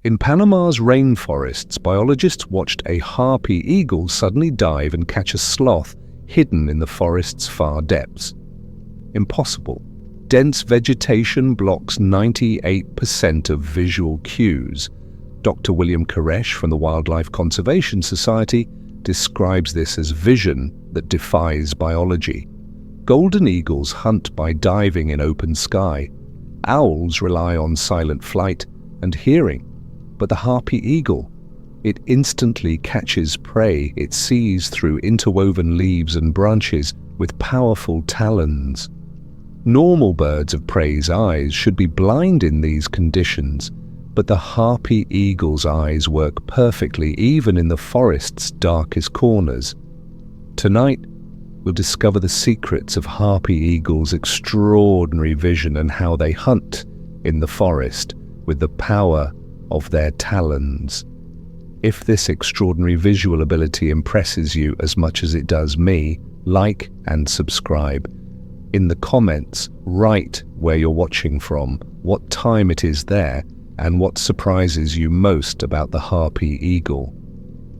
In Panama's rainforests, biologists watched a harpy eagle suddenly dive and catch a sloth hidden in the forest's far depths. Impossible. Dense vegetation blocks 98% of visual cues. Dr. William Koresh from the Wildlife Conservation Society describes this as vision that defies biology. Golden eagles hunt by diving in open sky. Owls rely on silent flight and hearing. But the harpy eagle, it instantly catches prey it sees through interwoven leaves and branches with powerful talons. Normal birds of prey's eyes should be blind in these conditions, but the harpy eagle's eyes work perfectly even in the forest's darkest corners. Tonight, we'll discover the secrets of harpy eagles' extraordinary vision and how they hunt in the forest with the power of their talons. If this extraordinary visual ability impresses you as much as it does me, like and subscribe. In the comments, write where you're watching from, what time it is there, and what surprises you most about the harpy eagle.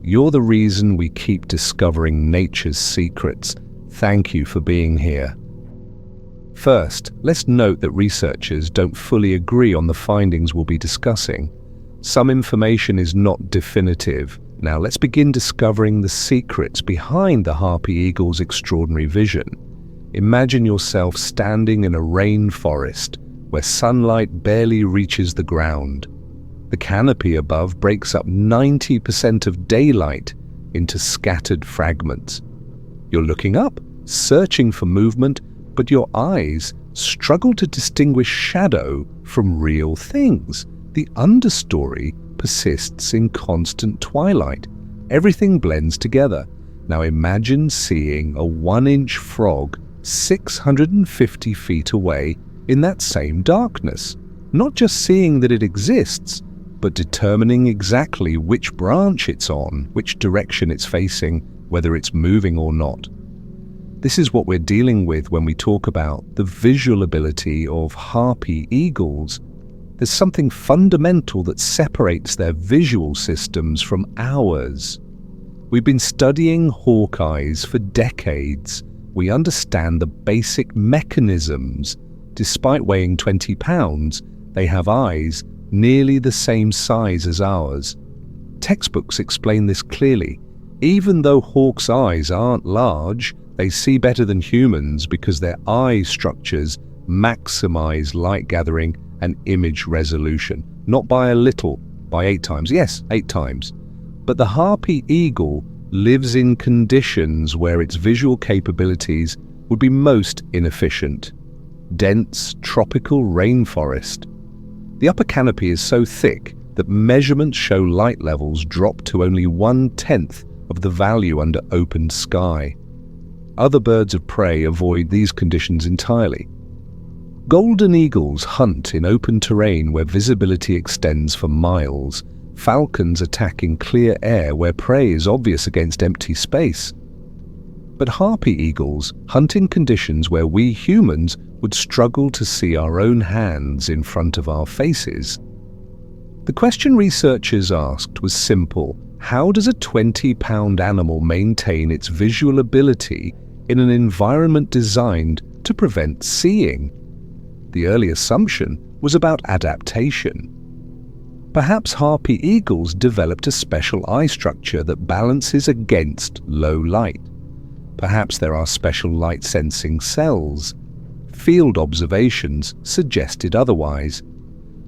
You're the reason we keep discovering nature's secrets. Thank you for being here. First, let's note that researchers don't fully agree on the findings we'll be discussing. Some information is not definitive. Now let's begin discovering the secrets behind the harpy eagle's extraordinary vision. Imagine yourself standing in a rainforest where sunlight barely reaches the ground. The canopy above breaks up 90% of daylight into scattered fragments. You're looking up, searching for movement, but your eyes struggle to distinguish shadow from real things. The understory persists in constant twilight. Everything blends together. Now imagine seeing a 1-inch frog 650 feet away in that same darkness. Not just seeing that it exists, but determining exactly which branch it's on, which direction it's facing, whether it's moving or not. This is what we're dealing with when we talk about the visual ability of harpy eagles. There's something fundamental that separates their visual systems from ours. We've been studying hawk eyes for decades. We understand the basic mechanisms. Despite weighing 20 pounds, they have eyes nearly the same size as ours. Textbooks explain this clearly. Even though hawks' eyes aren't large, they see better than humans because their eye structures maximize light gathering and image resolution. Not by a little, by 8 times. Yes, 8 times. But the harpy eagle lives in conditions where its visual capabilities would be most inefficient. Dense, tropical rainforest. The upper canopy is so thick that measurements show light levels drop to only 1/10 of the value under open sky. Other birds of prey avoid these conditions entirely. Golden eagles hunt in open terrain where visibility extends for miles. Falcons attack in clear air where prey is obvious against empty space. But harpy eagles hunt in conditions where we humans would struggle to see our own hands in front of our faces. The question researchers asked was simple. How does a 20-pound animal maintain its visual ability in an environment designed to prevent seeing? The early assumption was about adaptation. Perhaps harpy eagles developed a special eye structure that balances against low light. Perhaps there are special light-sensing cells. Field observations suggested otherwise.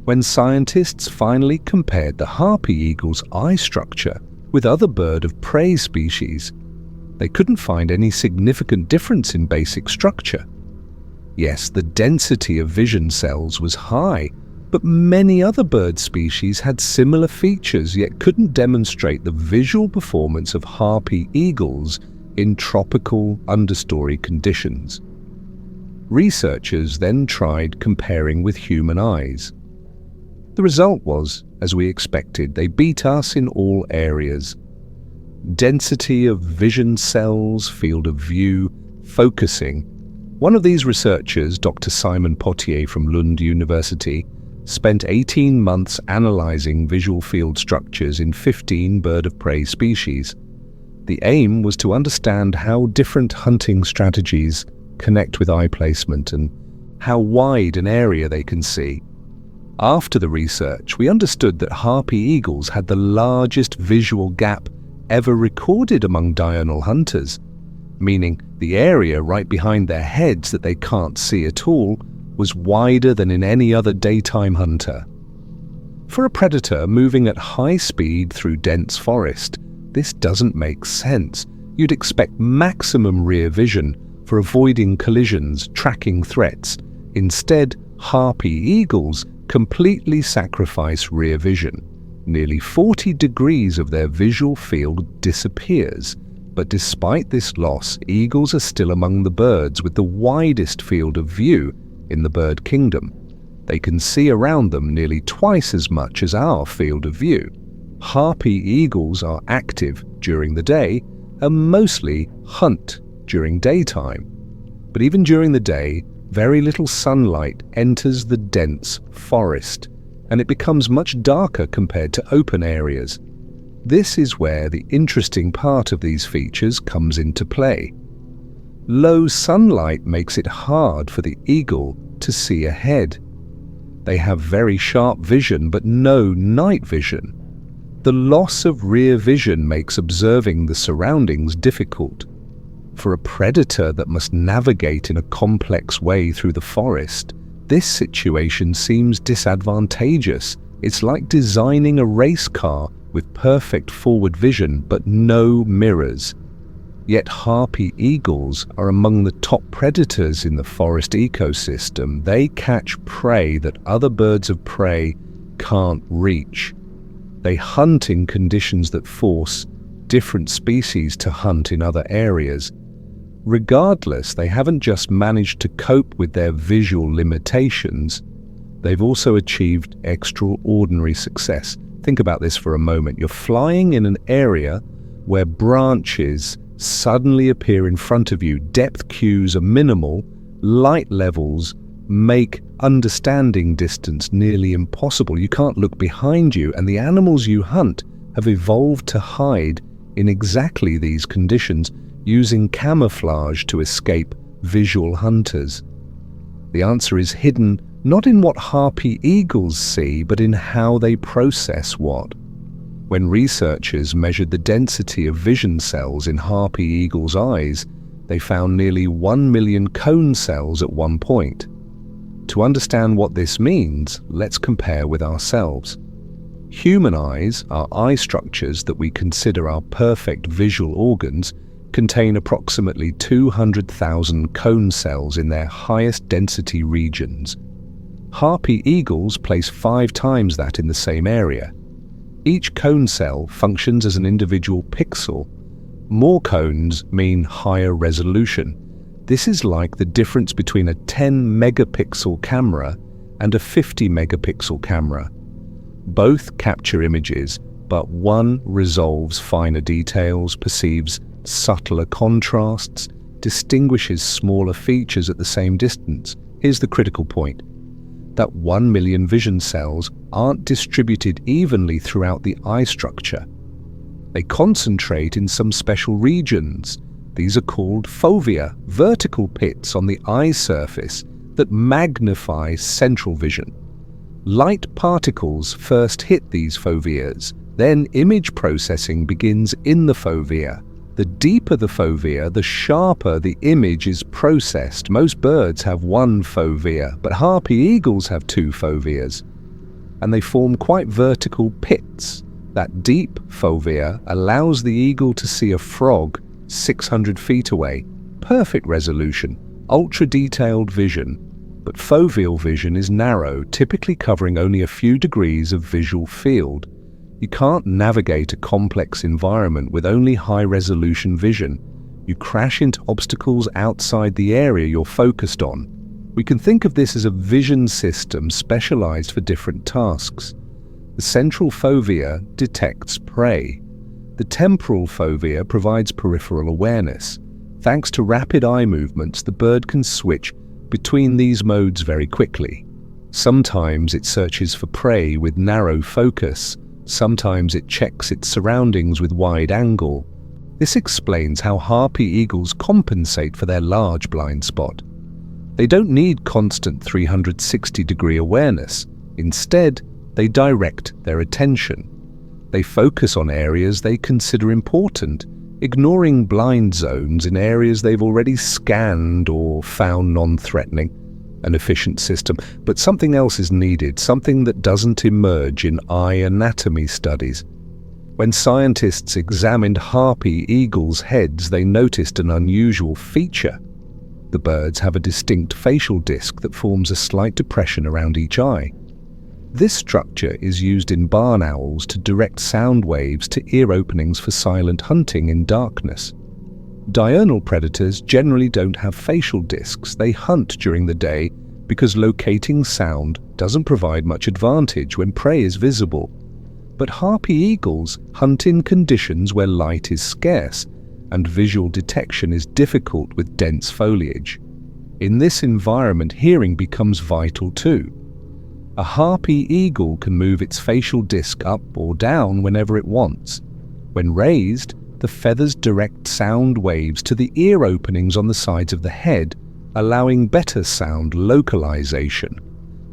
When scientists finally compared the harpy eagle's eye structure with other bird of prey species, they couldn't find any significant difference in basic structure. Yes, the density of vision cells was high, but many other bird species had similar features yet couldn't demonstrate the visual performance of harpy eagles in tropical understory conditions. Researchers then tried comparing with human eyes. The result was, as we expected, they beat us in all areas. Density of vision cells, field of view, focusing. One of these researchers, Dr. Simon Potier from Lund University, spent 18 months analyzing visual field structures in 15 bird of prey species. The aim was to understand how different hunting strategies connect with eye placement and how wide an area they can see. After the research, we understood that harpy eagles had the largest visual gap ever recorded among diurnal hunters, meaning the area right behind their heads that they can't see at all was wider than in any other daytime hunter. For a predator moving at high speed through dense forest, this doesn't make sense. You'd expect maximum rear vision for avoiding collisions, tracking threats. Instead, harpy eagles completely sacrifice rear vision. Nearly 40 degrees of their visual field disappears. But despite this loss, eagles are still among the birds with the widest field of view in the bird kingdom. They can see around them nearly twice as much as our field of view. Harpy eagles are active during the day and mostly hunt during daytime. But even during the day, very little sunlight enters the dense forest, and it becomes much darker compared to open areas. This is where the interesting part of these features comes into play. Low sunlight makes it hard for the eagle to see ahead. They have very sharp vision but no night vision. The loss of rear vision makes observing the surroundings difficult. For a predator that must navigate in a complex way through the forest, this situation seems disadvantageous. It's like designing a race car with perfect forward vision but no mirrors. Yet harpy eagles are among the top predators in the forest ecosystem. They catch prey that other birds of prey can't reach. They hunt in conditions that force different species to hunt in other areas. Regardless, they haven't just managed to cope with their visual limitations, they've also achieved extraordinary success. Think about this for a moment. You're flying in an area where branches suddenly appear in front of you. Depth cues are minimal. Light levels make understanding distance nearly impossible. You can't look behind you, and the animals you hunt have evolved to hide in exactly these conditions, using camouflage to escape visual hunters. The answer is hidden not in what harpy eagles see, but in how they process what. When researchers measured the density of vision cells in harpy eagles' eyes, they found nearly 1 million cone cells at one point. To understand what this means, let's compare with ourselves. Human eyes, our eye structures that we consider our perfect visual organs, contain approximately 200,000 cone cells in their highest density regions. Harpy eagles place 5 times that in the same area. Each cone cell functions as an individual pixel. More cones mean higher resolution. This is like the difference between a 10 megapixel camera and a 50 megapixel camera. Both capture images, but one resolves finer details, perceives subtler contrasts, distinguishes smaller features at the same distance. Here's the critical point. That 1 million vision cells aren't distributed evenly throughout the eye structure. They concentrate in some special regions. These are called fovea, vertical pits on the eye surface that magnify central vision. Light particles first hit these foveas, then image processing begins in the fovea. The deeper the fovea, the sharper the image is processed. Most birds have 1 fovea, but harpy eagles have 2 foveas, and they form quite vertical pits. That deep fovea allows the eagle to see a frog 600 feet away. Perfect resolution, ultra-detailed vision, but foveal vision is narrow, typically covering only a few degrees of visual field. You can't navigate a complex environment with only high-resolution vision. You crash into obstacles outside the area you're focused on. We can think of this as a vision system specialized for different tasks. The central fovea detects prey. The temporal fovea provides peripheral awareness. Thanks to rapid eye movements, the bird can switch between these modes very quickly. Sometimes it searches for prey with narrow focus, sometimes it checks its surroundings with wide angle. This explains how harpy eagles compensate for their large blind spot. They don't need constant 360-degree awareness. Instead, they direct their attention. They focus on areas they consider important, ignoring blind zones in areas they've already scanned or found non-threatening. An efficient system, but something else is needed, something that doesn't emerge in eye anatomy studies. When scientists examined harpy eagles' heads, they noticed an unusual feature. The birds have a distinct facial disc that forms a slight depression around each eye. This structure is used in barn owls to direct sound waves to ear openings for silent hunting in darkness. Diurnal predators generally don't have facial discs. They hunt during the day because locating sound doesn't provide much advantage when prey is visible. But harpy eagles hunt in conditions where light is scarce and visual detection is difficult with dense foliage. In this environment, hearing becomes vital too. A harpy eagle can move its facial disc up or down whenever it wants. When raised, the feathers direct sound waves to the ear openings on the sides of the head, allowing better sound localization.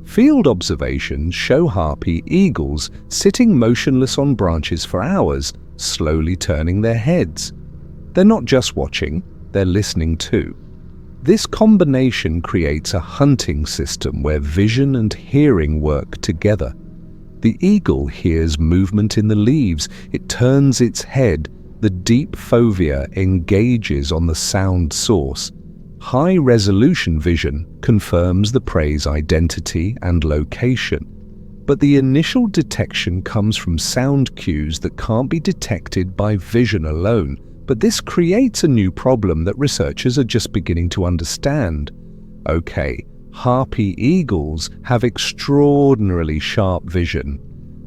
Field observations show harpy eagles sitting motionless on branches for hours, slowly turning their heads. They're not just watching, they're listening too. This combination creates a hunting system where vision and hearing work together. The eagle hears movement in the leaves. It turns its head. The deep fovea engages on the sound source. High-resolution vision confirms the prey's identity and location. But the initial detection comes from sound cues that can't be detected by vision alone. But this creates a new problem that researchers are just beginning to understand. Okay, harpy eagles have extraordinarily sharp vision,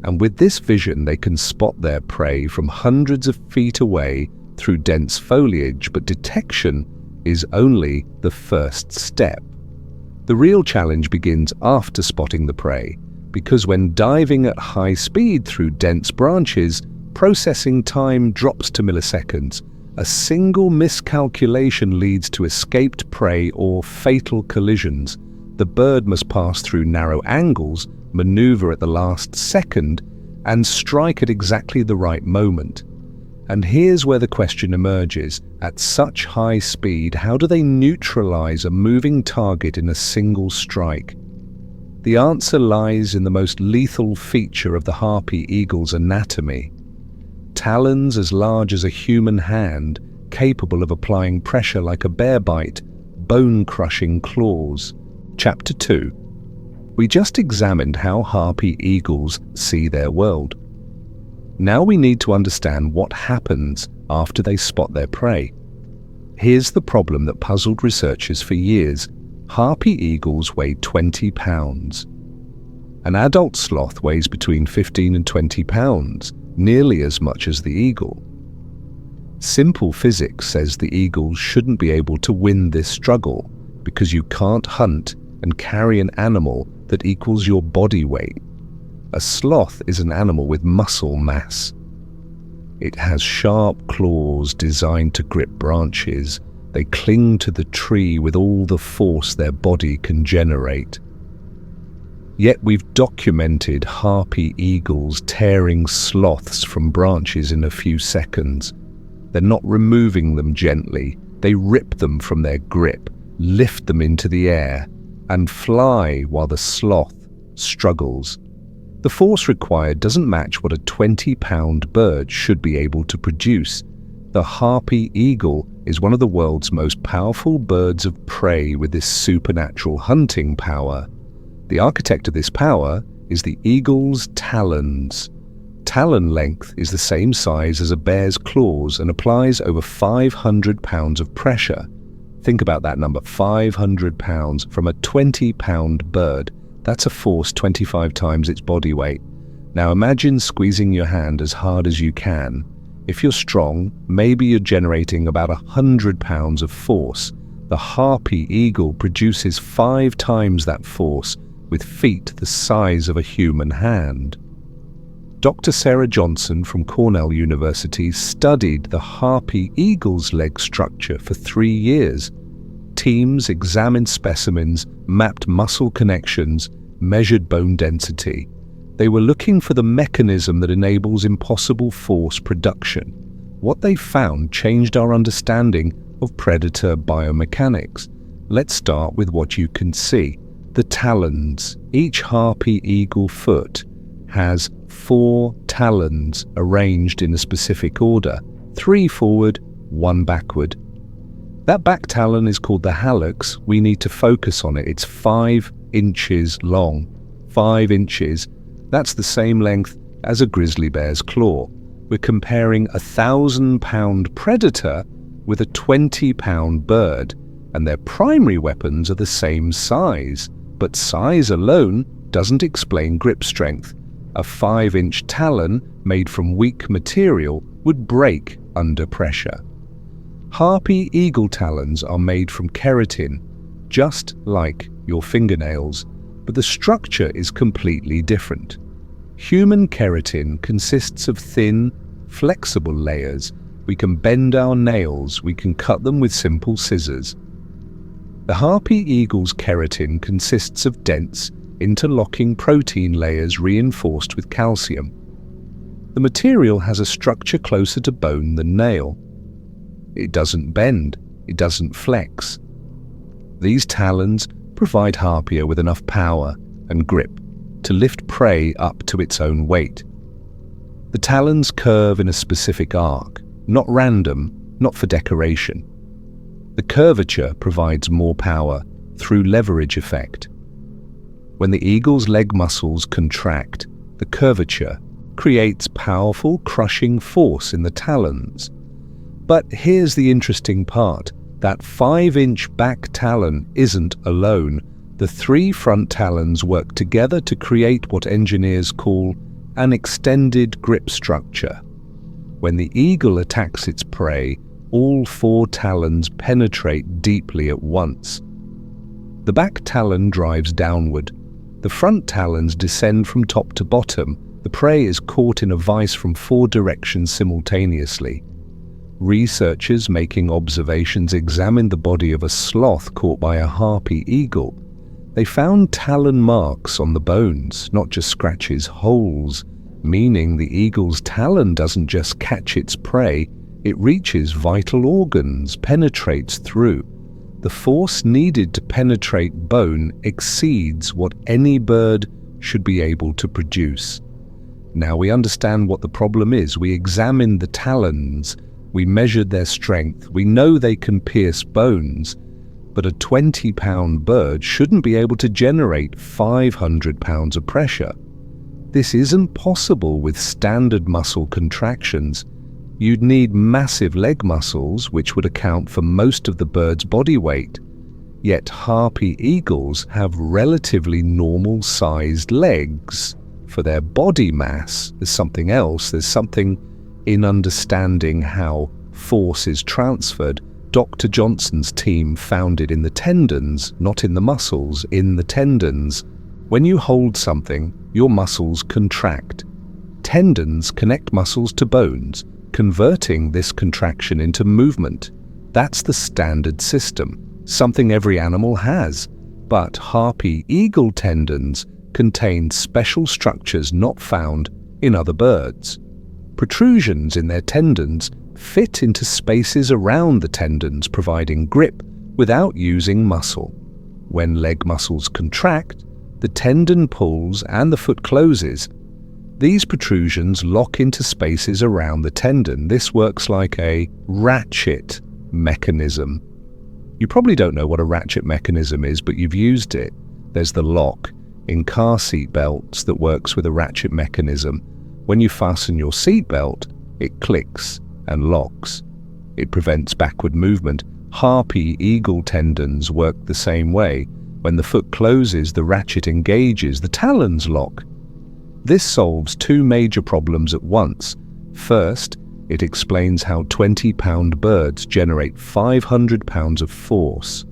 and with this vision they can spot their prey from hundreds of feet away through dense foliage, but detection is only the first step. The real challenge begins after spotting the prey, because when diving at high speed through dense branches, processing time drops to milliseconds. A single miscalculation leads to escaped prey or fatal collisions. The bird must pass through narrow angles, maneuver at the last second, and strike at exactly the right moment. And here's where the question emerges. At such high speed, how do they neutralize a moving target in a single strike? The answer lies in the most lethal feature of the harpy eagle's anatomy. Talons as large as a human hand, capable of applying pressure like a bear bite, bone-crushing claws. Chapter 2. We just examined how harpy eagles see their world. Now we need to understand what happens after they spot their prey. Here's the problem that puzzled researchers for years. Harpy eagles weigh 20 pounds. An adult sloth weighs between 15 and 20 pounds. Nearly as much as the eagle. Simple physics says the eagles shouldn't be able to win this struggle because you can't hunt and carry an animal that equals your body weight. A sloth is an animal with muscle mass. It has sharp claws designed to grip branches. They cling to the tree with all the force their body can generate. Yet we've documented harpy eagles tearing sloths from branches in a few seconds. They're not removing them gently. They rip them from their grip, lift them into the air, and fly while the sloth struggles. The force required doesn't match what a 20-pound bird should be able to produce. The harpy eagle is one of the world's most powerful birds of prey with this supernatural hunting power. The architect of this power is the eagle's talons. Talon length is the same size as a bear's claws and applies over 500 pounds of pressure. Think about that number, 500 pounds from a 20-pound bird. That's a force 25 times its body weight. Now imagine squeezing your hand as hard as you can. If you're strong, maybe you're generating about 100 pounds of force. The harpy eagle produces 5 times that force, with feet the size of a human hand. Dr. Sarah Johnson from Cornell University studied the Harpy Eagle's leg structure for 3 years. Teams examined specimens, mapped muscle connections, measured bone density. They were looking for the mechanism that enables impossible force production. What they found changed our understanding of predator biomechanics. Let's start with what you can see. The talons. Each Harpy Eagle foot has 4 talons arranged in a specific order, 3 forward, 1 backward. That back talon is called the hallux. We need to focus on it. It's 5 inches long. 5 inches. That's the same length as a grizzly bear's claw. We're comparing a 1,000-pound predator with a 20-pound bird, and their primary weapons are the same size. But size alone doesn't explain grip strength. A 5-inch talon made from weak material would break under pressure. Harpy Eagle talons are made from keratin, just like your fingernails, but the structure is completely different. Human keratin consists of thin, flexible layers. We can bend our nails, we can cut them with simple scissors. The Harpy Eagle's keratin consists of dense, interlocking protein layers reinforced with calcium. The material has a structure closer to bone than nail. It doesn't bend, it doesn't flex. These talons provide Harpia with enough power and grip to lift prey up to its own weight. The talons curve in a specific arc, not random, not for decoration. The curvature provides more power through leverage effect. When the eagle's leg muscles contract, the curvature creates powerful crushing force in the talons. But here's the interesting part. That 5-inch back talon isn't alone. The 3 front talons work together to create what engineers call an extended grip structure. When the eagle attacks its prey, all 4 talons penetrate deeply at once. The back talon drives downward. The front talons descend from top to bottom. The prey is caught in a vice from 4 directions simultaneously. Researchers making observations examined the body of a sloth caught by a Harpy Eagle. They found talon marks on the bones, not just scratches, holes, meaning the eagle's talon doesn't just catch its prey, it reaches vital organs, penetrates through. The force needed to penetrate bone exceeds what any bird should be able to produce. Now we understand what the problem is. We examined the talons, we measured their strength, we know they can pierce bones, but a 20-pound bird shouldn't be able to generate 500 pounds of pressure. This isn't possible with standard muscle contractions. You'd need massive leg muscles, which would account for most of the bird's body weight. Yet Harpy Eagles have relatively normal-sized legs. For their body mass, there's something else. There's something in understanding how force is transferred. Dr. Johnson's team found it in the tendons, not in the muscles, in the tendons. When you hold something, your muscles contract. Tendons connect muscles to bones, converting this contraction into movement. That's the standard system, something every animal has. But Harpy Eagle tendons contain special structures not found in other birds. Protrusions in their tendons fit into spaces around the tendons, providing grip without using muscle. When leg muscles contract, the tendon pulls and the foot closes. These protrusions lock into spaces around the tendon. This works like a ratchet mechanism. You probably don't know what a ratchet mechanism is, but you've used it. There's the lock in car seat belts that works with a ratchet mechanism. When you fasten your seat belt, it clicks and locks. It prevents backward movement. Harpy Eagle tendons work the same way. When the foot closes, the ratchet engages, the talons lock. This solves 2 major problems at once. First, it explains how 20-pound birds generate 500 pounds of force.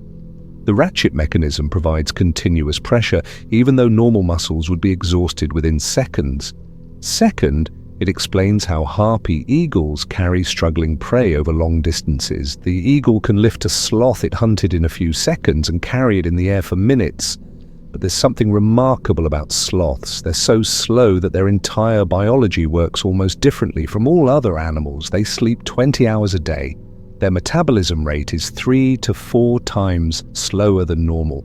The ratchet mechanism provides continuous pressure, even though normal muscles would be exhausted within seconds. Second, it explains how harpy eagles carry struggling prey over long distances. The eagle can lift a sloth it hunted in a few seconds and carry it in the air for minutes. But there's something remarkable about sloths. They're so slow that their entire biology works almost differently from all other animals. They sleep 20 hours a day. Their metabolism rate is 3 to 4 times slower than normal.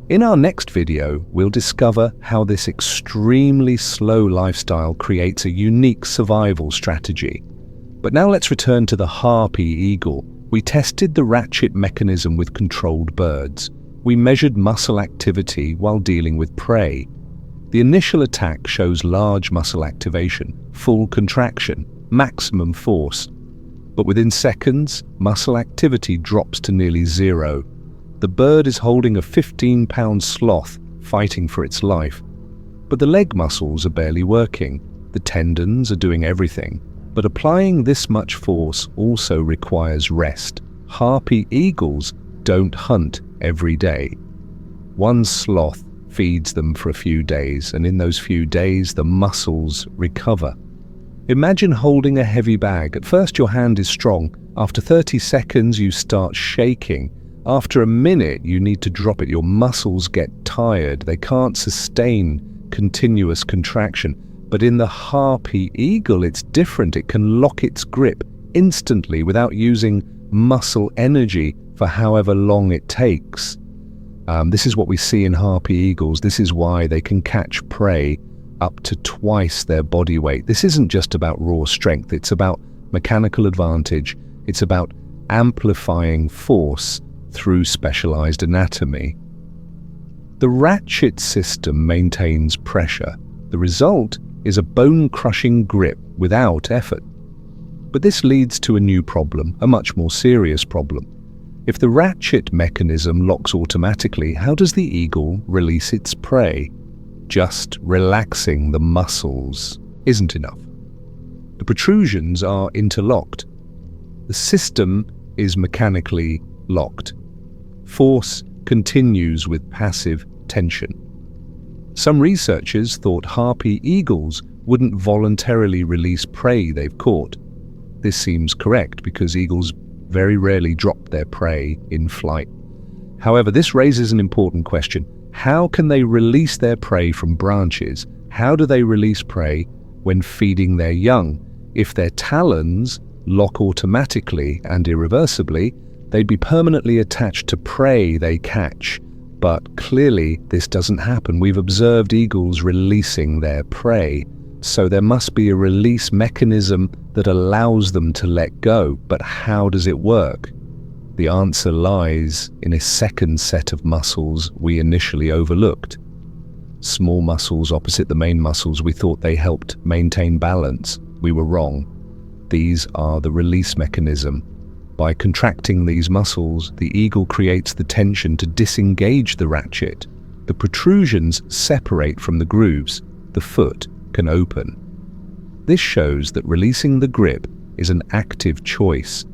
In our next video, we'll discover how this extremely slow lifestyle creates a unique survival strategy. But now let's return to the harpy eagle. We tested the ratchet mechanism with controlled birds. We measured muscle activity while dealing with prey. The initial attack shows large muscle activation, full contraction, maximum force. But within seconds, muscle activity drops to nearly zero. The bird is holding a 15-pound sloth, fighting for its life. But the leg muscles are barely working. The tendons are doing everything. But applying this much force also requires rest. Harpy eagles don't hunt every day. One sloth feeds them for a few days, and in those few days, the muscles recover. Imagine holding a heavy bag. At first, your hand is strong. After 30 seconds, you start shaking. After a minute, you need to drop it. Your muscles get tired. They can't sustain continuous contraction. But in the harpy eagle, it's different. It can lock its grip instantly without using muscle energy for however long it takes. This is what we see in harpy eagles. This is why they can catch prey up to twice their body weight. This isn't just about raw strength. It's about mechanical advantage. It's about amplifying force through specialized anatomy. The ratchet system maintains pressure. The result is a bone-crushing grip without effort. But this leads to a new problem, a much more serious problem. If the ratchet mechanism locks automatically, how does the eagle release its prey? Just relaxing the muscles isn't enough. The protrusions are interlocked. The system is mechanically locked. Force continues with passive tension. Some researchers thought harpy eagles wouldn't voluntarily release prey they've caught. This seems correct because eagles very rarely drop their prey in flight. However, this raises an important question. How can they release their prey from branches? How do they release prey when feeding their young? If their talons lock automatically and irreversibly, they'd be permanently attached to prey they catch. But clearly, this doesn't happen. We've observed eagles releasing their prey. So there must be a release mechanism that allows them to let go. But how does it work? The answer lies in a second set of muscles we initially overlooked. Small muscles opposite the main muscles. We thought they helped maintain balance. We were wrong. These are the release mechanism. By contracting these muscles, the eagle creates the tension to disengage the ratchet. The protrusions separate from the grooves. The foot can open. This shows that releasing the grip is an active choice.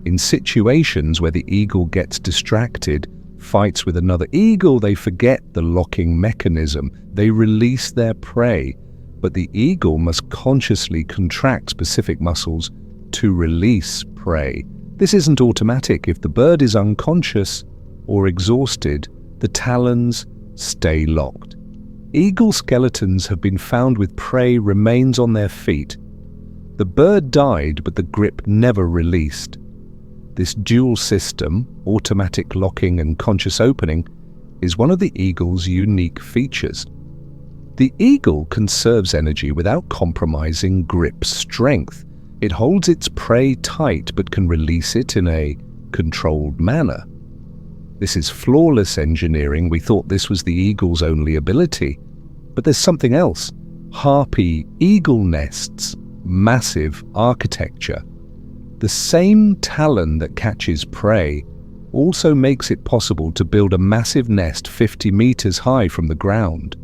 In situations where the eagle gets distracted, fights with another eagle, they forget the locking mechanism. They release their prey, but the eagle must consciously contract specific muscles to release prey. This isn't automatic. If the bird is unconscious or exhausted, the talons stay locked. Eagle skeletons have been found with prey remains on their feet. The bird died, but the grip never released. This dual system, automatic locking and conscious opening, is one of the eagle's unique features. The eagle conserves energy without compromising grip strength. It holds its prey tight but can release it in a controlled manner. This is flawless engineering. We thought this was the eagle's only ability. But there's something else. Harpy eagle nests, massive architecture. The same talon that catches prey also makes it possible to build a massive nest 50 meters high from the ground.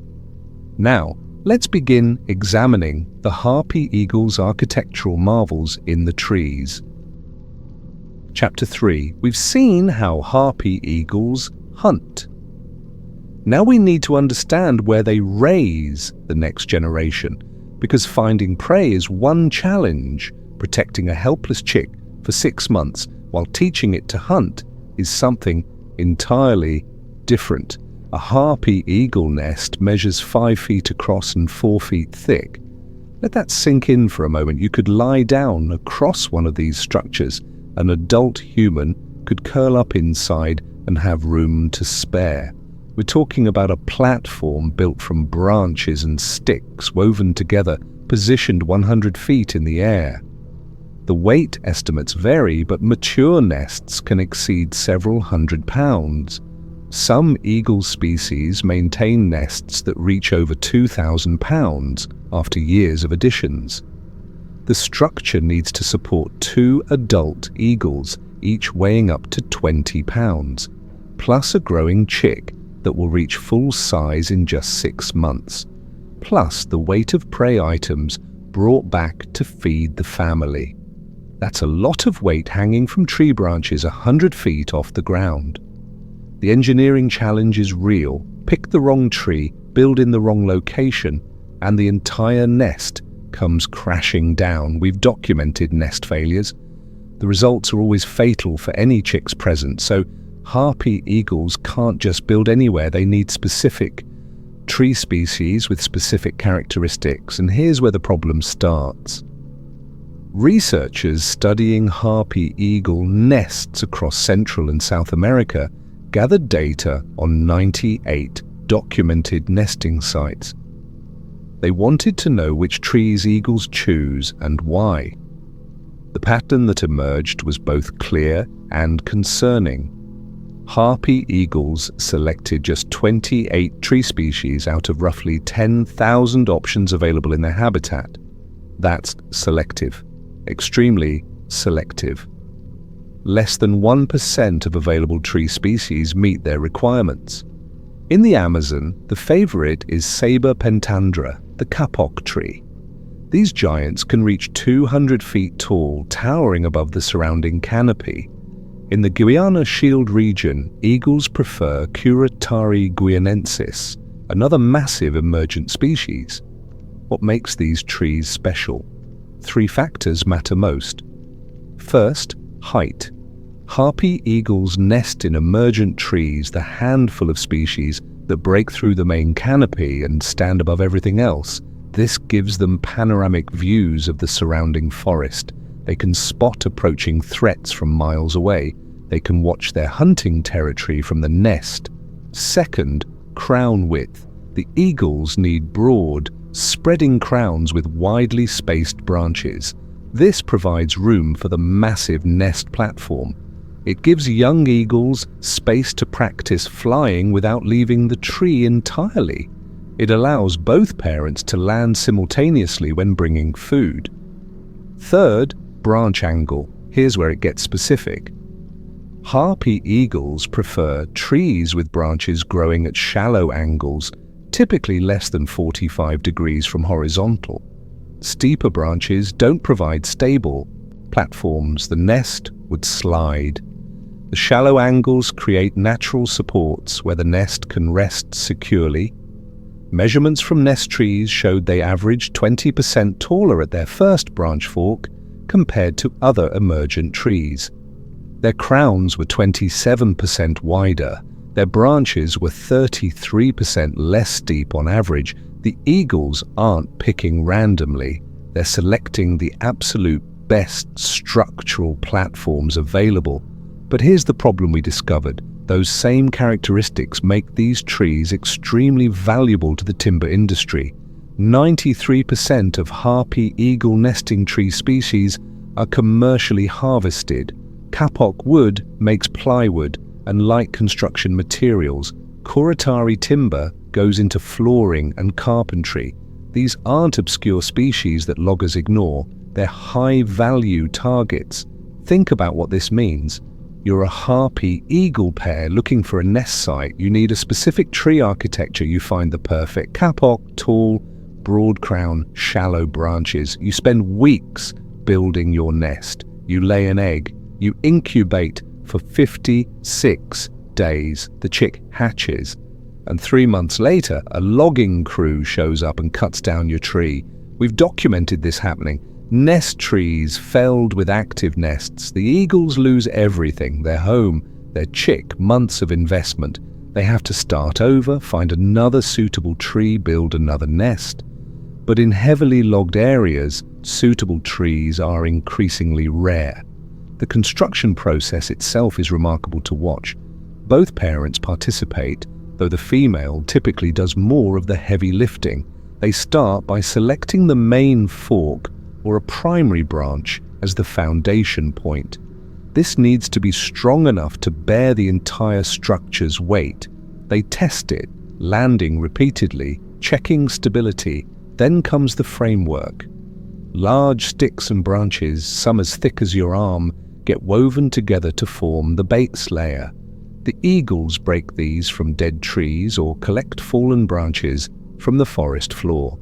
Now, let's begin examining the harpy eagle's architectural marvels in the trees. Chapter 3. We've seen how harpy eagles hunt. Now we need to understand where they raise the next generation, because finding prey is one challenge. Protecting a helpless chick for 6 months while teaching it to hunt is something entirely different. A Harpy Eagle nest measures 5 feet across and 4 feet thick. Let that sink in for a moment. You could lie down across one of these structures. An adult human could curl up inside and have room to spare. We're talking about a platform built from branches and sticks woven together, positioned 100 feet in the air. The weight estimates vary, but mature nests can exceed several hundred pounds. Some eagle species maintain nests that reach over 2,000 pounds after years of additions. The structure needs to support 2 adult eagles, each weighing up to 20 pounds, plus a growing chick that will reach full size in just 6 months, plus the weight of prey items brought back to feed the family. That's a lot of weight hanging from tree branches 100 feet off the ground. The engineering challenge is real. Pick the wrong tree, build in the wrong location, and the entire nest comes crashing down. We've documented nest failures. The results are always fatal for any chicks present, so Harpy eagles can't just build anywhere. They need specific tree species with specific characteristics, and here's where the problem starts. Researchers studying Harpy eagle nests across Central and South America gathered data on 98 documented nesting sites. They wanted to know which trees eagles choose and why. The pattern that emerged was both clear and concerning. Harpy eagles selected just 28 tree species out of roughly 10,000 options available in their habitat. That's selective, extremely selective. Less than 1% of available tree species meet their requirements. In the Amazon, the favorite is Saber pentandra, the kapok tree. These giants can reach 200 feet tall, towering above the surrounding canopy. In the Guiana Shield region, eagles prefer Curatari guianensis, another massive emergent species. What makes these trees special? 3 factors matter most. First, height. Harpy eagles nest in emergent trees, the handful of species that break through the main canopy and stand above everything else. This gives them panoramic views of the surrounding forest. They can spot approaching threats from miles away. They can watch their hunting territory from the nest. Second, crown width. The eagles need broad, spreading crowns with widely spaced branches. This provides room for the massive nest platform. It gives young eagles space to practice flying without leaving the tree entirely. It allows both parents to land simultaneously when bringing food. Third, branch angle. Here's where it gets specific. Harpy eagles prefer trees with branches growing at shallow angles, typically less than 45 degrees from horizontal. Steeper branches don't provide stable platforms. The nest would slide. The shallow angles create natural supports where the nest can rest securely. Measurements from nest trees showed they averaged 20% taller at their first branch fork compared to other emergent trees. Their crowns were 27% wider. Their branches were 33% less steep on average. The eagles aren't picking randomly. They're selecting the absolute best structural platforms available. But here's the problem we discovered. Those same characteristics make these trees extremely valuable to the timber industry. 93% of Harpy eagle nesting tree species are commercially harvested. Kapok wood makes plywood and light construction materials. Curatari timber goes into flooring and carpentry. These aren't obscure species that loggers ignore. They're high-value targets. Think about what this means. You're a Harpy eagle pair looking for a nest site. You need a specific tree architecture. You find the perfect kapok, tall, broad crown, shallow branches. You spend weeks building your nest. You lay an egg. You incubate for 56 days, the chick hatches, and 3 months later, a logging crew shows up and cuts down your tree. We've documented this happening. Nest trees felled with active nests. The eagles lose everything, their home, their chick, months of investment. They have to start over, find another suitable tree, build another nest. But in heavily logged areas, suitable trees are increasingly rare. The construction process itself is remarkable to watch. Both parents participate, though the female typically does more of the heavy lifting. They start by selecting the main fork or a primary branch as the foundation point. This needs to be strong enough to bear the entire structure's weight. They test it, landing repeatedly, checking stability. Then comes the framework. Large sticks and branches, some as thick as your arm, get woven together to form the base layer. The eagles break these from dead trees or collect fallen branches from the forest floor.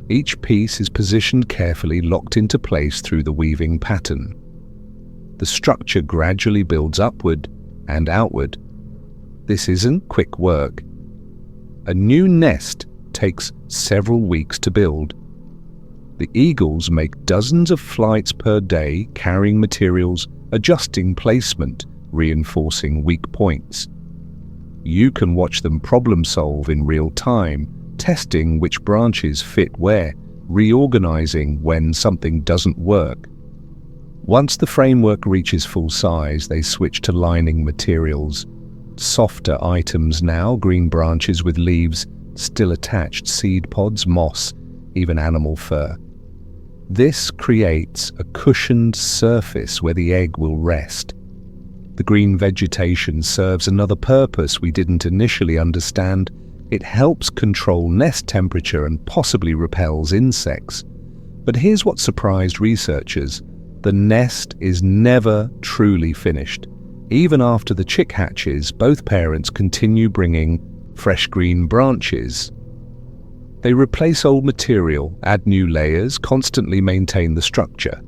Each piece is positioned carefully, locked into place through the weaving pattern. The structure gradually builds upward and outward. This isn't quick work. A new nest takes several weeks to build. The eagles make dozens of flights per day, carrying materials, adjusting placement, reinforcing weak points. You can watch them problem solve in real time, testing which branches fit where, reorganizing when something doesn't work. Once the framework reaches full size, they switch to lining materials. Softer items now, green branches with leaves still attached, seed pods, moss, even animal fur. This creates a cushioned surface where the egg will rest. The green vegetation serves another purpose we didn't initially understand. It helps control nest temperature and possibly repels insects. But here's what surprised researchers. The nest is never truly finished. Even after the chick hatches, both parents continue bringing fresh green branches. They replace old material, add new layers, constantly maintain the structure.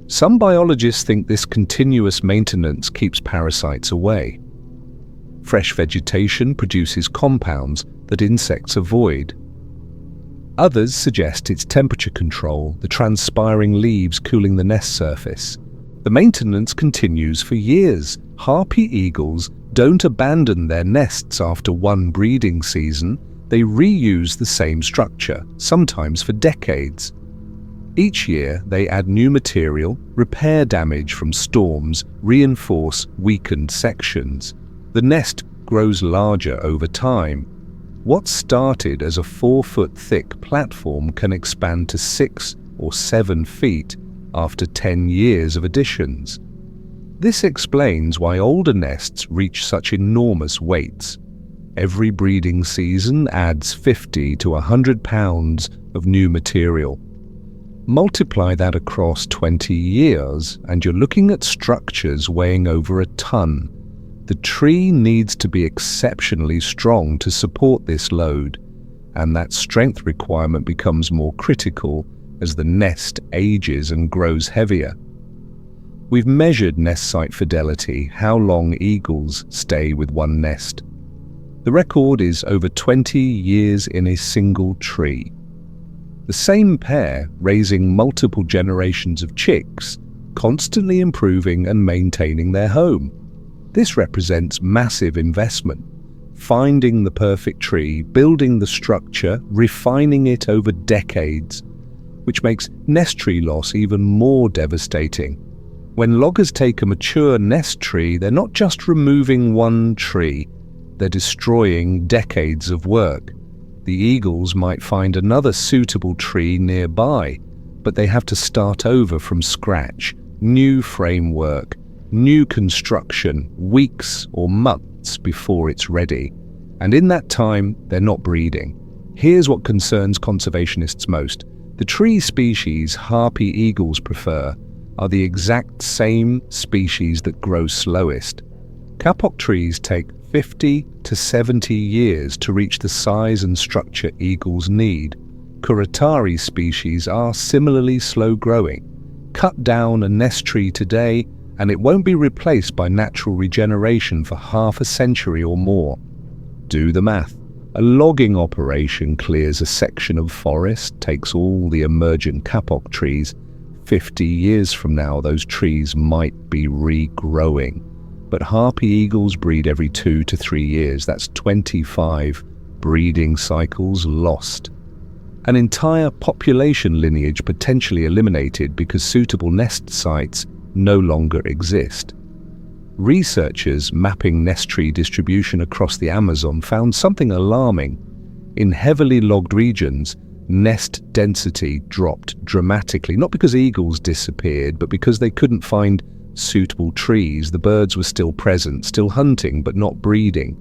Some biologists think this continuous maintenance keeps parasites away. Fresh vegetation produces compounds that insects avoid. Others suggest it's temperature control, the transpiring leaves cooling the nest surface. The maintenance continues for years. Harpy eagles don't abandon their nests after one breeding season. They reuse the same structure, sometimes for decades. Each year, they add new material, repair damage from storms, reinforce weakened sections. The nest grows larger over time. What started as a 4-foot-thick platform can expand to 6 or 7 feet after 10 years of additions. This explains why older nests reach such enormous weights. Every breeding season adds 50 to 100 pounds of new material. Multiply that across 20 years, and you're looking at structures weighing over a ton. The tree needs to be exceptionally strong to support this load, and that strength requirement becomes more critical as the nest ages and grows heavier. We've measured nest site fidelity, how long eagles stay with one nest. The record is over 20 years in a single tree. The same pair raising multiple generations of chicks, constantly improving and maintaining their home. This represents massive investment. Finding the perfect tree, building the structure, refining it over decades, which makes nest tree loss even more devastating. When loggers take a mature nest tree, they're not just removing one tree, they're destroying decades of work. The eagles might find another suitable tree nearby, but they have to start over from scratch. New framework, new construction, weeks or months before it's ready. And in that time, they're not breeding. Here's what concerns conservationists most. The tree species harpy eagles prefer are the exact same species that grow slowest. Kapok trees take 50 to 70 years to reach the size and structure eagles need. Kuratari species are similarly slow-growing. Cut down a nest tree today, and it won't be replaced by natural regeneration for half a century or more. Do the math. A logging operation clears a section of forest, takes all the emergent kapok trees. 50 years from now, those trees might be regrowing. But harpy eagles breed every 2 to 3 years. That's 25 breeding cycles lost. An entire population lineage potentially eliminated because suitable nest sites no longer exist. Researchers mapping nest tree distribution across the Amazon found something alarming. In heavily logged regions, nest density dropped dramatically, not because eagles disappeared, but because they couldn't find suitable trees. The birds were still present, still hunting, but not breeding.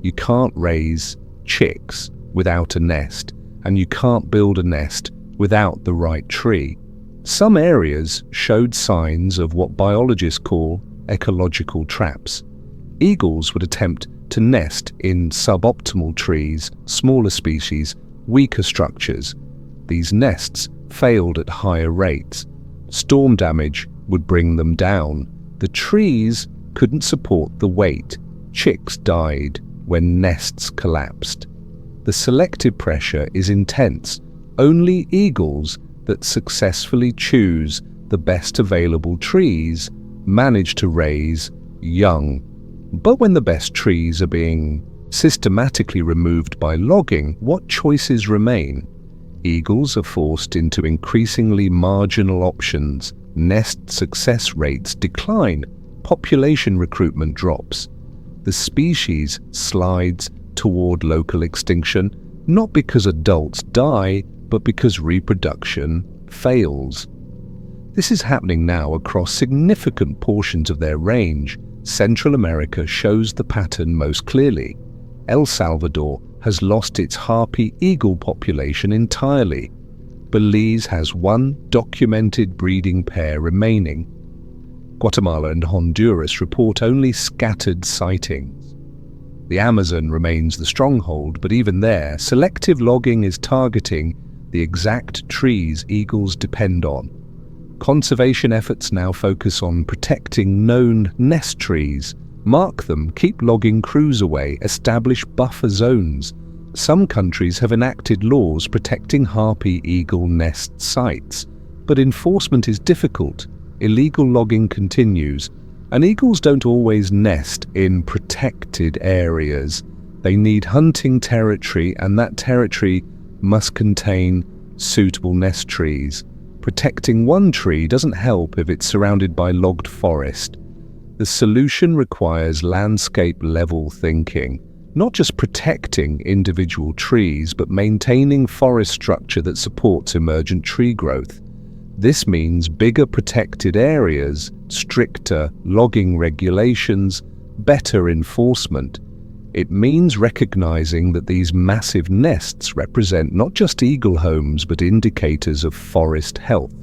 You can't raise chicks without a nest, and you can't build a nest without the right tree. Some areas showed signs of what biologists call ecological traps. Eagles would attempt to nest in suboptimal trees, smaller species, weaker structures. These nests failed at higher rates. Storm damage would bring them down. The trees couldn't support the weight. Chicks died when nests collapsed. The selective pressure is intense. Only eagles that successfully choose the best available trees manage to raise young. But when the best trees are being systematically removed by logging, what choices remain? Eagles are forced into increasingly marginal options. Nest success rates decline. Population recruitment drops. The species slides toward local extinction, not because adults die, but because reproduction fails. This is happening now across significant portions of their range. Central America shows the pattern most clearly. El Salvador has lost its harpy eagle population entirely. Belize has one documented breeding pair remaining. Guatemala and Honduras report only scattered sightings. The Amazon remains the stronghold, but even there, selective logging is targeting the exact trees eagles depend on. Conservation efforts now focus on protecting known nest trees. Mark them, keep logging crews away, establish buffer zones. Some countries have enacted laws protecting harpy eagle nest sites, but enforcement is difficult. Illegal logging continues, and eagles don't always nest in protected areas. They need hunting territory, and that territory must contain suitable nest trees. Protecting one tree doesn't help if it's surrounded by logged forest. The solution requires landscape-level thinking, not just protecting individual trees, but maintaining forest structure that supports emergent tree growth. This means bigger protected areas, stricter logging regulations, better enforcement. It means recognizing that these massive nests represent not just eagle homes, but indicators of forest health.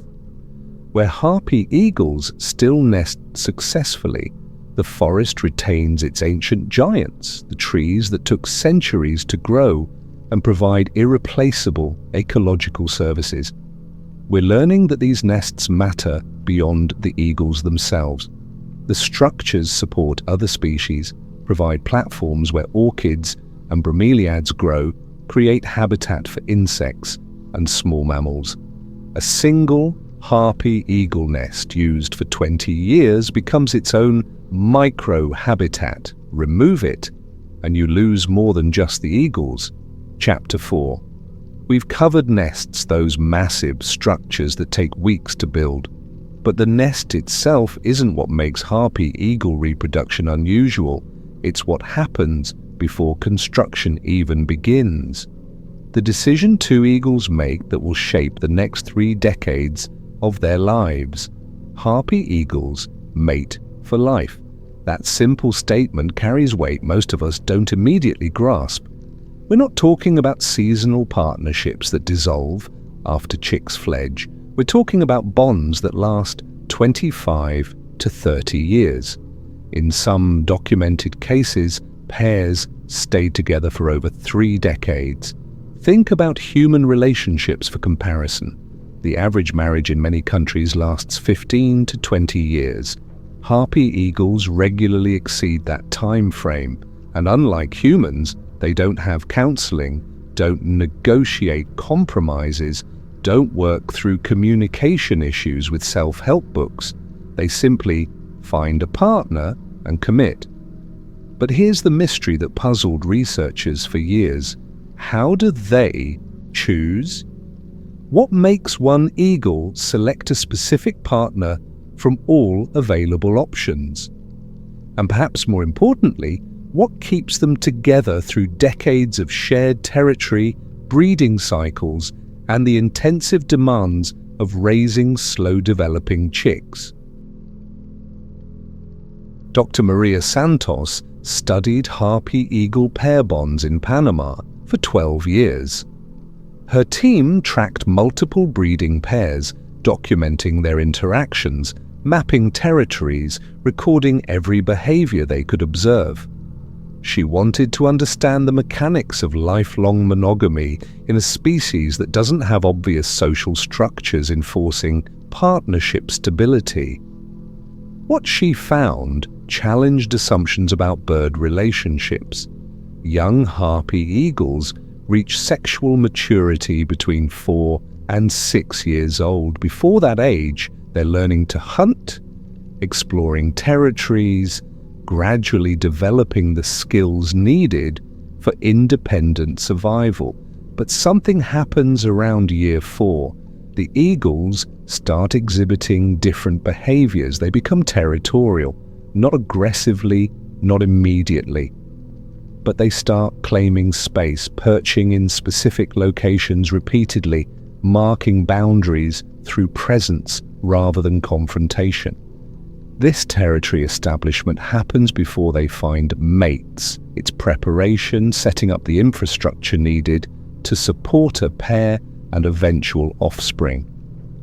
Where harpy eagles still nest successfully, the forest retains its ancient giants, the trees that took centuries to grow and provide irreplaceable ecological services. We're learning that these nests matter beyond the eagles themselves. The structures support other species, provide platforms where orchids and bromeliads grow, create habitat for insects and small mammals. A single harpy eagle nest used for 20 years becomes its own micro-habitat. Remove it, and you lose more than just the eagles. Chapter 4. We've covered nests, those massive structures that take weeks to build. But the nest itself isn't what makes harpy eagle reproduction unusual. It's what happens before construction even begins. The decision two eagles make that will shape the next 3 decades of their lives. Harpy eagles mate for life. That simple statement carries weight most of us don't immediately grasp. We're not talking about seasonal partnerships that dissolve after chicks fledge. We're talking about bonds that last 25 to 30 years. In some documented cases, pairs stayed together for over 3 decades. Think about human relationships for comparison. The average marriage in many countries lasts 15 to 20 years. Harpy eagles regularly exceed that time frame, and unlike humans, they don't have counseling, don't negotiate compromises, don't work through communication issues with self-help books. They simply find a partner and commit. But here's the mystery that puzzled researchers for years. How do they choose? What makes one eagle select a specific partner from all available options? And perhaps more importantly, what keeps them together through decades of shared territory, breeding cycles, and the intensive demands of raising slow-developing chicks? Dr. Maria Santos studied Harpy Eagle pair bonds in Panama for 12 years. Her team tracked multiple breeding pairs, documenting their interactions, mapping territories, recording every behavior they could observe. She wanted to understand the mechanics of lifelong monogamy in a species that doesn't have obvious social structures enforcing partnership stability. What she found challenged assumptions about bird relationships. Young harpy eagles reach sexual maturity between 4 and 6 years old. Before that age, they're learning to hunt, exploring territories, gradually developing the skills needed for independent survival. But something happens around year 4. The eagles start exhibiting different behaviors. They become territorial, not aggressively, not immediately. But they start claiming space, perching in specific locations repeatedly, marking boundaries through presence rather than confrontation. This territory establishment happens before they find mates. It's preparation, setting up the infrastructure needed to support a pair and eventual offspring.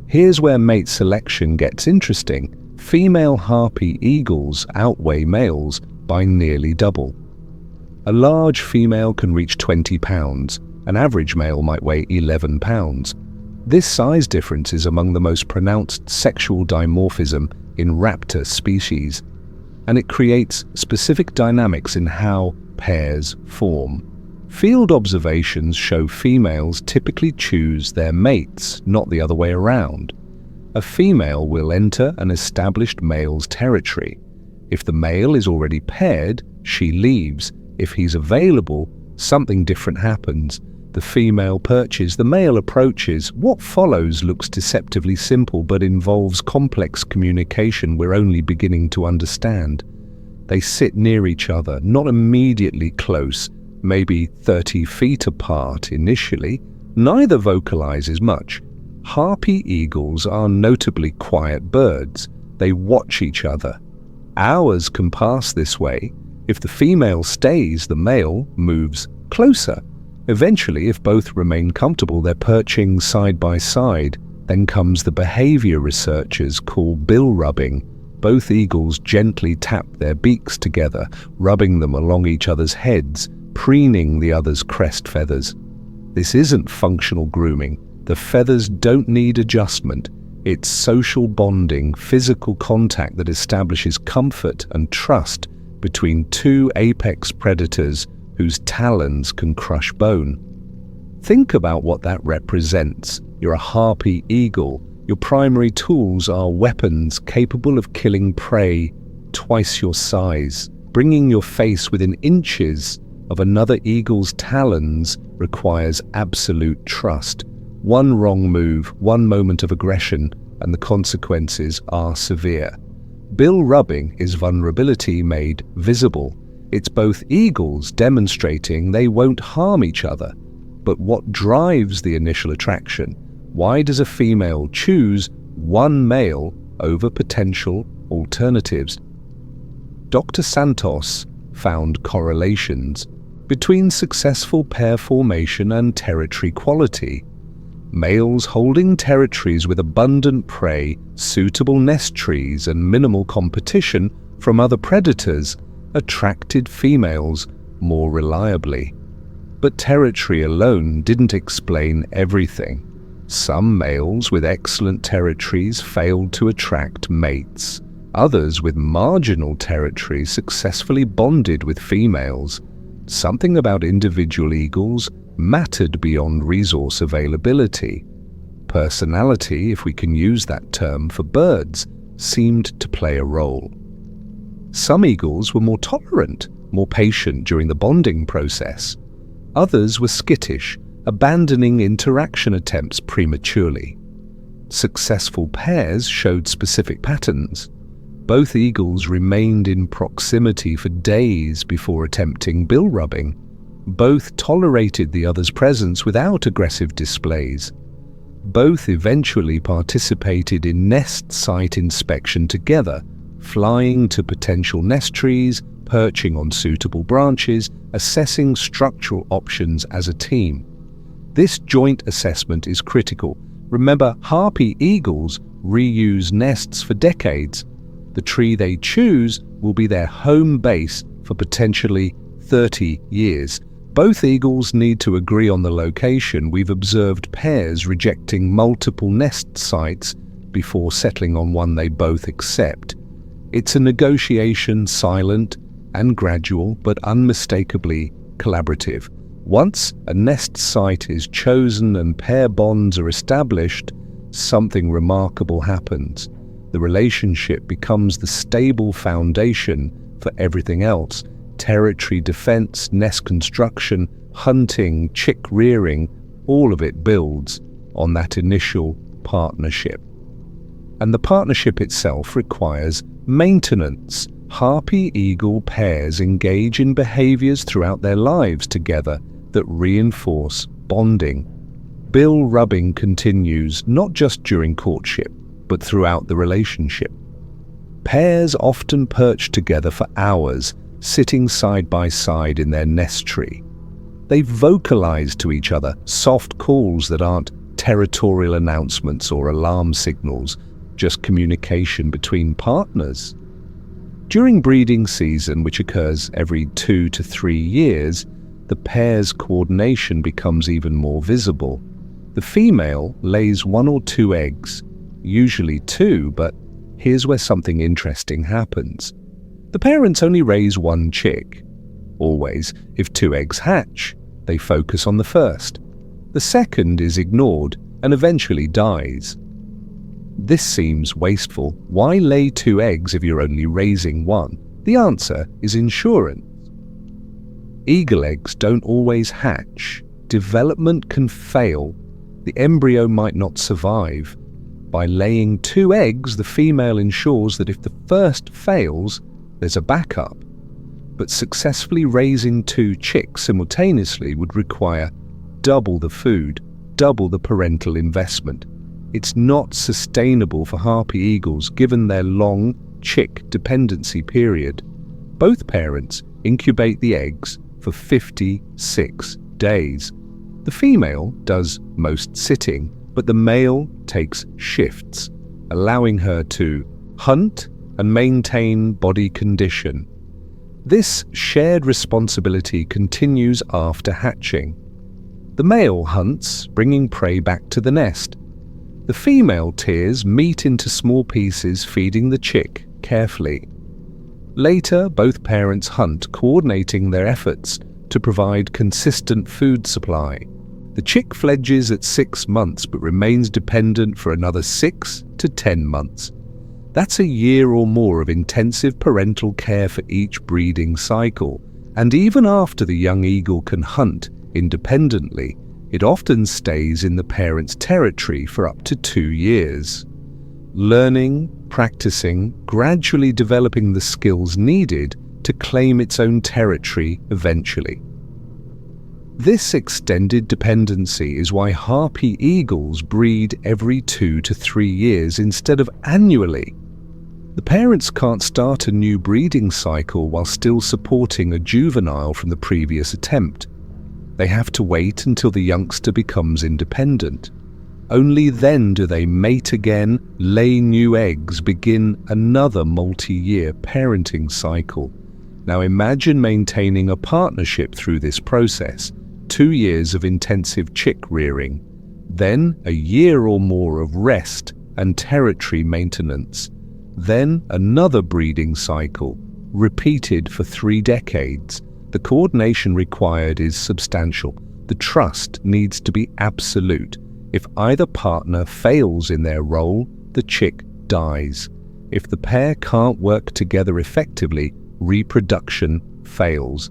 Here's where mate selection gets interesting. Female harpy eagles outweigh males by nearly double. A large female can reach 20 pounds. An average male might weigh 11 pounds. This size difference is among the most pronounced sexual dimorphism in raptor species, and it creates specific dynamics in how pairs form. Field observations show females typically choose their mates, not the other way around. A female will enter an established male's territory. If the male is already paired, she leaves. If he's available, something different happens. The female perches, the male approaches. What follows looks deceptively simple but involves complex communication we're only beginning to understand. They sit near each other, not immediately close, maybe 30 feet apart initially. Neither vocalizes much. Harpy eagles are notably quiet birds. They watch each other. Hours can pass this way. If the female stays, the male moves closer. Eventually, if both remain comfortable, they're perching side by side. Then comes the behavior researchers call bill rubbing. Both eagles gently tap their beaks together, rubbing them along each other's heads, preening the other's crest feathers. This isn't functional grooming. The feathers don't need adjustment. It's social bonding, physical contact that establishes comfort and trust between two apex predators whose talons can crush bone. Think about what that represents. You're a harpy eagle. Your primary tools are weapons capable of killing prey twice your size. Bringing your face within inches of another eagle's talons requires absolute trust. One wrong move, one moment of aggression, and the consequences are severe. Bill rubbing is vulnerability made visible. It's both eagles demonstrating they won't harm each other. But what drives the initial attraction? Why does a female choose one male over potential alternatives? Dr. Santos found correlations between successful pair formation and territory quality. Males holding territories with abundant prey, suitable nest trees, and minimal competition from other predators attracted females more reliably. But territory alone didn't explain everything. Some males with excellent territories failed to attract mates. Others with marginal territory successfully bonded with females. Something about individual eagles mattered beyond resource availability. Personality, if we can use that term for birds, seemed to play a role. Some eagles were more tolerant, more patient during the bonding process. Others were skittish, abandoning interaction attempts prematurely. Successful pairs showed specific patterns. Both eagles remained in proximity for days before attempting bill rubbing. Both tolerated the other's presence without aggressive displays. Both eventually participated in nest site inspection together, flying to potential nest trees, perching on suitable branches, assessing structural options as a team. This joint assessment is critical. Remember, harpy eagles reuse nests for decades. The tree they choose will be their home base for potentially 30 years. Both eagles need to agree on the location. We've observed pairs rejecting multiple nest sites before settling on one they both accept. It's a negotiation, silent and gradual, but unmistakably collaborative. Once a nest site is chosen and pair bonds are established, something remarkable happens. The relationship becomes the stable foundation for everything else. Territory defense, nest construction, hunting, chick rearing, all of it builds on that initial partnership. And the partnership itself requires maintenance. Harpy eagle pairs engage in behaviors throughout their lives together that reinforce bonding. Bill rubbing continues not just during courtship, but throughout the relationship. Pairs often perch together for hours, sitting side by side in their nest tree. They vocalize to each other soft calls that aren't territorial announcements or alarm signals, just communication between partners. During breeding season, which occurs every 2 to 3 years, the pair's coordination becomes even more visible. The female lays 1 or 2 eggs, usually 2, but here's where something interesting happens. The parents only raise 1 chick. Always, if 2 eggs hatch, they focus on the first. The second is ignored and eventually dies. This seems wasteful. Why lay 2 eggs if you're only raising 1? The answer is insurance. Eagle eggs don't always hatch. Development can fail. The embryo might not survive. By laying 2 eggs, the female ensures that if the first fails, there's a backup. But successfully raising 2 chicks simultaneously would require double the food, double the parental investment. It's not sustainable for harpy eagles given their long chick dependency period. Both parents incubate the eggs for 56 days. The female does most sitting, but the male takes shifts, allowing her to hunt and maintain body condition. This shared responsibility continues after hatching. The male hunts, bringing prey back to the nest. The female tears meat into small pieces, feeding the chick carefully. Later, both parents hunt, coordinating their efforts to provide consistent food supply. The chick fledges at 6 months but remains dependent for another 6 to 10 months. That's a year or more of intensive parental care for each breeding cycle. And even after the young eagle can hunt independently, it often stays in the parent's territory for up to 2 years. Learning, practicing, gradually developing the skills needed to claim its own territory eventually. This extended dependency is why harpy eagles breed every 2 to 3 years instead of annually. The parents can't start a new breeding cycle while still supporting a juvenile from the previous attempt. They have to wait until the youngster becomes independent. Only then do they mate again, lay new eggs, begin another multi-year parenting cycle. Now imagine maintaining a partnership through this process. 2 years of intensive chick rearing, then a year or more of rest and territory maintenance. Then another breeding cycle, repeated for 3 decades. The coordination required is substantial. The trust needs to be absolute. If either partner fails in their role, the chick dies. If the pair can't work together effectively, reproduction fails.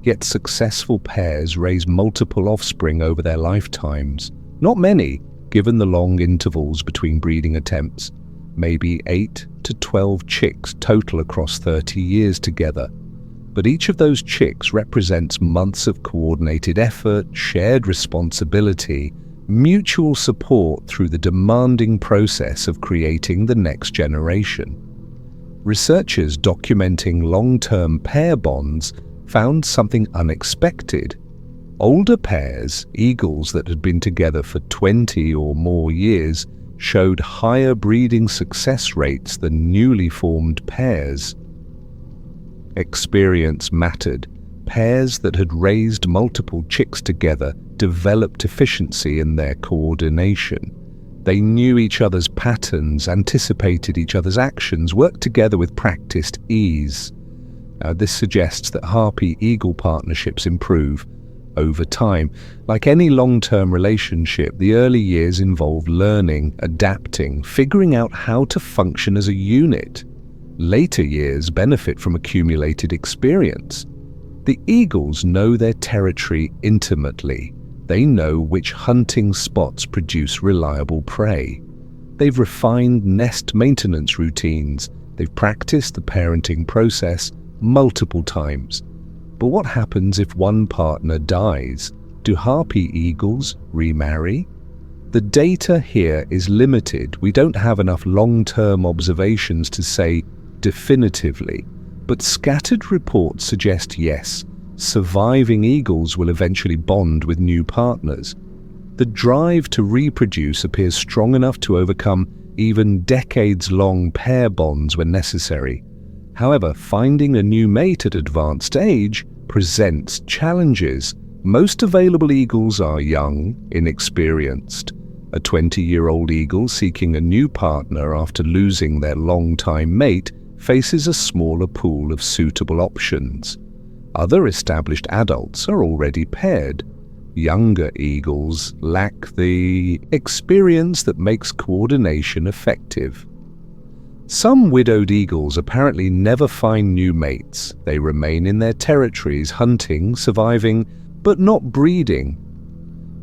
Yet successful pairs raise multiple offspring over their lifetimes. Not many, given the long intervals between breeding attempts. Maybe 8 to 12 chicks total across 30 years together. But each of those chicks represents months of coordinated effort, shared responsibility, mutual support through the demanding process of creating the next generation. Researchers documenting long-term pair bonds found something unexpected. Older pairs, eagles that had been together for 20 or more years, showed higher breeding success rates than newly formed pairs. Experience mattered. Pairs that had raised multiple chicks together developed efficiency in their coordination. They knew each other's patterns, anticipated each other's actions, worked together with practiced ease. This suggests that Harpy Eagle partnerships improve over time. Like any long-term relationship, the early years involve learning, adapting, figuring out how to function as a unit. Later years benefit from accumulated experience. The eagles know their territory intimately. They know which hunting spots produce reliable prey. They've refined nest maintenance routines. They've practiced the parenting process multiple times. But what happens if one partner dies? Do Harpy eagles remarry? The data here is limited. We don't have enough long-term observations to say definitively, but scattered reports suggest yes, surviving eagles will eventually bond with new partners. The drive to reproduce appears strong enough to overcome even decades-long pair bonds when necessary. However, finding a new mate at advanced age presents challenges. Most available eagles are young, inexperienced. A 20-year-old eagle seeking a new partner after losing their long-time mate faces a smaller pool of suitable options. Other established adults are already paired. Younger eagles lack the experience that makes coordination effective. Some widowed eagles apparently never find new mates. They remain in their territories, hunting, surviving, but not breeding.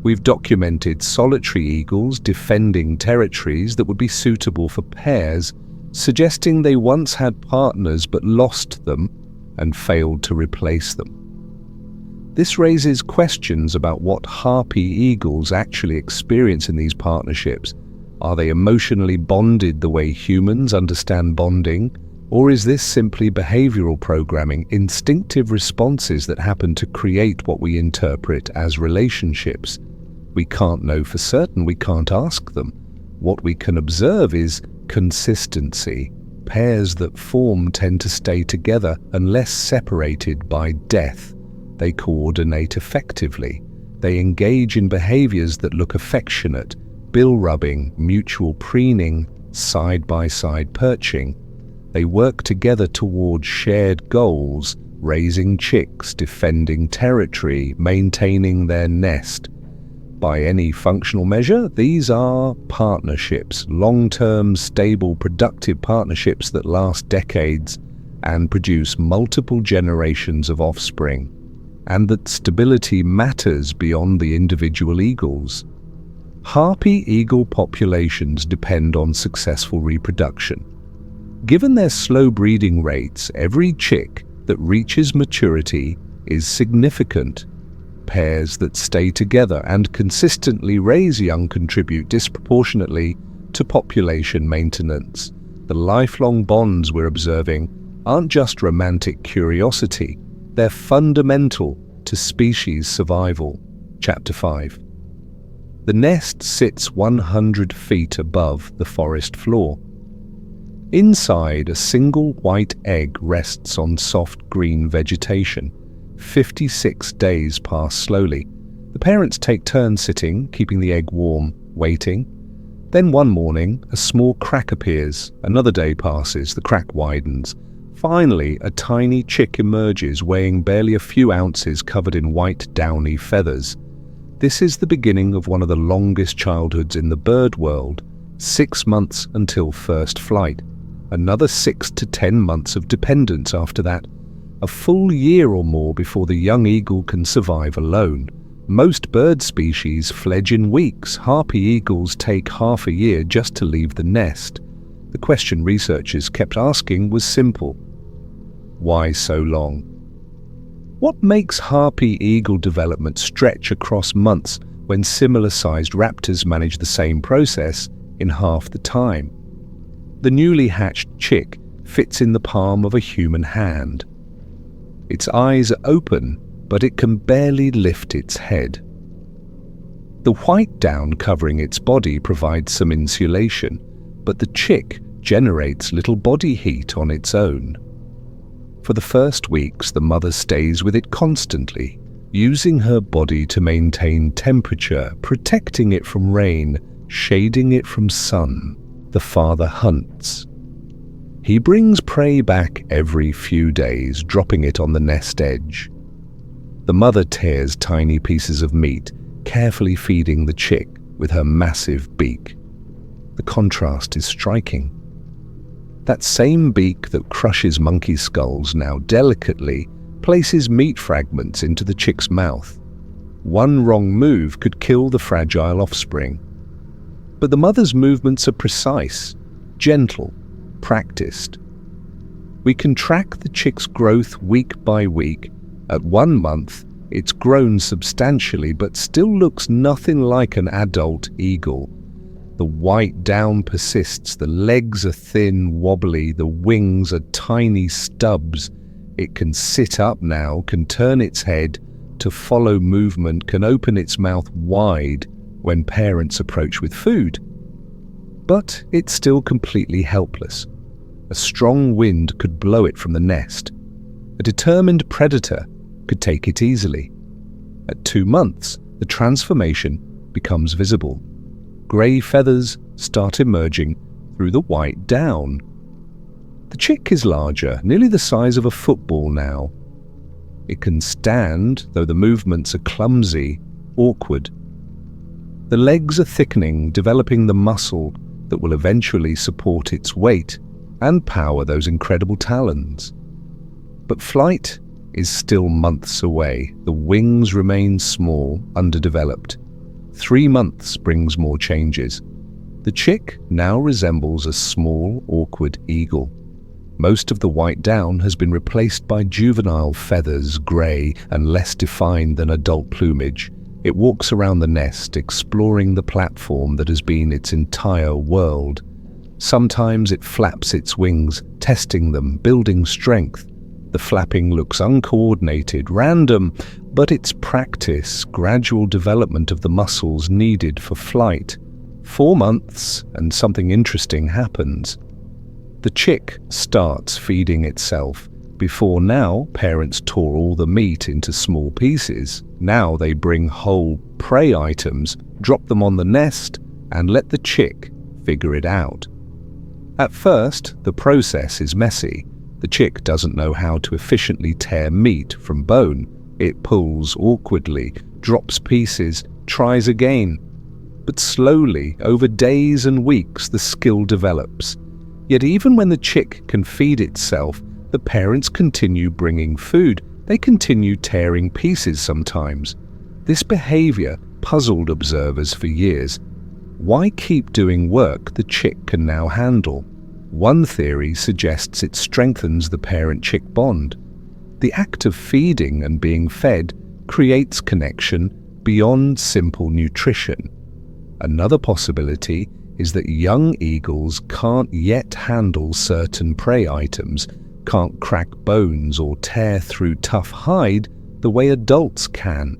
We've documented solitary eagles defending territories that would be suitable for pairs, suggesting they once had partners but lost them and failed to replace them. This raises questions about what Harpy eagles actually experience in these partnerships. Are they emotionally bonded the way humans understand bonding? Or is this simply behavioral programming, instinctive responses that happen to create what we interpret as relationships? We can't know for certain, we can't ask them. What we can observe is consistency. Pairs that form tend to stay together unless separated by death. They coordinate effectively. They engage in behaviors that look affectionate, bill rubbing, mutual preening, side-by-side perching. They work together towards shared goals, raising chicks, defending territory, maintaining their nest. By any functional measure, these are partnerships, long-term, stable, productive partnerships that last decades and produce multiple generations of offspring, and that stability matters beyond the individual eagles. Harpy eagle populations depend on successful reproduction. Given their slow breeding rates, every chick that reaches maturity is significant. Pairs that stay together and consistently raise young contribute disproportionately to population maintenance. The lifelong bonds we're observing aren't just romantic curiosity, they're fundamental to species survival. Chapter 5. The nest sits 100 feet above the forest floor. Inside, a single white egg rests on soft green vegetation. 56 days pass slowly. The parents take turns sitting, keeping the egg warm, waiting. Then one morning, a small crack appears. Another day passes, the crack widens. Finally, a tiny chick emerges, weighing barely a few ounces, covered in white, downy feathers. This is the beginning of one of the longest childhoods in the bird world. 6 months until first flight. Another 6 to 10 months of dependence after that. A full year or more before the young eagle can survive alone. Most bird species fledge in weeks. Harpy eagles take half a year just to leave the nest. The question researchers kept asking was simple. Why so long? What makes harpy eagle development stretch across months when similar-sized raptors manage the same process in half the time? The newly hatched chick fits in the palm of a human hand. Its eyes are open, but it can barely lift its head. The white down covering its body provides some insulation, but the chick generates little body heat on its own. For the first weeks, the mother stays with it constantly, using her body to maintain temperature, protecting it from rain, shading it from sun. The father hunts. He brings prey back every few days, dropping it on the nest edge. The mother tears tiny pieces of meat, carefully feeding the chick with her massive beak. The contrast is striking. That same beak that crushes monkey skulls now delicately places meat fragments into the chick's mouth. One wrong move could kill the fragile offspring. But the mother's movements are precise, gentle, practiced. We can track the chick's growth week by week. At 1 month, it's grown substantially but still looks nothing like an adult eagle. The white down persists, the legs are thin, wobbly, the wings are tiny stubs. It can sit up now, can turn its head to follow movement, can open its mouth wide when parents approach with food. But it's still completely helpless. A strong wind could blow it from the nest. A determined predator could take it easily. At 2 months, the transformation becomes visible. Grey feathers start emerging through the white down. The chick is larger, nearly the size of a football now. It can stand, though the movements are clumsy, awkward. The legs are thickening, developing the muscle that will eventually support its weight and power those incredible talons. But flight is still months away. The wings remain small, underdeveloped. 3 months brings more changes. The chick now resembles a small, awkward eagle. Most of the white down has been replaced by juvenile feathers, grey and less defined than adult plumage. It walks around the nest, exploring the platform that has been its entire world. Sometimes it flaps its wings, testing them, building strength. The flapping looks uncoordinated, random, but it's practice, gradual development of the muscles needed for flight. 4 months, and something interesting happens. The chick starts feeding itself. Before now, parents tore all the meat into small pieces. Now they bring whole prey items, drop them on the nest, and let the chick figure it out. At first, the process is messy. The chick doesn't know how to efficiently tear meat from bone. It pulls awkwardly, drops pieces, tries again. But slowly, over days and weeks, the skill develops. Yet even when the chick can feed itself, the parents continue bringing food. They continue tearing pieces sometimes. This behavior puzzled observers for years. Why keep doing work the chick can now handle? One theory suggests it strengthens the parent-chick bond. The act of feeding and being fed creates connection beyond simple nutrition. Another possibility is that young eagles can't yet handle certain prey items, can't crack bones or tear through tough hide the way adults can.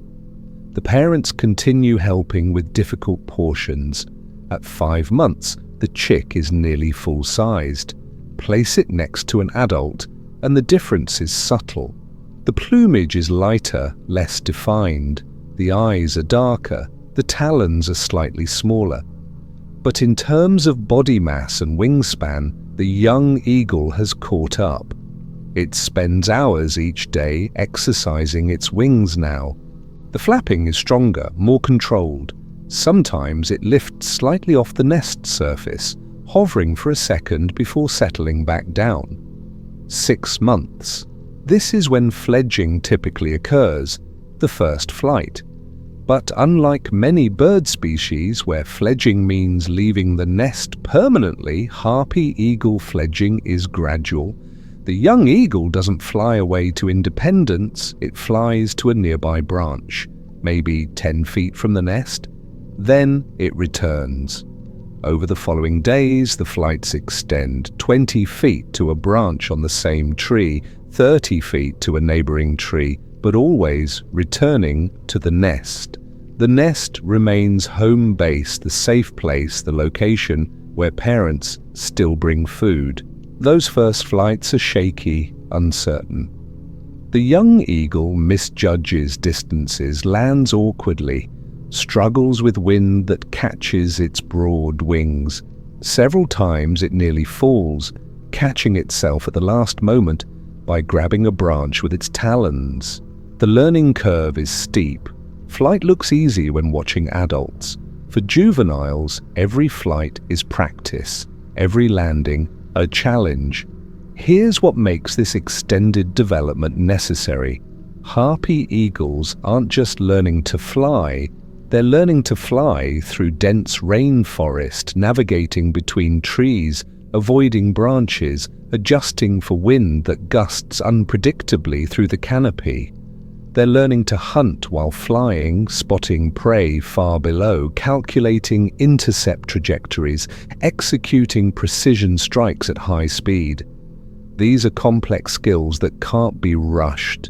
The parents continue helping with difficult portions. At 5 months, the chick is nearly full-sized. Place it next to an adult, and the difference is subtle. The plumage is lighter, less defined. The eyes are darker. The talons are slightly smaller. But in terms of body mass and wingspan, the young eagle has caught up. It spends hours each day exercising its wings now. The flapping is stronger, more controlled. Sometimes it lifts slightly off the nest surface, hovering for a second before settling back down. 6 months. This is when fledging typically occurs, the first flight. But unlike many bird species where fledging means leaving the nest permanently, harpy eagle fledging is gradual. The young eagle doesn't fly away to independence, it flies to a nearby branch, maybe 10 feet from the nest. Then it returns. Over the following days, the flights extend 20 feet to a branch on the same tree, 30 feet to a neighboring tree, but always returning to the nest. The nest remains home base, the safe place, the location where parents still bring food. Those first flights are shaky, uncertain. The young eagle misjudges distances, lands awkwardly, struggles with wind that catches its broad wings. Several times it nearly falls, catching itself at the last moment by grabbing a branch with its talons. The learning curve is steep. Flight looks easy when watching adults. For juveniles, every flight is practice, every landing a challenge. Here's what makes this extended development necessary. Harpy eagles aren't just learning to fly, they're learning to fly through dense rainforest, navigating between trees, avoiding branches, adjusting for wind that gusts unpredictably through the canopy. They're learning to hunt while flying, spotting prey far below, calculating intercept trajectories, executing precision strikes at high speed. These are complex skills that can't be rushed.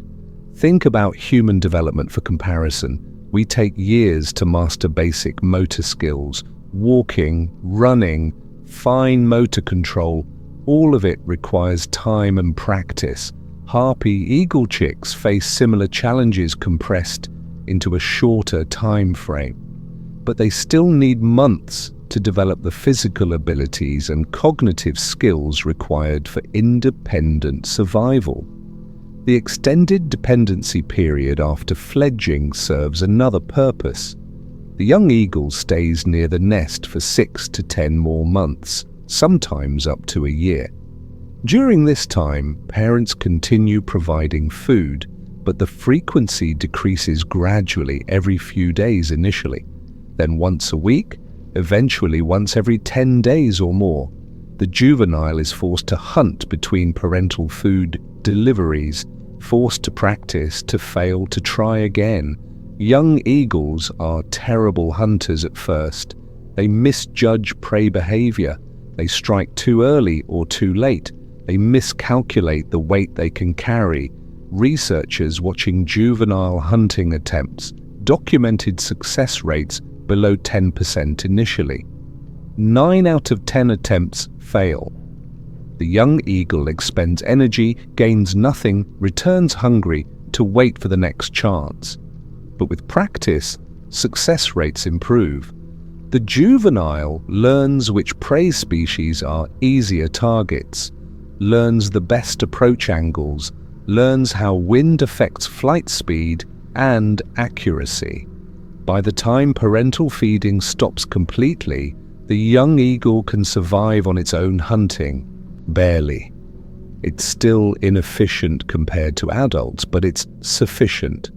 Think about human development for comparison. We take years to master basic motor skills, walking, running, fine motor control. All of it requires time and practice. Harpy eagle chicks face similar challenges compressed into a shorter time frame, but they still need months to develop the physical abilities and cognitive skills required for independent survival. The extended dependency period after fledging serves another purpose. The young eagle stays near the nest for 6 to 10 more months, sometimes up to a year. During this time, parents continue providing food, but the frequency decreases gradually every few days initially, then once a week, eventually once every 10 days or more. The juvenile is forced to hunt between parental food deliveries, forced to practice, to fail, to try again. Young eagles are terrible hunters at first. They misjudge prey behavior. They strike too early or too late. They miscalculate the weight they can carry. Researchers watching juvenile hunting attempts documented success rates below 10% initially. 9 out of 10 attempts fail. The young eagle expends energy, gains nothing, returns hungry to wait for the next chance. But with practice, success rates improve. The juvenile learns which prey species are easier targets, learns the best approach angles, learns how wind affects flight speed and accuracy. By the time parental feeding stops completely, the young eagle can survive on its own hunting. Barely. It's still inefficient compared to adults, but it's sufficient.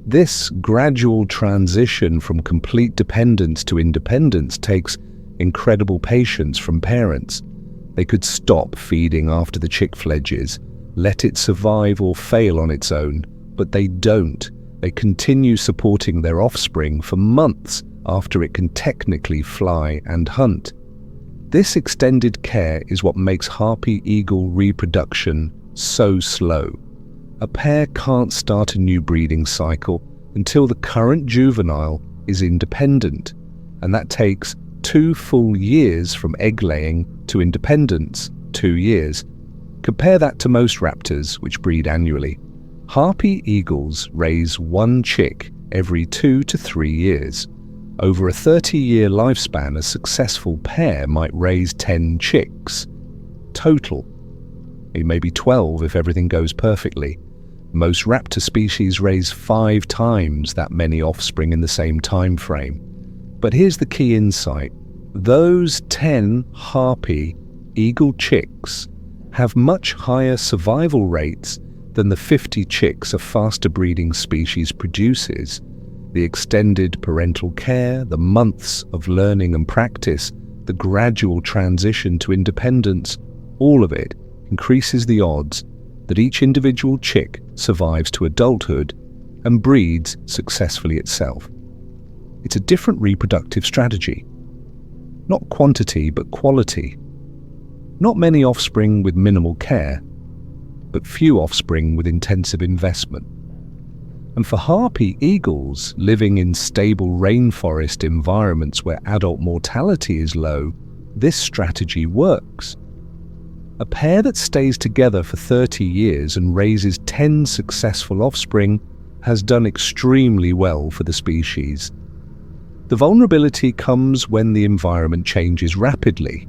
This gradual transition from complete dependence to independence takes incredible patience from parents. They could stop feeding after the chick fledges, let it survive or fail on its own, but they don't. They continue supporting their offspring for months after it can technically fly and hunt. This extended care is what makes harpy eagle reproduction so slow. A pair can't start a new breeding cycle until the current juvenile is independent, and that takes 2 full years from egg-laying to independence, 2 years. Compare that to most raptors, which breed annually. Harpy eagles raise 1 chick every 2 to 3 years. Over a 30-year lifespan, a successful pair might raise 10 chicks. Total. It may be 12 if everything goes perfectly. Most raptor species raise 5 times that many offspring in the same time frame. But here's the key insight. Those 10 Harpy Eagle chicks have much higher survival rates than the 50 chicks a faster breeding species produces. The extended parental care, the months of learning and practice, the gradual transition to independence, all of it increases the odds that each individual chick survives to adulthood and breeds successfully itself. It's a different reproductive strategy. Not quantity, but quality. Not many offspring with minimal care, but few offspring with intensive investment. And for Harpy eagles living in stable rainforest environments where adult mortality is low, this strategy works. A pair that stays together for 30 years and raises 10 successful offspring has done extremely well for the species. The vulnerability comes when the environment changes rapidly,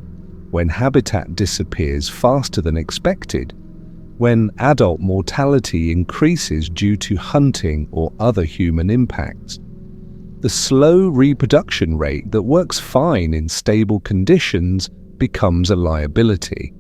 when habitat disappears faster than expected, when adult mortality increases due to hunting or other human impacts. The slow reproduction rate that works fine in stable conditions becomes a liability.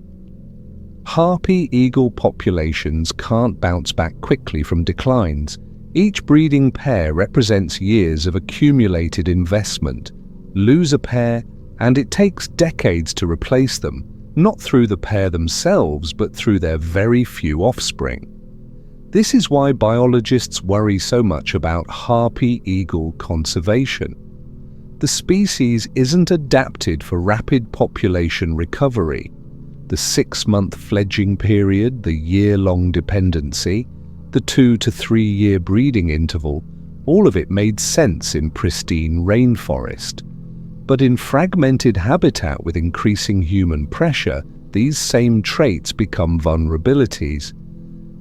Harpy eagle populations can't bounce back quickly from declines. Each breeding pair represents years of accumulated investment. Lose a pair, and it takes decades to replace them, not through the pair themselves, but through their very few offspring. This is why biologists worry so much about Harpy eagle conservation. The species isn't adapted for rapid population recovery. The 6-month fledging period, the year-long dependency, the 2 to 3 year breeding interval, all of it made sense in pristine rainforest. But in fragmented habitat with increasing human pressure, these same traits become vulnerabilities.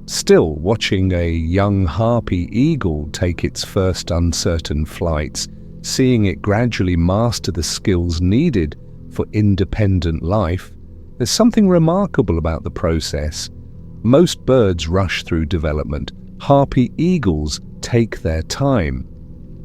Still, watching a young Harpy eagle take its first uncertain flights, seeing it gradually master the skills needed for independent life, there's something remarkable about the process. Most birds rush through development. Harpy eagles take their time.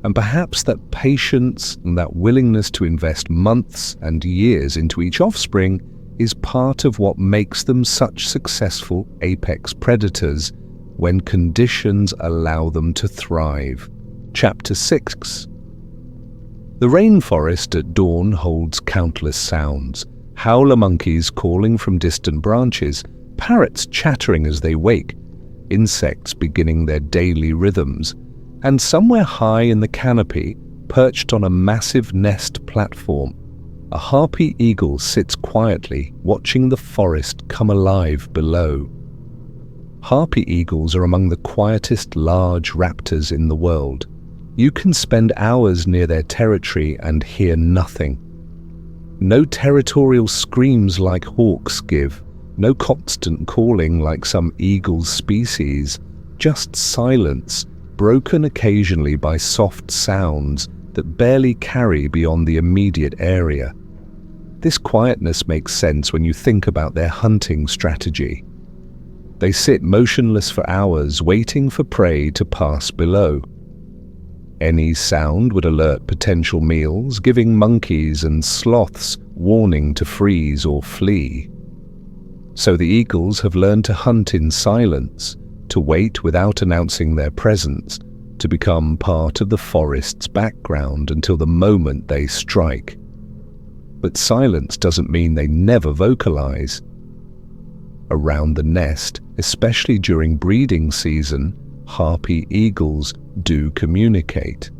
And perhaps that patience and that willingness to invest months and years into each offspring is part of what makes them such successful apex predators when conditions allow them to thrive. Chapter 6. The rainforest at dawn holds countless sounds. Howler monkeys calling from distant branches, parrots chattering as they wake, insects beginning their daily rhythms, and somewhere high in the canopy, perched on a massive nest platform, a Harpy eagle sits quietly, watching the forest come alive below. Harpy eagles are among the quietest large raptors in the world. You can spend hours near their territory and hear nothing. No territorial screams like hawks give, no constant calling like some eagle species, just silence, broken occasionally by soft sounds that barely carry beyond the immediate area. This quietness makes sense when you think about their hunting strategy. They sit motionless for hours, waiting for prey to pass below. Any sound would alert potential meals, giving monkeys and sloths warning to freeze or flee. So the eagles have learned to hunt in silence, to wait without announcing their presence, to become part of the forest's background until the moment they strike. But silence doesn't mean they never vocalize. Around the nest, especially during breeding season, Harpy eagles do communicate.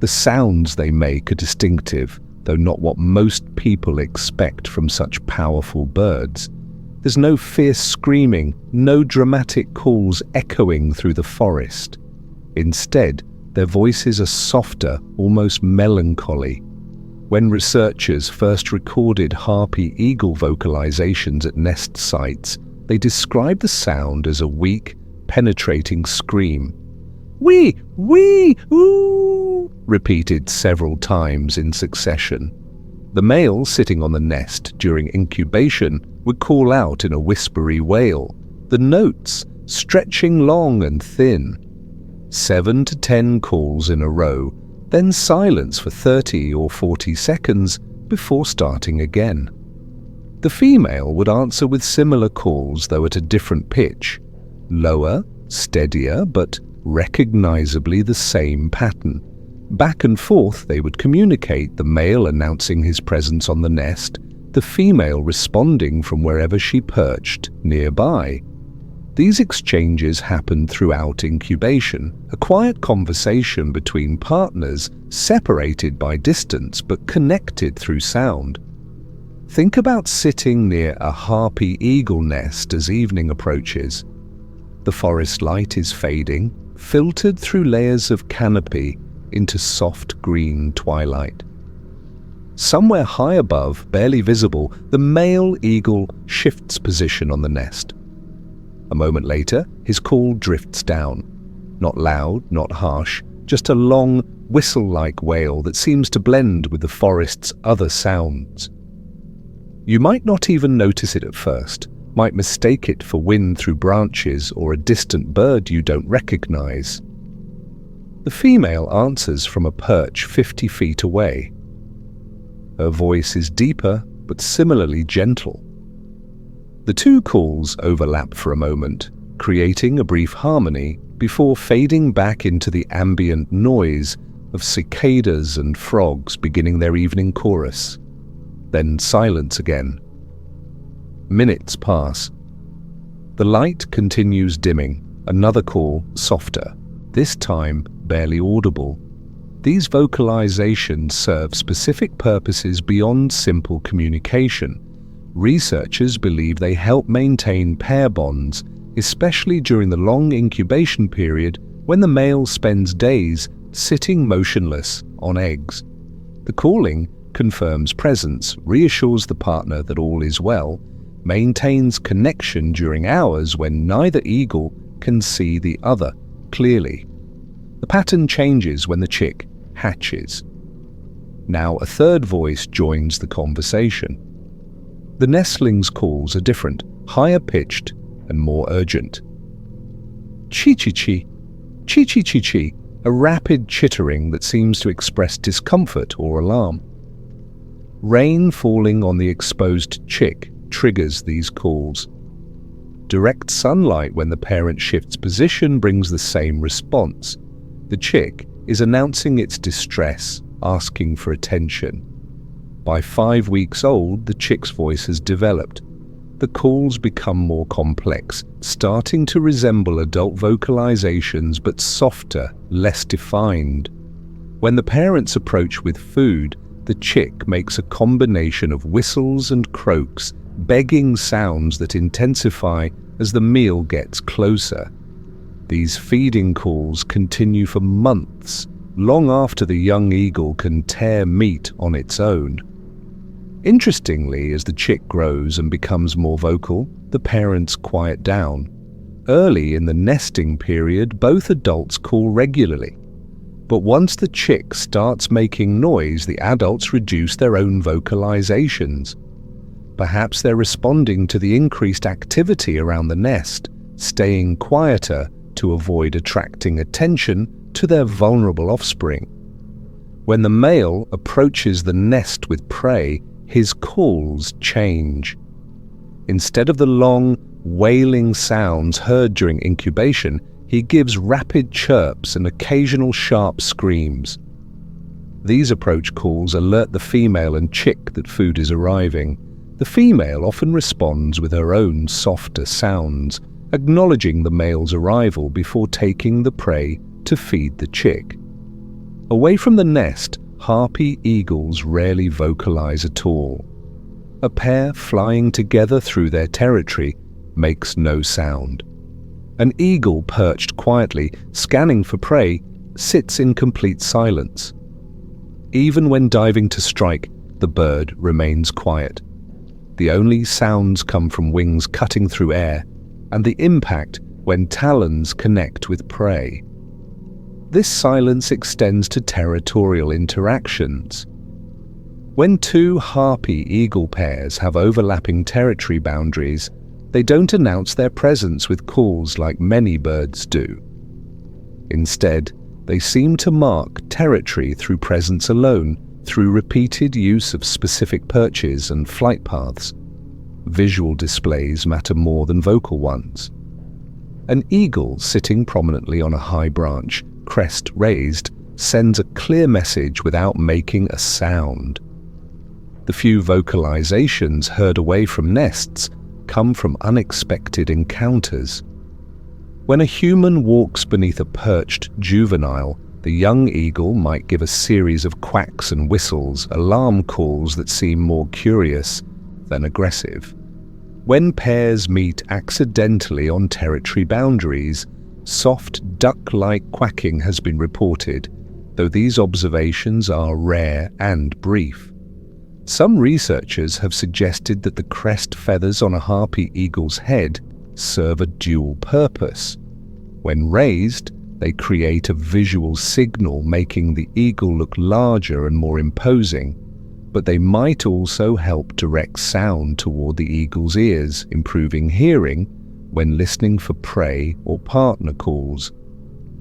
The sounds they make are distinctive, though not what most people expect from such powerful birds. There's no fierce screaming, no dramatic calls echoing through the forest. Instead, their voices are softer, almost melancholy. When researchers first recorded Harpy eagle vocalizations at nest sites, they described the sound as a weak, penetrating scream. Wee, wee, ooh. Unwind, repeated several times in succession. The male sitting on the nest during incubation would call out in a whispery wail, the notes stretching long and thin. 7 to 10 calls in a row, then silence for 30 or 40 seconds before starting again. The female would answer with similar calls, though at a different pitch. Lower, steadier, but recognizably the same pattern. Back and forth they would communicate, the male announcing his presence on the nest, the female responding from wherever she perched nearby. These exchanges happened throughout incubation, a quiet conversation between partners separated by distance but connected through sound. Think about sitting near a Harpy Eagle nest as evening approaches. The forest light is fading, filtered through layers of canopy into soft green twilight. Somewhere high above, barely visible, the male eagle shifts position on the nest. A moment later, his call drifts down. Not loud, not harsh, just a long, whistle-like wail that seems to blend with the forest's other sounds. You might not even notice it at first, might mistake it for wind through branches or a distant bird you don't recognize. The female answers from a perch 50 feet away. Her voice is deeper, but similarly gentle. The two calls overlap for a moment, creating a brief harmony before fading back into the ambient noise of cicadas and frogs beginning their evening chorus. Then silence again. Minutes pass. The light continues dimming, another call softer, this time barely audible. These vocalizations serve specific purposes beyond simple communication. Researchers believe they help maintain pair bonds, especially during the long incubation period when the male spends days sitting motionless on eggs. The calling confirms presence, reassures the partner that all is well, maintains connection during hours when neither eagle can see the other clearly. The pattern changes when the chick hatches. Now a third voice joins the conversation. The nestling's calls are different, higher pitched and more urgent. Chi-chi-chi, chi-chi-chi-chi, a rapid chittering that seems to express discomfort or alarm. Rain falling on the exposed chick triggers these calls. Direct sunlight when the parent shifts position brings the same response. The chick is announcing its distress, asking for attention. By 5 weeks old, the chick's voice has developed. The calls become more complex, starting to resemble adult vocalizations but softer, less defined. When the parents approach with food, the chick makes a combination of whistles and croaks, begging sounds that intensify as the meal gets closer. These feeding calls continue for months, long after the young eagle can tear meat on its own. Interestingly, as the chick grows and becomes more vocal, the parents quiet down. Early in the nesting period, both adults call regularly. But once the chick starts making noise, the adults reduce their own vocalizations. Perhaps they're responding to the increased activity around the nest, staying quieter to avoid attracting attention to their vulnerable offspring. When the male approaches the nest with prey, his calls change. Instead of the long, wailing sounds heard during incubation, he gives rapid chirps and occasional sharp screams. These approach calls alert the female and chick that food is arriving. The female often responds with her own softer sounds, acknowledging the male's arrival before taking the prey to feed the chick. Away from the nest, Harpy eagles rarely vocalize at all. A pair flying together through their territory makes no sound. An eagle perched quietly, scanning for prey, sits in complete silence. Even when diving to strike, the bird remains quiet. The only sounds come from wings cutting through air and the impact when talons connect with prey. This silence extends to territorial interactions. When two Harpy Eagle pairs have overlapping territory boundaries, they don't announce their presence with calls like many birds do. Instead, they seem to mark territory through presence alone, through repeated use of specific perches and flight paths. Visual displays matter more than vocal ones. An eagle sitting prominently on a high branch, crest raised, sends a clear message without making a sound. The few vocalizations heard away from nests come from unexpected encounters. When a human walks beneath a perched juvenile, the young eagle might give a series of quacks and whistles, alarm calls that seem more curious than aggressive. When pairs meet accidentally on territory boundaries, soft duck-like quacking has been reported, though these observations are rare and brief. Some researchers have suggested that the crest feathers on a Harpy eagle's head serve a dual purpose. When raised, they create a visual signal making the eagle look larger and more imposing, but they might also help direct sound toward the eagle's ears, improving hearing when listening for prey or partner calls.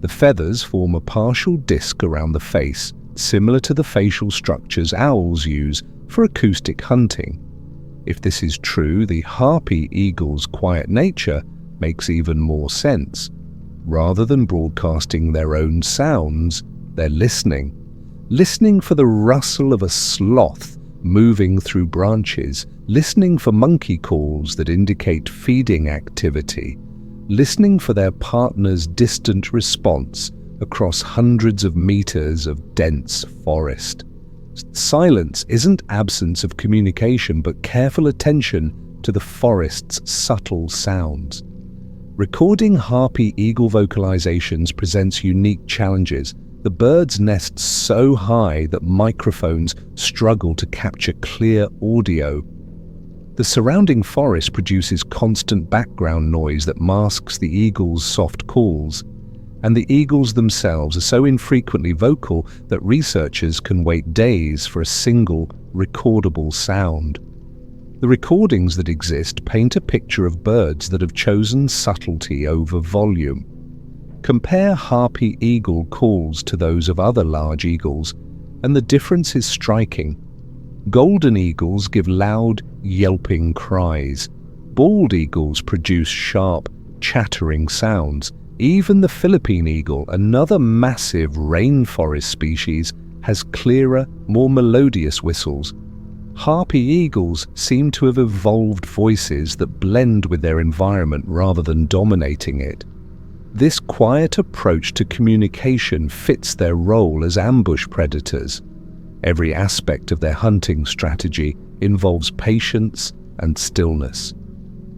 The feathers form a partial disc around the face, similar to the facial structures owls use for acoustic hunting. If this is true, the Harpy eagle's quiet nature makes even more sense. Rather than broadcasting their own sounds, they're listening for the rustle of a sloth moving through branches, listening for monkey calls that indicate feeding activity, listening for their partner's distant response across hundreds of meters of dense forest. Silence isn't absence of communication, but careful attention to the forest's subtle sounds. Recording Harpy eagle vocalizations presents unique challenges. The birds nest so high that microphones struggle to capture clear audio. The surrounding forest produces constant background noise that masks the eagle's soft calls, and the eagles themselves are so infrequently vocal that researchers can wait days for a single recordable sound. The recordings that exist paint a picture of birds that have chosen subtlety over volume. Compare Harpy eagle calls to those of other large eagles, and the difference is striking. Golden eagles give loud, yelping cries. Bald eagles produce sharp, chattering sounds. Even the Philippine eagle, another massive rainforest species, has clearer, more melodious whistles. Harpy eagles seem to have evolved voices that blend with their environment rather than dominating it. This quiet approach to communication fits their role as ambush predators. Every aspect of their hunting strategy involves patience and stillness.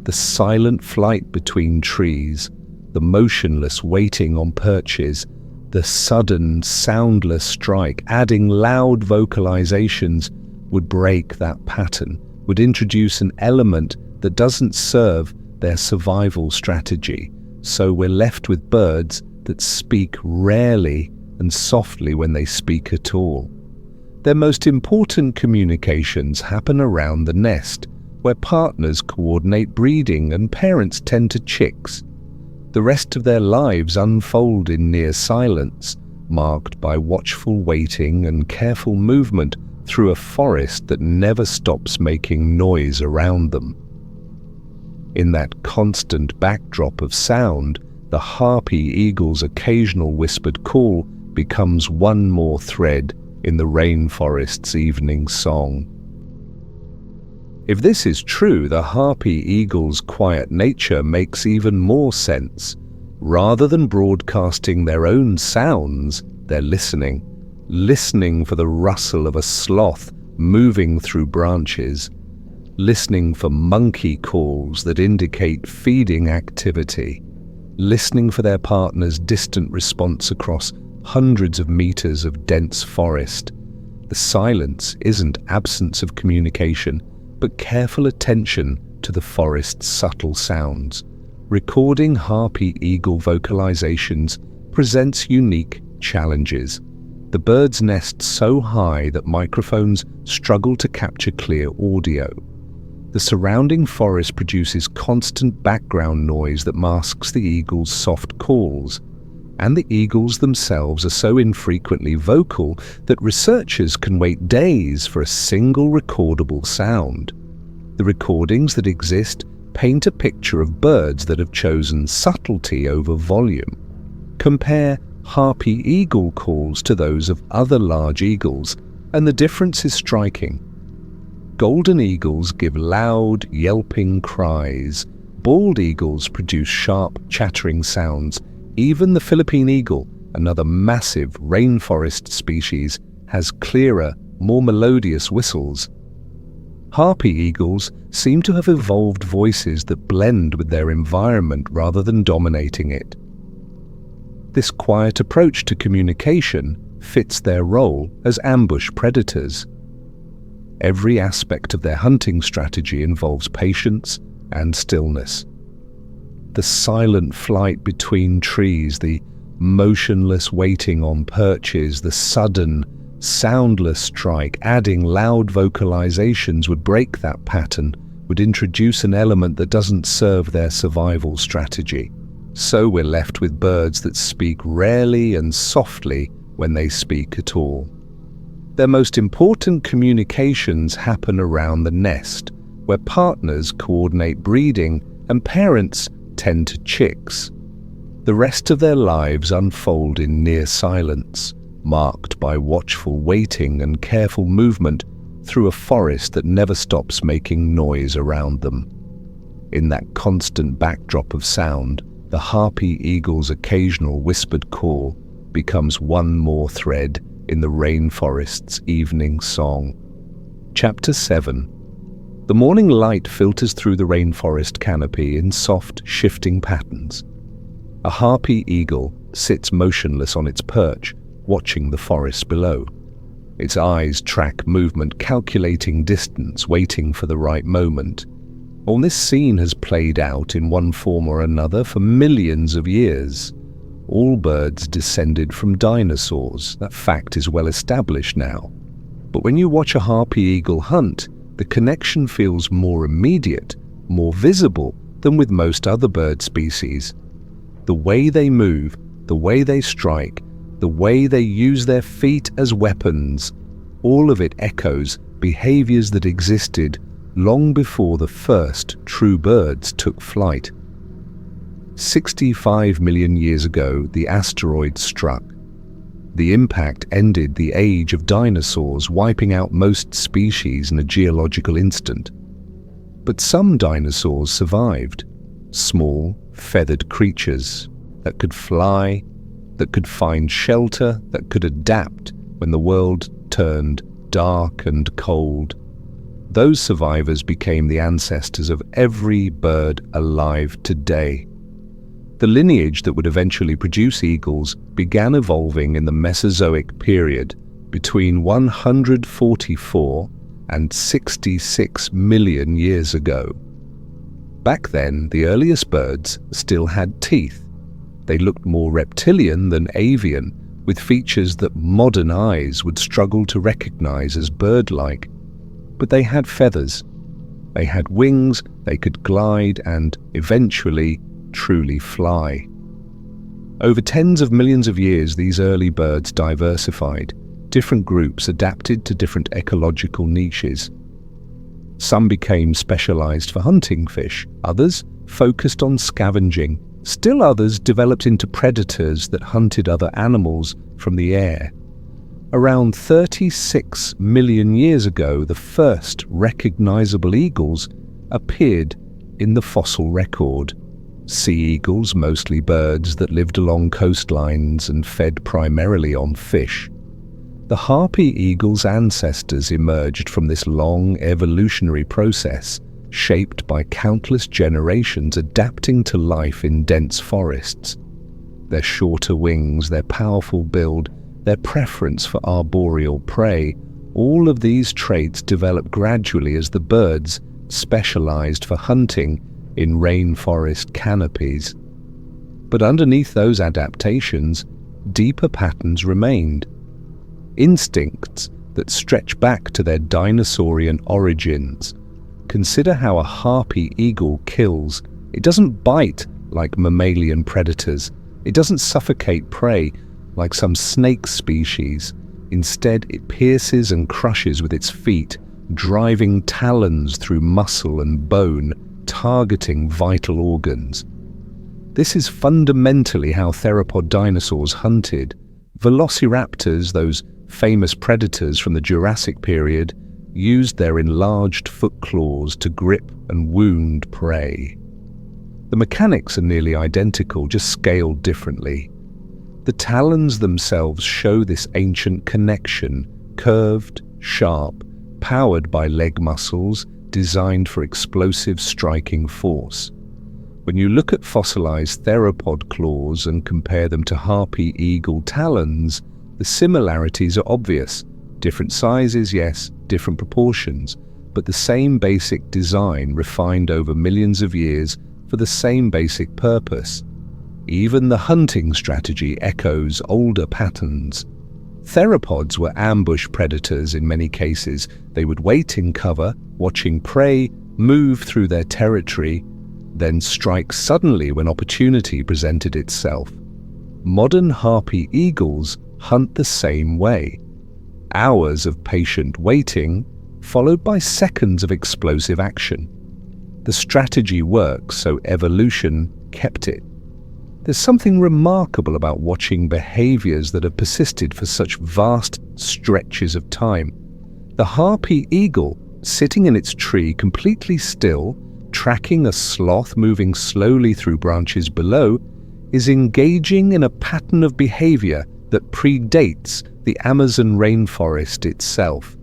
The silent flight between trees, the motionless waiting on perches, the sudden, soundless strike, adding loud vocalizations would break that pattern, would introduce an element that doesn't serve their survival strategy. So we're left with birds that speak rarely and softly when they speak at all. Their most important communications happen around the nest, where partners coordinate breeding and parents tend to chicks. The rest of their lives unfold in near silence, marked by watchful waiting and careful movement through a forest that never stops making noise around them. In that constant backdrop of sound, the Harpy eagle's occasional whispered call becomes one more thread in the rainforest's evening song. If this is true, the Harpy eagle's quiet nature makes even more sense. Rather than broadcasting their own sounds, they're listening for the rustle of a sloth moving through branches, listening for monkey calls that indicate feeding activity, listening for their partner's distant response across hundreds of meters of dense forest. The silence isn't absence of communication, but careful attention to the forest's subtle sounds. Recording Harpy eagle vocalizations presents unique challenges. The birds nest so high that microphones struggle to capture clear audio. The surrounding forest produces constant background noise that masks the eagles' soft calls, and the eagles themselves are so infrequently vocal that researchers can wait days for a single recordable sound. The recordings that exist paint a picture of birds that have chosen subtlety over volume. Compare Harpy Eagle calls to those of other large eagles, and the difference is striking. Golden eagles give loud, yelping cries. Bald eagles produce sharp, chattering sounds. Even the Philippine eagle, another massive rainforest species, has clearer, more melodious whistles. Harpy eagles seem to have evolved voices that blend with their environment rather than dominating it. This quiet approach to communication fits their role as ambush predators. Every aspect of their hunting strategy involves patience and stillness. The silent flight between trees, the motionless waiting on perches, the sudden, soundless strike, adding loud vocalizations would break that pattern, would introduce an element that doesn't serve their survival strategy. So we're left with birds that speak rarely and softly when they speak at all. Their most important communications happen around the nest, where partners coordinate breeding and parents tend to chicks. The rest of their lives unfold in near silence, marked by watchful waiting and careful movement through a forest that never stops making noise around them. In that constant backdrop of sound, the Harpy Eagle's occasional whispered call becomes one more thread in the rainforest's evening song. Chapter 7. The morning light filters through the rainforest canopy in soft, shifting patterns. A Harpy Eagle sits motionless on its perch, watching the forest below. Its eyes track movement, calculating distance, waiting for the right moment. All this scene has played out in one form or another for millions of years. All birds descended from dinosaurs. That fact is well established now. But when you watch a Harpy Eagle hunt, the connection feels more immediate, more visible than with most other bird species. The way they move, the way they strike, the way they use their feet as weapons, all of it echoes behaviors that existed long before the first true birds took flight. 65 million years ago, the asteroid struck. The impact ended the age of dinosaurs, wiping out most species in a geological instant. But some dinosaurs survived. Small, feathered creatures that could fly, that could find shelter, that could adapt when the world turned dark and cold. Those survivors became the ancestors of every bird alive today. The lineage that would eventually produce eagles began evolving in the Mesozoic period between 144 and 66 million years ago. Back then, the earliest birds still had teeth. They looked more reptilian than avian, with features that modern eyes would struggle to recognize as bird-like. But they had feathers. They had wings, they could glide and, eventually, truly fly. Over tens of millions of years, these early birds diversified. Different groups adapted to different ecological niches. Some became specialized for hunting fish, others focused on scavenging. Still others developed into predators that hunted other animals from the air. Around 36 million years ago, the first recognizable eagles appeared in the fossil record. Sea eagles, mostly birds that lived along coastlines and fed primarily on fish. The Harpy Eagle's ancestors emerged from this long evolutionary process, shaped by countless generations adapting to life in dense forests. Their shorter wings, their powerful build, their preference for arboreal prey, all of these traits developed gradually as the birds specialized for hunting in rainforest canopies. But underneath those adaptations, deeper patterns remained. Instincts that stretch back to their dinosaurian origins. Consider how a harpy eagle kills. It doesn't bite like mammalian predators. It doesn't suffocate prey like some snake species. Instead, it pierces and crushes with its feet, driving talons through muscle and bone, targeting vital organs. This is fundamentally how theropod dinosaurs hunted. Velociraptors, those famous predators from the Jurassic period, used their enlarged foot claws to grip and wound prey. The mechanics are nearly identical, just scaled differently. The talons themselves show this ancient connection, curved, sharp, powered by leg muscles, designed for explosive striking force. When you look at fossilized theropod claws and compare them to harpy eagle talons, the similarities are obvious. Different sizes, yes, different proportions, but the same basic design refined over millions of years for the same basic purpose. Even the hunting strategy echoes older patterns. Theropods were ambush predators in many cases. They would wait in cover, watching prey move through their territory, then strike suddenly when opportunity presented itself. Modern harpy eagles hunt the same way. Hours of patient waiting, followed by seconds of explosive action. The strategy works, so evolution kept it. There's something remarkable about watching behaviors that have persisted for such vast stretches of time. The harpy eagle, sitting in its tree completely still, tracking a sloth moving slowly through branches below, is engaging in a pattern of behavior that predates the Amazon rainforest itself.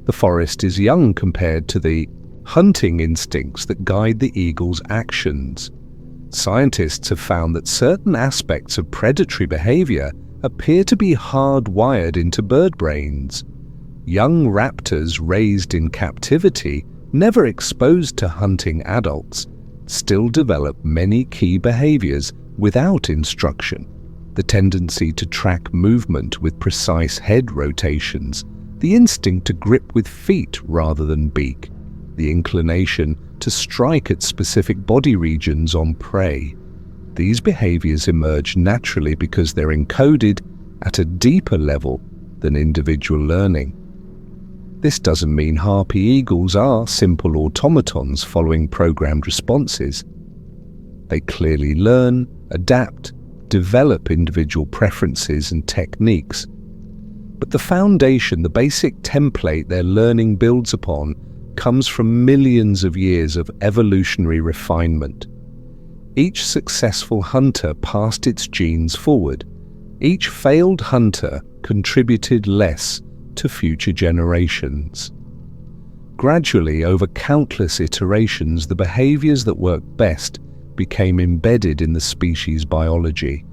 The forest is young compared to the hunting instincts that guide the eagle's actions. Scientists have found that certain aspects of predatory behavior appear to be hardwired into bird brains. Young raptors raised in captivity, never exposed to hunting adults, still develop many key behaviors without instruction. The tendency to track movement with precise head rotations, the instinct to grip with feet rather than beak, the inclination to strike at specific body regions on prey. These behaviors emerge naturally because they're encoded at a deeper level than individual learning. This doesn't mean harpy eagles are simple automatons following programmed responses. They clearly learn, adapt, develop individual preferences and techniques. But the foundation, the basic template their learning builds upon, comes from millions of years of evolutionary refinement. Each successful hunter passed its genes forward. Each failed hunter contributed less to future generations. Gradually, over countless iterations, the behaviors that worked best became embedded in the species' biology.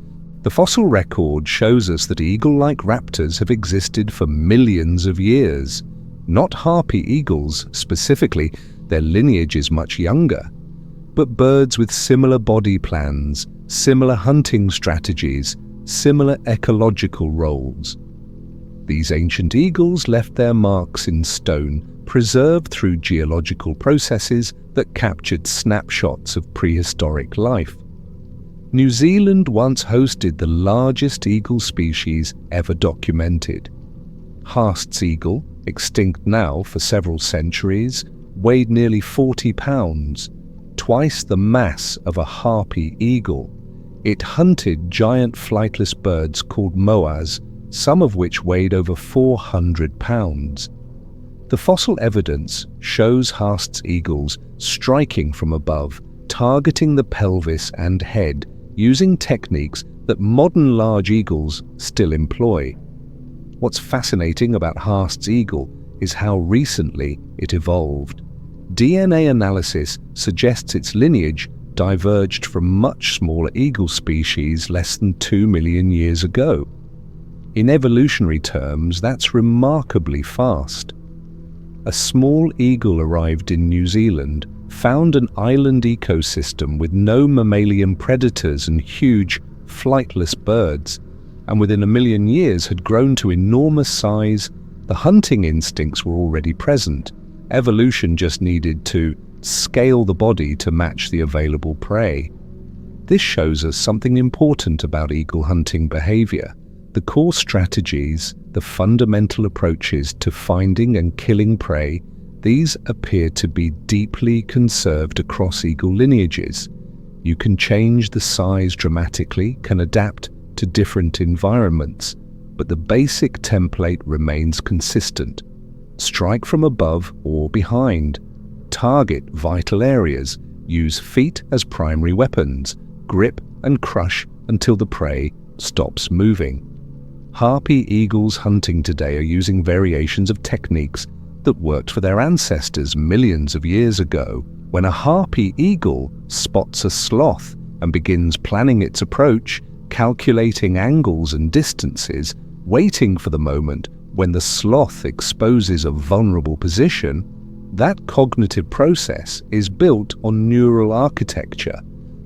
The fossil record shows us that eagle-like raptors have existed for millions of years. Not harpy eagles specifically, their lineage is much younger, but birds with similar body plans, similar hunting strategies, similar ecological roles. These ancient eagles left their marks in stone, preserved through geological processes that captured snapshots of prehistoric life. New Zealand once hosted the largest eagle species ever documented. Haast's eagle, extinct now for several centuries, weighed nearly 40 pounds, twice the mass of a harpy eagle. It hunted giant flightless birds called moas, some of which weighed over 400 pounds. The fossil evidence shows Haast's eagles striking from above, targeting the pelvis and head, using techniques that modern large eagles still employ. What's fascinating about Haast's eagle is how recently it evolved. DNA analysis suggests its lineage diverged from much smaller eagle species less than 2 million years ago. In evolutionary terms, that's remarkably fast. A small eagle arrived in New Zealand, found an island ecosystem with no mammalian predators and huge, flightless birds. and within a million years had grown to enormous size. The hunting instincts were already present. Evolution just needed to scale the body to match the available prey. This shows us something important about eagle hunting behavior. The core strategies, the fundamental approaches to finding and killing prey, these appear to be deeply conserved across eagle lineages. You can change the size dramatically, can adapt to different environments, but the basic template remains consistent. Strike from above or behind. Target vital areas. Use feet as primary weapons. Grip and crush until the prey stops moving. Harpy eagles hunting today are using variations of techniques that worked for their ancestors millions of years ago. When a harpy eagle spots a sloth and begins planning its approach, calculating angles and distances, waiting for the moment when the sloth exposes a vulnerable position, that cognitive process is built on neural architecture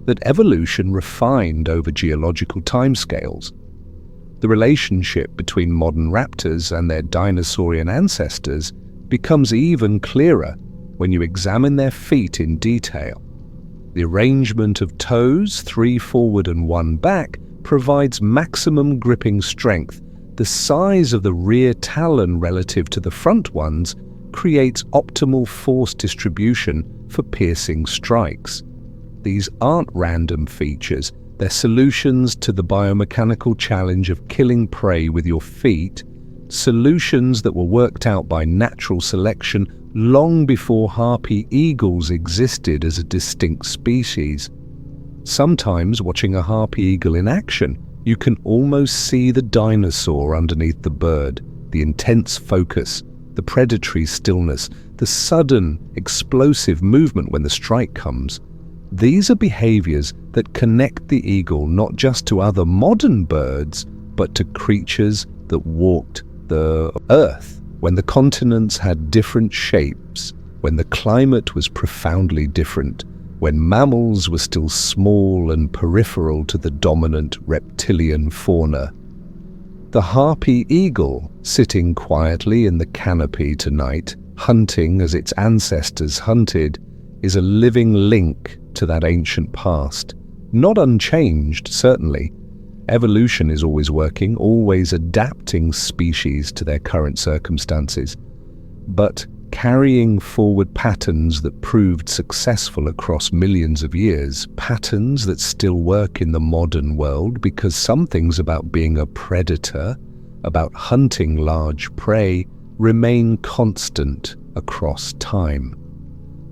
that evolution refined over geological timescales. The relationship between modern raptors and their dinosaurian ancestors becomes even clearer when you examine their feet in detail. The arrangement of toes, 3 forward and 1 back, provides maximum gripping strength. The size of the rear talon relative to the front ones creates optimal force distribution for piercing strikes. These aren't random features, they're solutions to the biomechanical challenge of killing prey with your feet, solutions that were worked out by natural selection long before harpy eagles existed as a distinct species. Sometimes, watching a harpy eagle in action, you can almost see the dinosaur underneath the bird, the intense focus, the predatory stillness, the sudden, explosive movement when the strike comes. These are behaviors that connect the eagle not just to other modern birds, but to creatures that walked the earth when the continents had different shapes, when the climate was profoundly different, when mammals were still small and peripheral to the dominant reptilian fauna. The harpy eagle, sitting quietly in the canopy tonight, hunting as its ancestors hunted, is a living link to that ancient past. Not unchanged, certainly. Evolution is always working, always adapting species to their current circumstances, but carrying forward patterns that proved successful across millions of years, patterns that still work in the modern world because some things about being a predator, about hunting large prey, remain constant across time.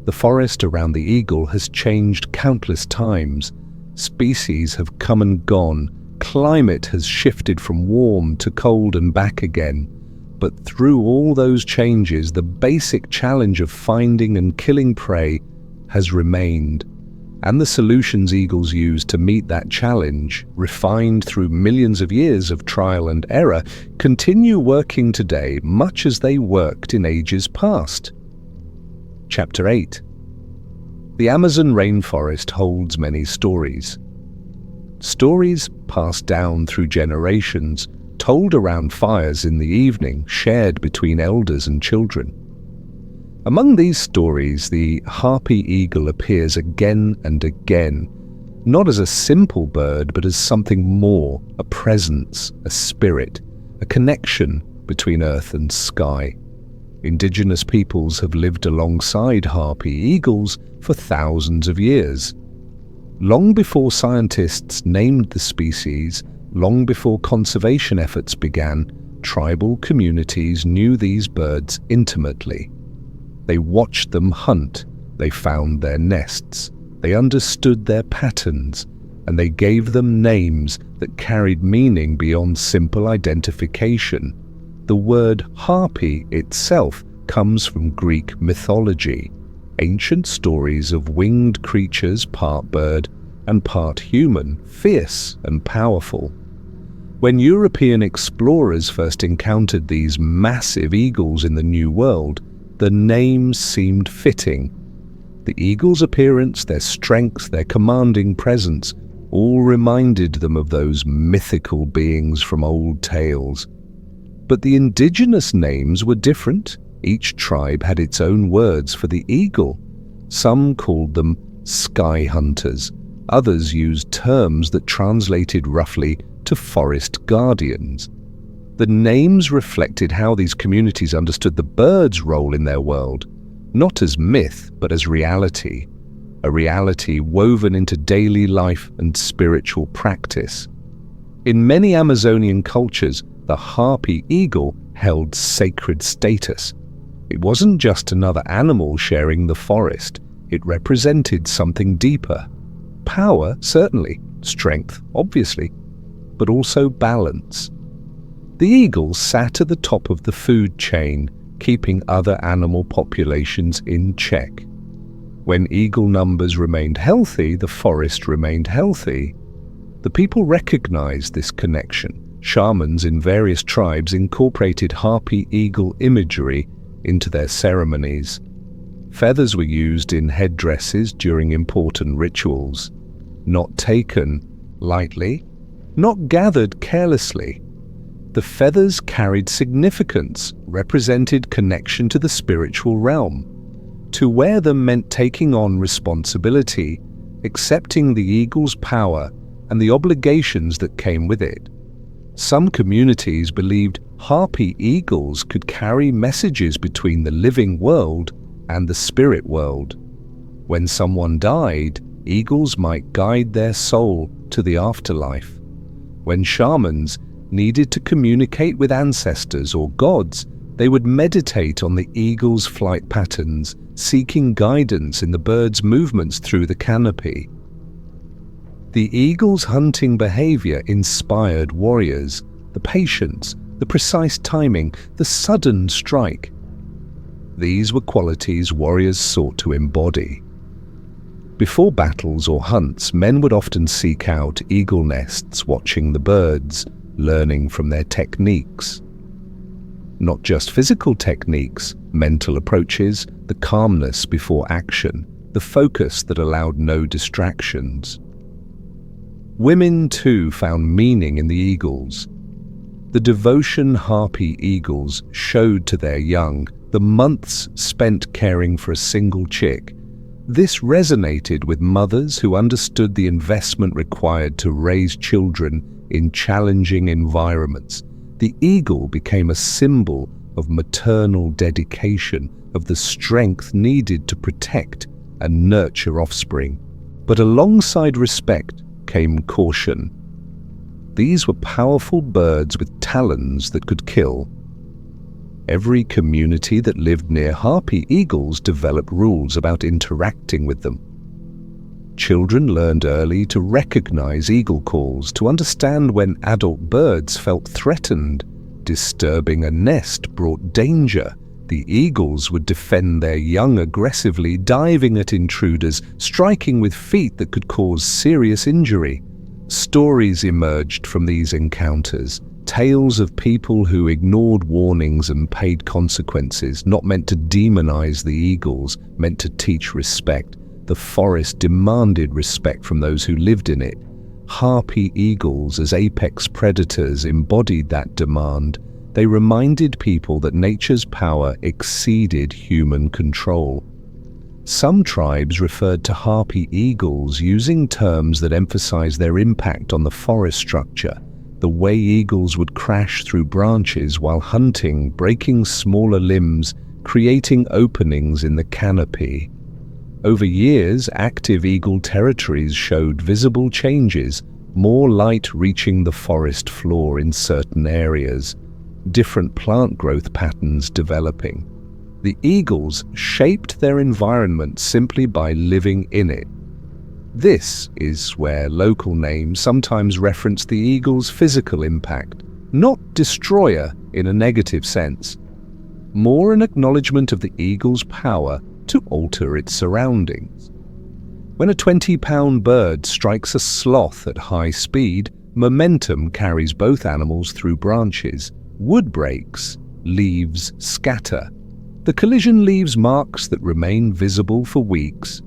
The forest around the eagle has changed countless times. Species have come and gone. Climate has shifted from warm to cold and back again. But through all those changes, the basic challenge of finding and killing prey has remained. And the solutions eagles use to meet that challenge, refined through millions of years of trial and error, continue working today much as they worked in ages past. Chapter 8. The Amazon rainforest holds many stories. Stories passed down through generations, told around fires in the evening, shared between elders and children. Among these stories, the harpy eagle appears again and again, not as a simple bird, but as something more, a presence, a spirit, a connection between earth and sky. Indigenous peoples have lived alongside harpy eagles for thousands of years. Long before scientists named the species, long before conservation efforts began, tribal communities knew these birds intimately. They watched them hunt, they found their nests, they understood their patterns, and they gave them names that carried meaning beyond simple identification. The word harpy itself comes from Greek mythology, ancient stories of winged creatures part bird and part human, fierce and powerful. When European explorers first encountered these massive eagles in the New World, the names seemed fitting. The eagle's appearance, their strength, their commanding presence, all reminded them of those mythical beings from old tales. But the indigenous names were different. Each tribe had its own words for the eagle. Some called them sky hunters. Others used terms that translated roughly to forest guardians. The names reflected how these communities understood the bird's role in their world, not as myth, but as reality, a reality woven into daily life and spiritual practice. In many Amazonian cultures, the Harpy Eagle held sacred status. It wasn't just another animal sharing the forest. It represented something deeper. Power, certainly. Strength, obviously. But also balance. The eagle sat at the top of the food chain, keeping other animal populations in check. When eagle numbers remained healthy, the forest remained healthy. The people recognized this connection. Shamans in various tribes incorporated Harpy Eagle imagery into their ceremonies. Feathers were used in headdresses during important rituals, not taken lightly, not gathered carelessly. The feathers carried significance, represented connection to the spiritual realm. To wear them meant taking on responsibility, accepting the eagle's power and the obligations that came with it. Some communities believed Harpy Eagles could carry messages between the living world and the spirit world. When someone died, eagles might guide their soul to the afterlife. When shamans needed to communicate with ancestors or gods, they would meditate on the eagle's flight patterns, seeking guidance in the bird's movements through the canopy. The eagle's hunting behavior inspired warriors, the patience, the precise timing, the sudden strike. These were qualities warriors sought to embody. Before battles or hunts, men would often seek out eagle nests, watching the birds, learning from their techniques. Not just physical techniques, mental approaches, the calmness before action, the focus that allowed no distractions. Women, too, found meaning in the eagles. The devotion Harpy Eagles showed to their young, the months spent caring for a single chick. This resonated with mothers who understood the investment required to raise children in challenging environments. The eagle became a symbol of maternal dedication, of the strength needed to protect and nurture offspring. But alongside respect came caution. These were powerful birds with talons that could kill. Every community that lived near Harpy Eagles developed rules about interacting with them. Children learned early to recognize eagle calls, to understand when adult birds felt threatened. Disturbing a nest brought danger. The eagles would defend their young aggressively, diving at intruders, striking with feet that could cause serious injury. Stories emerged from these encounters, tales of people who ignored warnings and paid consequences, not meant to demonize the eagles, meant to teach respect. The forest demanded respect from those who lived in it. Harpy Eagles, as apex predators, embodied that demand. They reminded people that nature's power exceeded human control. Some tribes referred to Harpy Eagles using terms that emphasized their impact on the forest structure. The way eagles would crash through branches while hunting, breaking smaller limbs, creating openings in the canopy. Over years, active eagle territories showed visible changes, more light reaching the forest floor in certain areas, different plant growth patterns developing. The eagles shaped their environment simply by living in it. This is where local names sometimes reference the eagle's physical impact, not destroyer in a negative sense, more an acknowledgement of the eagle's power to alter its surroundings. When a 20-pound bird strikes a sloth at high speed, momentum carries both animals through branches. Wood breaks, leaves scatter. The collision leaves marks that remain visible for weeks.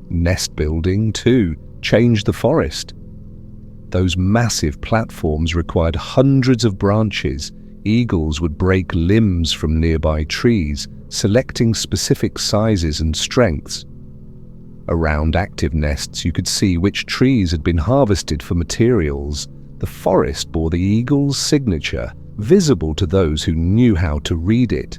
Nest building, too, changed the forest. Those massive platforms required hundreds of branches. Eagles would break limbs from nearby trees, selecting specific sizes and strengths. Around active nests, you could see which trees had been harvested for materials. The forest bore the eagle's signature, visible to those who knew how to read it.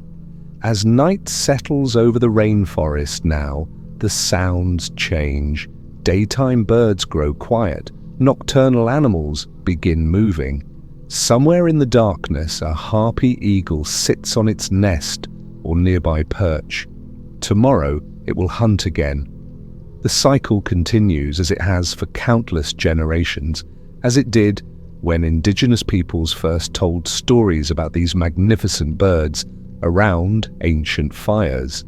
As night settles over the rainforest now, the sounds change. Daytime birds grow quiet. Nocturnal animals begin moving. Somewhere in the darkness, a harpy eagle sits on its nest or nearby perch. Tomorrow, it will hunt again. The cycle continues as it has for countless generations, as it did when indigenous peoples first told stories about these magnificent birds around ancient fires.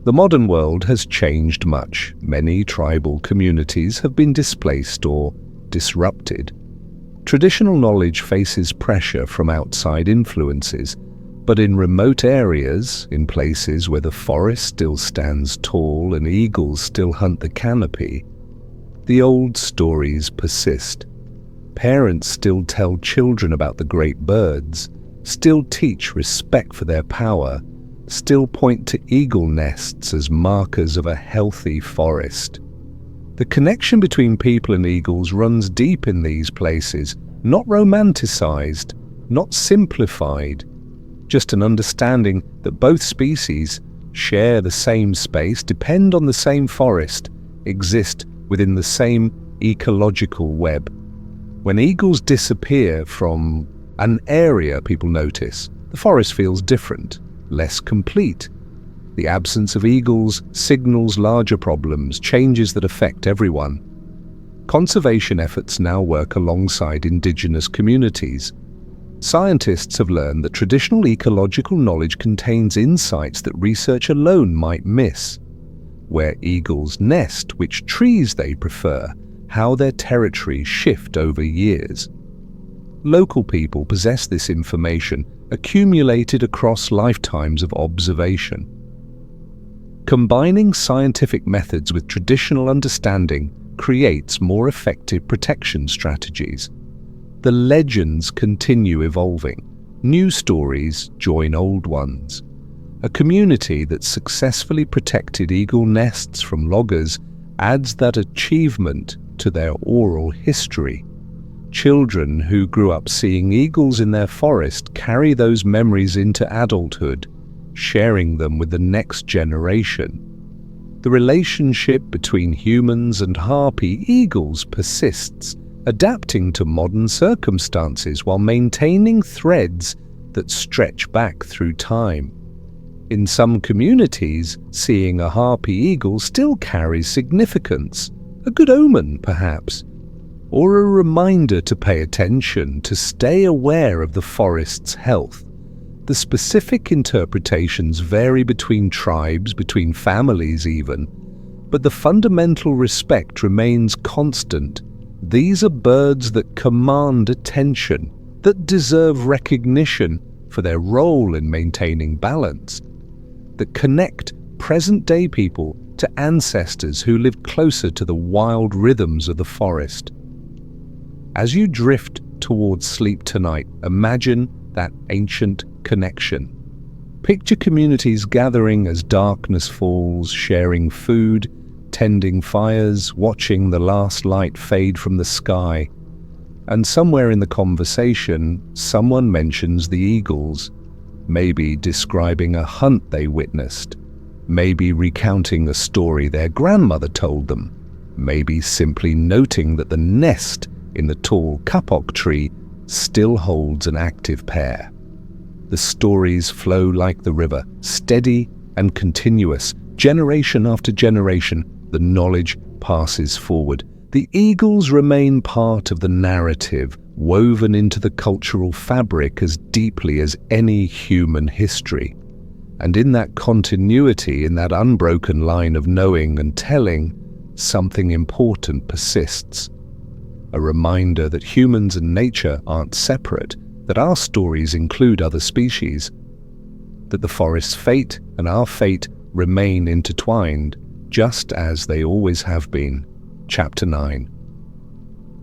The modern world has changed much. Many tribal communities have been displaced or disrupted. Traditional knowledge faces pressure from outside influences, but in remote areas, in places where the forest still stands tall and eagles still hunt the canopy, the old stories persist. Parents still tell children about the great birds, still teach respect for their power, still point to eagle nests as markers of a healthy forest. The connection between people and eagles runs deep in these places, not romanticized, not simplified, just an understanding that both species share the same space, depend on the same forest, exist within the same ecological web. When eagles disappear from an area, people notice, the forest feels different, less complete. The absence of eagles signals larger problems, changes that affect everyone. Conservation efforts now work alongside indigenous communities. Scientists have learned that traditional ecological knowledge contains insights that research alone might miss. Where eagles nest, which trees they prefer, how their territories shift over years. Local people possess this information, accumulated across lifetimes of observation. Combining scientific methods with traditional understanding creates more effective protection strategies. The legends continue evolving. New stories join old ones. A community that successfully protected eagle nests from loggers adds that achievement to their oral history. Children who grew up seeing eagles in their forest carry those memories into adulthood, sharing them with the next generation. The relationship between humans and harpy eagles persists, adapting to modern circumstances while maintaining threads that stretch back through time. In some communities, seeing a harpy eagle still carries significance, a good omen perhaps, or a reminder to pay attention, to stay aware of the forest's health. The specific interpretations vary between tribes, between families even, but the fundamental respect remains constant. These are birds that command attention, that deserve recognition for their role in maintaining balance, that connect present-day people to ancestors who lived closer to the wild rhythms of the forest. As you drift towards sleep tonight, imagine that ancient connection. Picture communities gathering as darkness falls, sharing food, tending fires, watching the last light fade from the sky. And somewhere in the conversation, someone mentions the eagles, maybe describing a hunt they witnessed, maybe recounting a story their grandmother told them, maybe simply noting that the nest in the tall kapok tree still holds an active pair. The stories flow like the river, steady and continuous. Generation after generation, the knowledge passes forward. The eagles remain part of the narrative, woven into the cultural fabric as deeply as any human history. And in that continuity, in that unbroken line of knowing and telling, something important persists. A reminder that humans and nature aren't separate, that our stories include other species, that the forest's fate and our fate remain intertwined, just as they always have been. Chapter 9.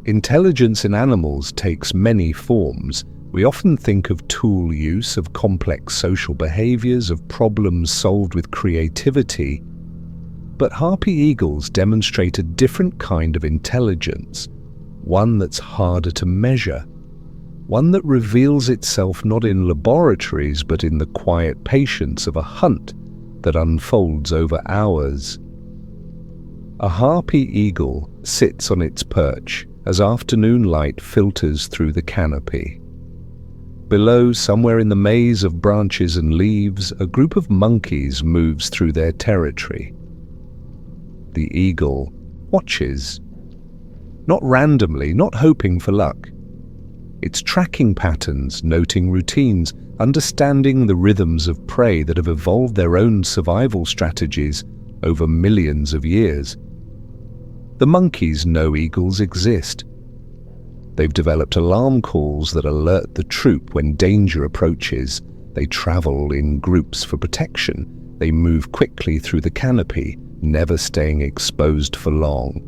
Intelligence in animals takes many forms. We often think of tool use, of complex social behaviors, of problems solved with creativity. But harpy eagles demonstrate a different kind of intelligence, one that's harder to measure, one that reveals itself not in laboratories but in the quiet patience of a hunt that unfolds over hours. A harpy eagle sits on its perch as afternoon light filters through the canopy. Below, somewhere in the maze of branches and leaves, a group of monkeys moves through their territory. The eagle watches, not randomly, not hoping for luck. It's tracking patterns, noting routines, understanding the rhythms of prey that have evolved their own survival strategies over millions of years. The monkeys know eagles exist. They've developed alarm calls that alert the troop when danger approaches. They travel in groups for protection. They move quickly through the canopy, never staying exposed for long.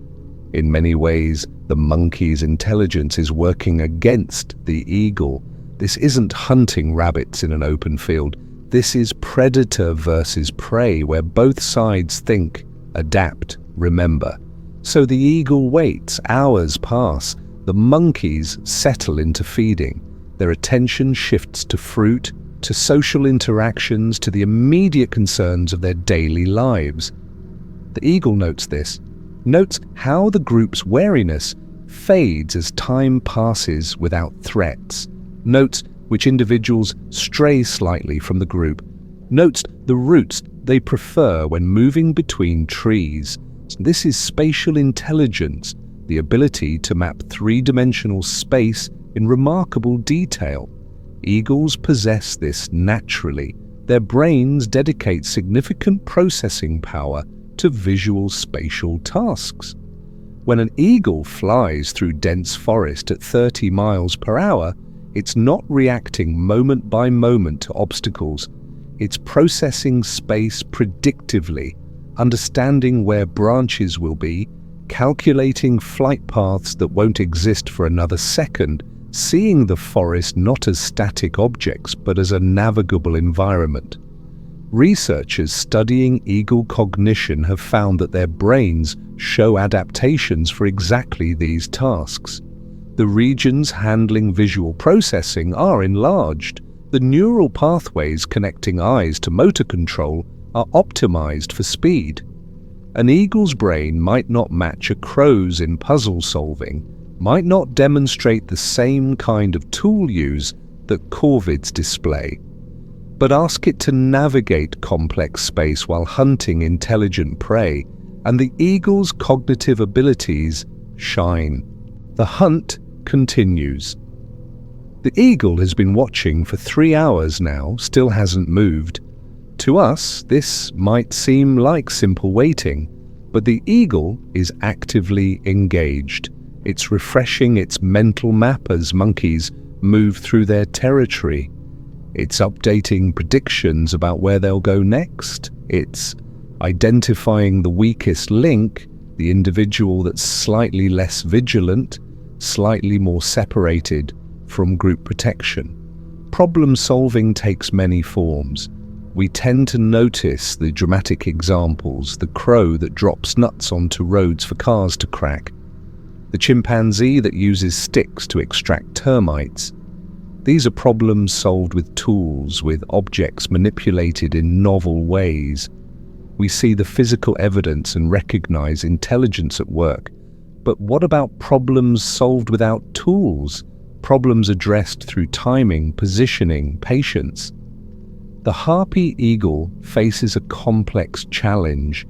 In many ways, the monkey's intelligence is working against the eagle. This isn't hunting rabbits in an open field. This is predator versus prey, where both sides think, adapt, remember. So the eagle waits, hours pass. The monkeys settle into feeding. Their attention shifts to fruit, to social interactions, to the immediate concerns of their daily lives. The eagle notes this, notes how the group's wariness fades as time passes without threats, notes which individuals stray slightly from the group, notes the routes they prefer when moving between trees. This is spatial intelligence, the ability to map three-dimensional space in remarkable detail. Eagles possess this naturally. Their brains dedicate significant processing power to visual spatial tasks. When an eagle flies through dense forest at 30 miles per hour, it's not reacting moment by moment to obstacles. It's processing space predictively, understanding where branches will be, calculating flight paths that won't exist for another second, seeing the forest not as static objects but as a navigable environment. Researchers studying eagle cognition have found that their brains show adaptations for exactly these tasks. The regions handling visual processing are enlarged. The neural pathways connecting eyes to motor control are optimized for speed. An eagle's brain might not match a crow's in puzzle solving, might not demonstrate the same kind of tool use that corvids display, but ask it to navigate complex space while hunting intelligent prey, and the eagle's cognitive abilities shine. The hunt continues. The eagle has been watching for 3 hours now, still hasn't moved. To us, this might seem like simple waiting, but the eagle is actively engaged. It's refreshing its mental map as monkeys move through their territory. It's updating predictions about where they'll go next. It's identifying the weakest link, the individual that's slightly less vigilant, slightly more separated from group protection. Problem solving takes many forms. We tend to notice the dramatic examples, the crow that drops nuts onto roads for cars to crack, the chimpanzee that uses sticks to extract termites. These are problems solved with tools, with objects manipulated in novel ways. We see the physical evidence and recognize intelligence at work. But what about problems solved without tools? Problems addressed through timing, positioning, patience. The harpy eagle faces a complex challenge.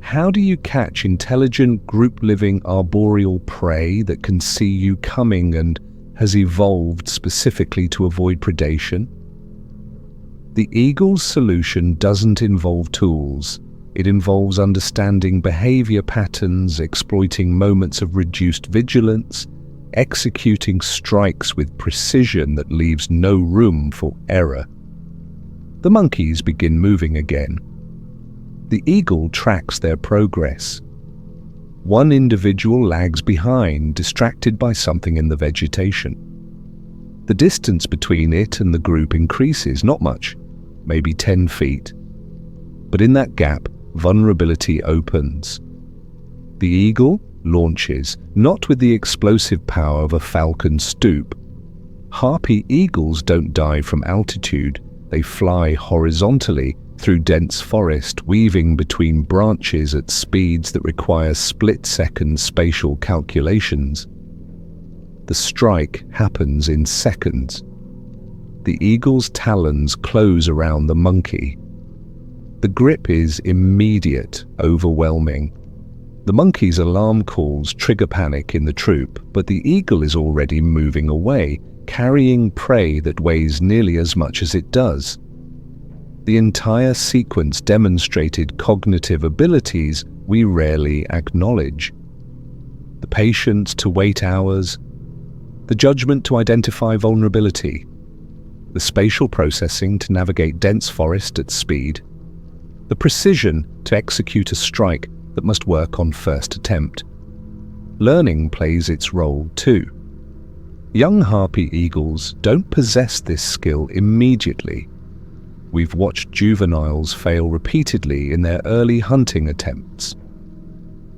How do you catch intelligent, group-living arboreal prey that can see you coming and has evolved specifically to avoid predation? The eagle's solution doesn't involve tools. It involves understanding behavior patterns, exploiting moments of reduced vigilance, executing strikes with precision that leaves no room for error. The monkeys begin moving again. The eagle tracks their progress. One individual lags behind, distracted by something in the vegetation. The distance between it and the group increases, not much, maybe 10 feet. But in that gap, vulnerability opens. The eagle launches, not with the explosive power of a falcon stoop. Harpy eagles don't dive from altitude, they fly horizontally through dense forest, weaving between branches at speeds that require split-second spatial calculations. The strike happens in seconds. The eagle's talons close around the monkey. The grip is immediate, overwhelming. The monkey's alarm calls trigger panic in the troop, but the eagle is already moving away, carrying prey that weighs nearly as much as it does. The entire sequence demonstrated cognitive abilities we rarely acknowledge. The patience to wait hours, the judgment to identify vulnerability, the spatial processing to navigate dense forest at speed, the precision to execute a strike that must work on first attempt. Learning plays its role too. Young harpy eagles don't possess this skill immediately. We've watched juveniles fail repeatedly in their early hunting attempts.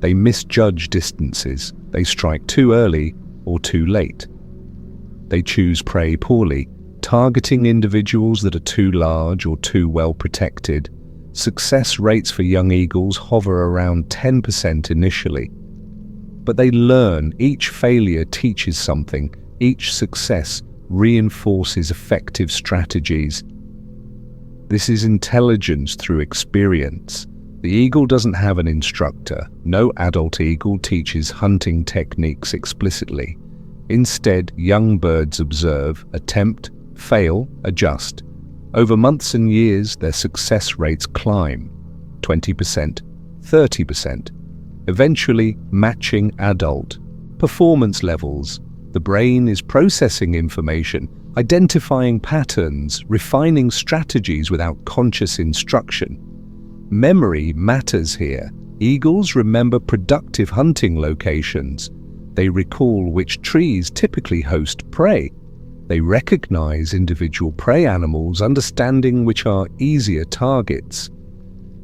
They misjudge distances, they strike too early or too late. They choose prey poorly, targeting individuals that are too large or too well protected. Success rates for young eagles hover around 10% initially. But they learn, each failure teaches something, each success reinforces effective strategies. This is intelligence through experience. The eagle doesn't have an instructor. No adult eagle teaches hunting techniques explicitly. Instead, young birds observe, attempt, fail, adjust. Over months and years, their success rates climb, 20%, 30%, eventually matching adult performance levels. The brain is processing information, identifying patterns, refining strategies without conscious instruction. Memory matters here. Eagles remember productive hunting locations. They recall which trees typically host prey. They recognize individual prey animals, understanding which are easier targets.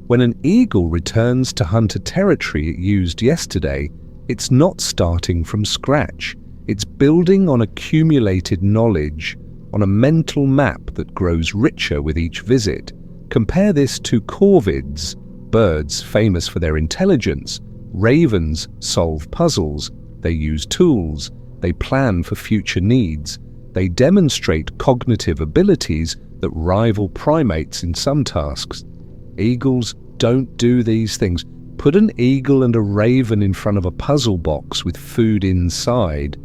When an eagle returns to hunt a territory it used yesterday, it's not starting from scratch. It's building on accumulated knowledge, on a mental map that grows richer with each visit. Compare this to corvids, birds famous for their intelligence. Ravens solve puzzles, they use tools, they plan for future needs. They demonstrate cognitive abilities that rival primates in some tasks. Eagles don't do these things. Put an eagle and a raven in front of a puzzle box with food inside,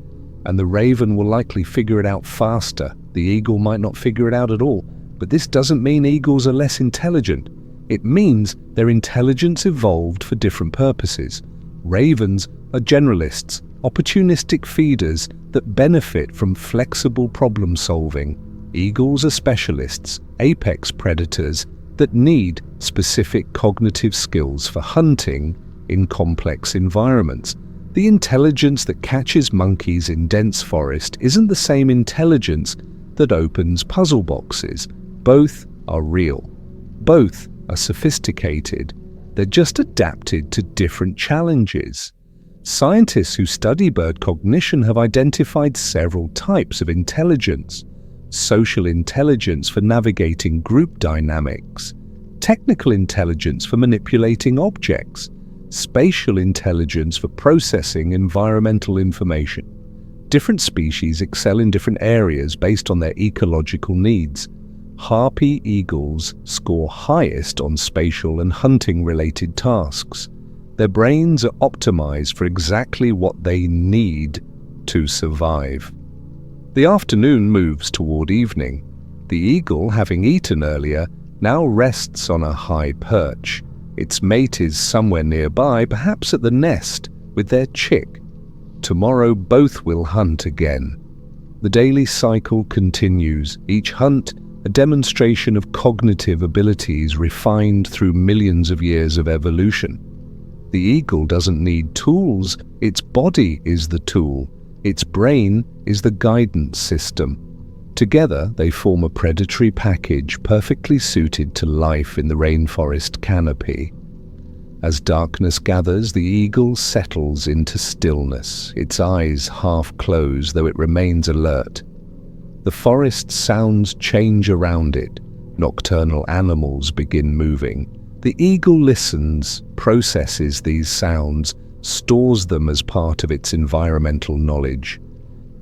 and the raven will likely figure it out faster. The eagle might not figure it out at all. But this doesn't mean eagles are less intelligent. It means their intelligence evolved for different purposes. Ravens are generalists, opportunistic feeders that benefit from flexible problem solving. Eagles are specialists, apex predators that need specific cognitive skills for hunting in complex environments. The intelligence that catches monkeys in dense forest isn't the same intelligence that opens puzzle boxes. Both are real. Both are sophisticated. They're just adapted to different challenges. Scientists who study bird cognition have identified several types of intelligence: social intelligence for navigating group dynamics, technical intelligence for manipulating objects, spatial intelligence for processing environmental information. Different species excel in different areas based on their ecological needs. Harpy eagles score highest on spatial and hunting-related tasks. Their brains are optimized for exactly what they need to survive. The afternoon moves toward evening. The eagle, having eaten earlier, now rests on a high perch. Its mate is somewhere nearby, perhaps at the nest, with their chick. Tomorrow both will hunt again. The daily cycle continues, each hunt a demonstration of cognitive abilities refined through millions of years of evolution. The eagle doesn't need tools, its body is the tool. Its brain is the guidance system. Together, they form a predatory package perfectly suited to life in the rainforest canopy. As darkness gathers, the eagle settles into stillness, its eyes half closed though it remains alert. The forest sounds change around it. Nocturnal animals begin moving. The eagle listens, processes these sounds, stores them as part of its environmental knowledge.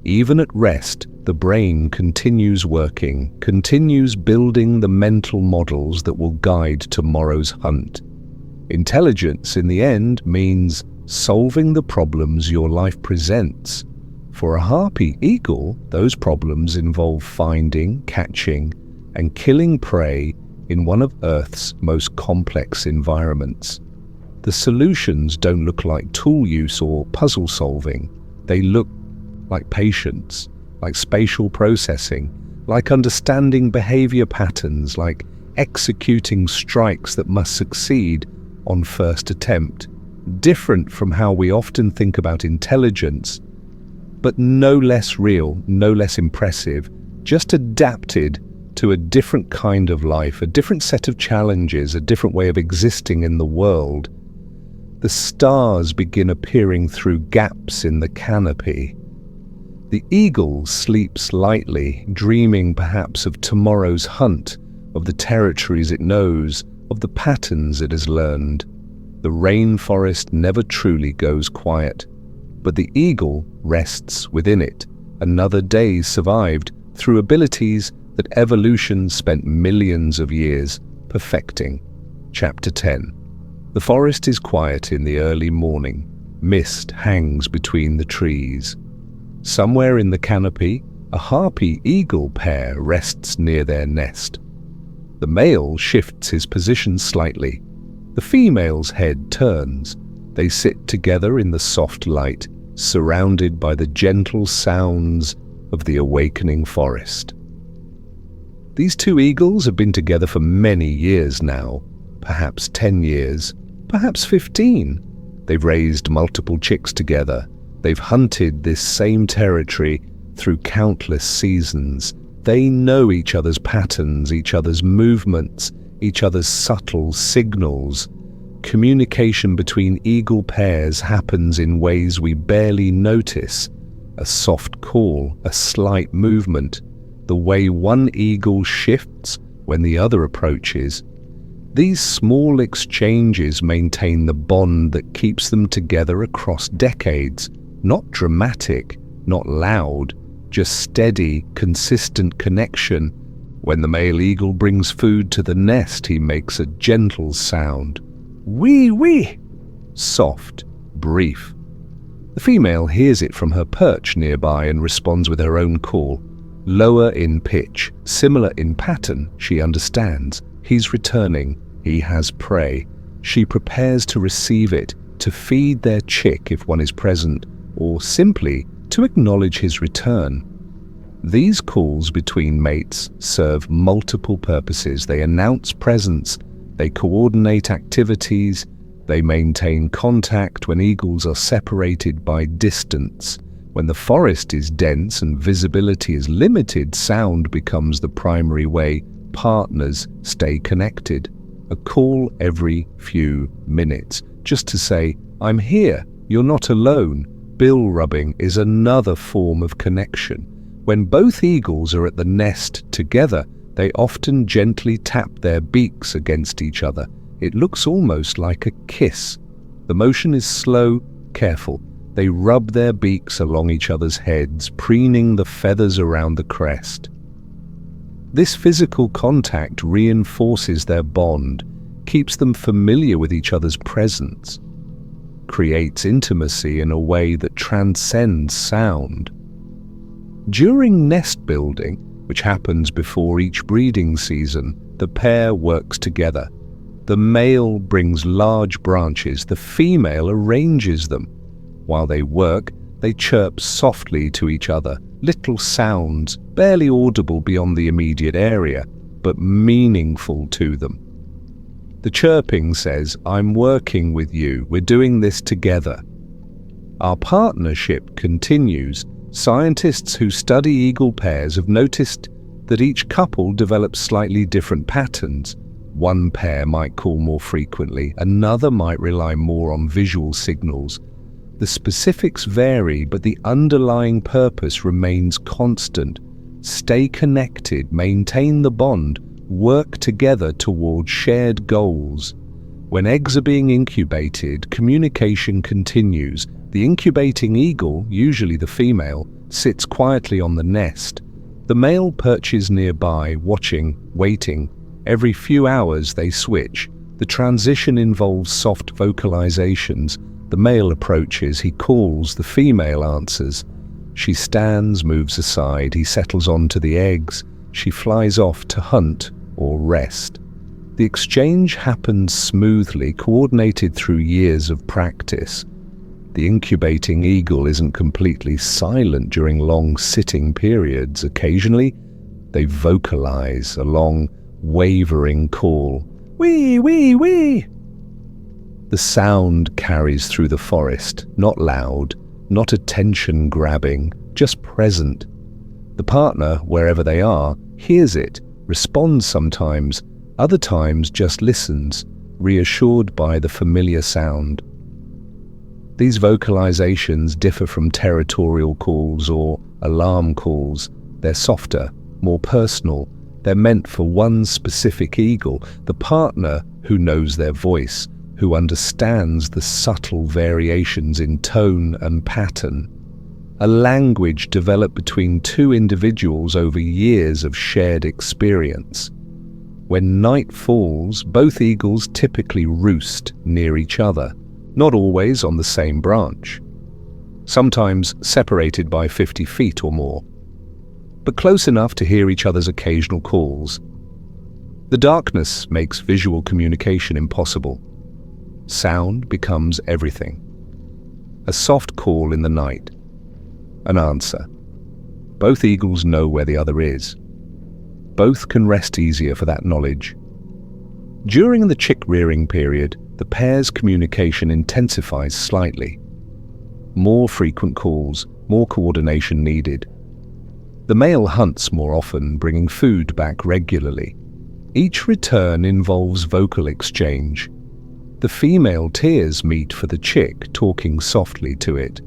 Even at rest, the brain continues working, continues building the mental models that will guide tomorrow's hunt. Intelligence, in the end, means solving the problems your life presents. For a harpy eagle, those problems involve finding, catching, and killing prey in one of Earth's most complex environments. The solutions don't look like tool use or puzzle solving. They look like patience, like spatial processing, like understanding behavior patterns, like executing strikes that must succeed on first attempt. Different from how we often think about intelligence, but no less real, no less impressive, just adapted to a different kind of life, a different set of challenges, a different way of existing in the world. The stars begin appearing through gaps in the canopy. The eagle sleeps lightly, dreaming perhaps of tomorrow's hunt, of the territories it knows, of the patterns it has learned. The rainforest never truly goes quiet, but the eagle rests within it. Another day survived through abilities that evolution spent millions of years perfecting. Chapter 10. The forest is quiet in the early morning. Mist hangs between the trees. Somewhere in the canopy, a harpy eagle pair rests near their nest. The male shifts his position slightly. The female's head turns. They sit together in the soft light, surrounded by the gentle sounds of the awakening forest. These two eagles have been together for many years now, perhaps 10 years, perhaps 15. They've raised multiple chicks together. They've hunted this same territory through countless seasons. They know each other's patterns, each other's movements, each other's subtle signals. Communication between eagle pairs happens in ways we barely notice. A soft call, a slight movement, the way one eagle shifts when the other approaches. These small exchanges maintain the bond that keeps them together across decades. Not dramatic, not loud, just steady, consistent connection. When the male eagle brings food to the nest, he makes a gentle sound. Wee wee! Soft, brief. The female hears it from her perch nearby and responds with her own call. Lower in pitch, similar in pattern, she understands. He's returning. He has prey. She prepares to receive it, to feed their chick if one is present, or simply to acknowledge his return. These calls between mates serve multiple purposes. They announce presence, they coordinate activities, they maintain contact when eagles are separated by distance. When the forest is dense and visibility is limited, sound becomes the primary way partners stay connected. A call every few minutes, just to say, I'm here, you're not alone. Bill rubbing is another form of connection. When both eagles are at the nest together, they often gently tap their beaks against each other. It looks almost like a kiss. The motion is slow, careful. They rub their beaks along each other's heads, preening the feathers around the crest. This physical contact reinforces their bond, keeps them familiar with each other's presence, creates intimacy in a way that transcends sound. During nest building, which happens before each breeding season, the pair works together. The male brings large branches, the female arranges them. While they work, they chirp softly to each other, little sounds, barely audible beyond the immediate area, but meaningful to them. The chirping says, "I'm working with you, we're doing this together." Our partnership continues. Scientists who study eagle pairs have noticed that each couple develops slightly different patterns. One pair might call more frequently, another might rely more on visual signals. The specifics vary, but the underlying purpose remains constant. Stay connected, maintain the bond, work together toward shared goals. When eggs are being incubated, communication continues. The incubating eagle, usually the female, sits quietly on the nest. The male perches nearby, watching, waiting. Every few hours they switch. The transition involves soft vocalizations. The male approaches, he calls, the female answers. She stands, moves aside, he settles onto the eggs. She flies off to hunt or rest. The exchange happens smoothly, coordinated through years of practice. The incubating eagle isn't completely silent during long sitting periods. Occasionally, they vocalize a long, wavering call. Wee, wee, wee! The sound carries through the forest, not loud, not attention-grabbing, just present. The partner, wherever they are, hears it, responds sometimes, other times just listens, reassured by the familiar sound. These vocalizations differ from territorial calls or alarm calls. They're softer, more personal. They're meant for one specific eagle, the partner who knows their voice, who understands the subtle variations in tone and pattern. A language developed between two individuals over years of shared experience. When night falls, both eagles typically roost near each other, not always on the same branch. Sometimes separated by 50 feet or more, but close enough to hear each other's occasional calls. The darkness makes visual communication impossible. Sound becomes everything. A soft call in the night. An answer. Both eagles know where the other is. Both can rest easier for that knowledge. During the chick rearing period, the pair's communication intensifies slightly. More frequent calls, more coordination needed. The male hunts more often, bringing food back regularly. Each return involves vocal exchange. The female tears meat for the chick, talking softly to it.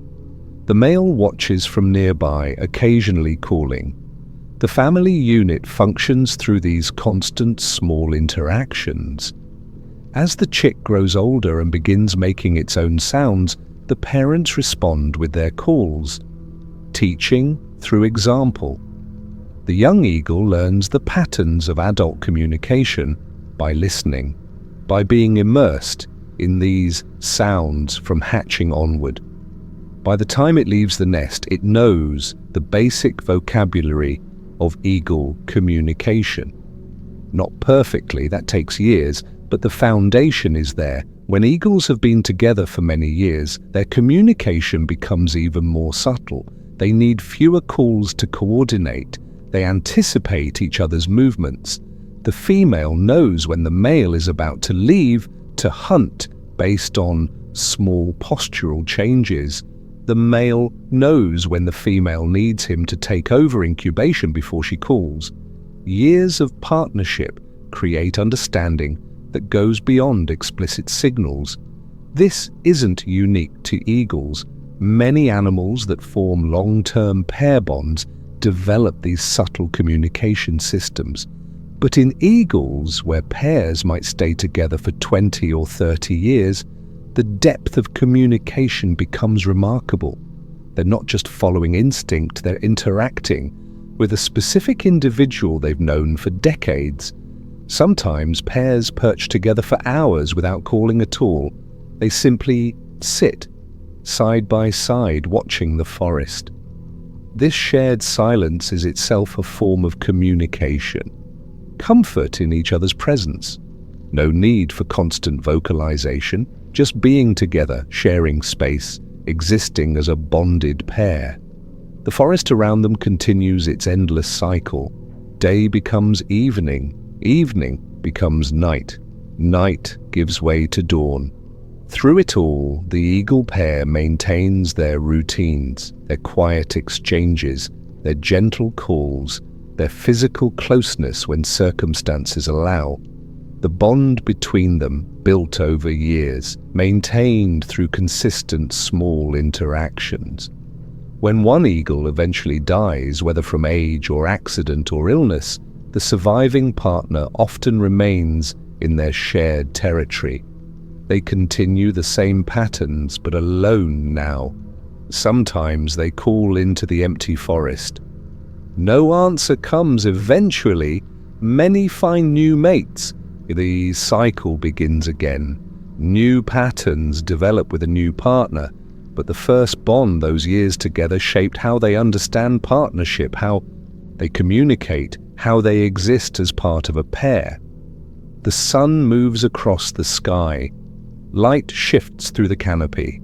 The male watches from nearby, occasionally calling. The family unit functions through these constant small interactions. As the chick grows older and begins making its own sounds, the parents respond with their calls, teaching through example. The young eagle learns the patterns of adult communication by listening, by being immersed in these sounds from hatching onward. By the time it leaves the nest, it knows the basic vocabulary of eagle communication. Not perfectly, that takes years, but the foundation is there. When eagles have been together for many years, their communication becomes even more subtle. They need fewer calls to coordinate. They anticipate each other's movements. The female knows when the male is about to leave to hunt based on small postural changes. The male knows when the female needs him to take over incubation before she calls. Years of partnership create understanding that goes beyond explicit signals. This isn't unique to eagles. Many animals that form long-term pair bonds develop these subtle communication systems. But in eagles, where pairs might stay together for 20 or 30 years, the depth of communication becomes remarkable. They're not just following instinct, they're interacting with a specific individual they've known for decades. Sometimes pairs perch together for hours without calling at all. They simply sit, side by side, watching the forest. This shared silence is itself a form of communication. Comfort in each other's presence. No need for constant vocalization, just being together, sharing space, existing as a bonded pair. The forest around them continues its endless cycle. Day becomes evening, evening becomes night. Night gives way to dawn. Through it all, the eagle pair maintains their routines, their quiet exchanges, their gentle calls, their physical closeness when circumstances allow. The bond between them, built over years, maintained through consistent small interactions. When one eagle eventually dies, whether from age or accident or illness, the surviving partner often remains in their shared territory. They continue the same patterns, but alone now. Sometimes they call into the empty forest. No answer comes eventually. Many find new mates. The cycle begins again. New patterns develop with a new partner, but the first bond those years together shaped how they understand partnership, how they communicate, how they exist as part of a pair. The sun moves across the sky. Light shifts through the canopy.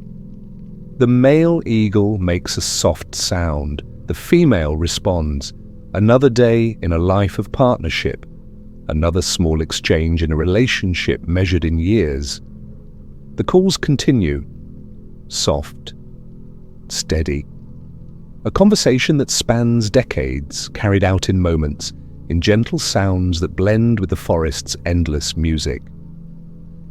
The male eagle makes a soft sound. The female responds. Another day in a life of partnership. Another small exchange in a relationship measured in years. The calls continue. Soft. Steady. A conversation that spans decades, carried out in moments, in gentle sounds that blend with the forest's endless music.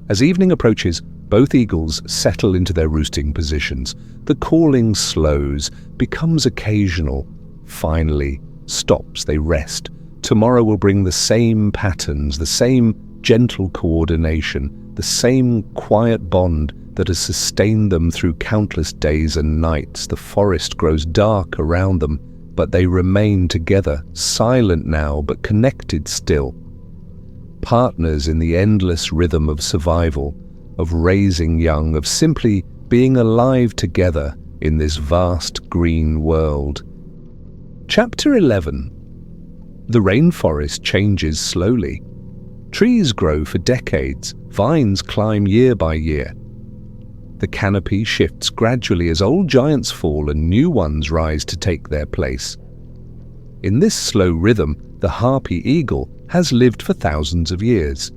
As evening approaches, both eagles settle into their roosting positions. The calling slows, becomes occasional, finally stops. They rest. Tomorrow will bring the same patterns, the same gentle coordination, the same quiet bond that has sustained them through countless days and nights. The forest grows dark around them, but they remain together, silent now, but connected still. Partners in the endless rhythm of survival, of raising young, of simply being alive together in this vast green world. Chapter 11. The rainforest changes slowly. Trees grow for decades, vines climb year by year. The canopy shifts gradually as old giants fall and new ones rise to take their place. In this slow rhythm, the harpy eagle has lived for thousands of years.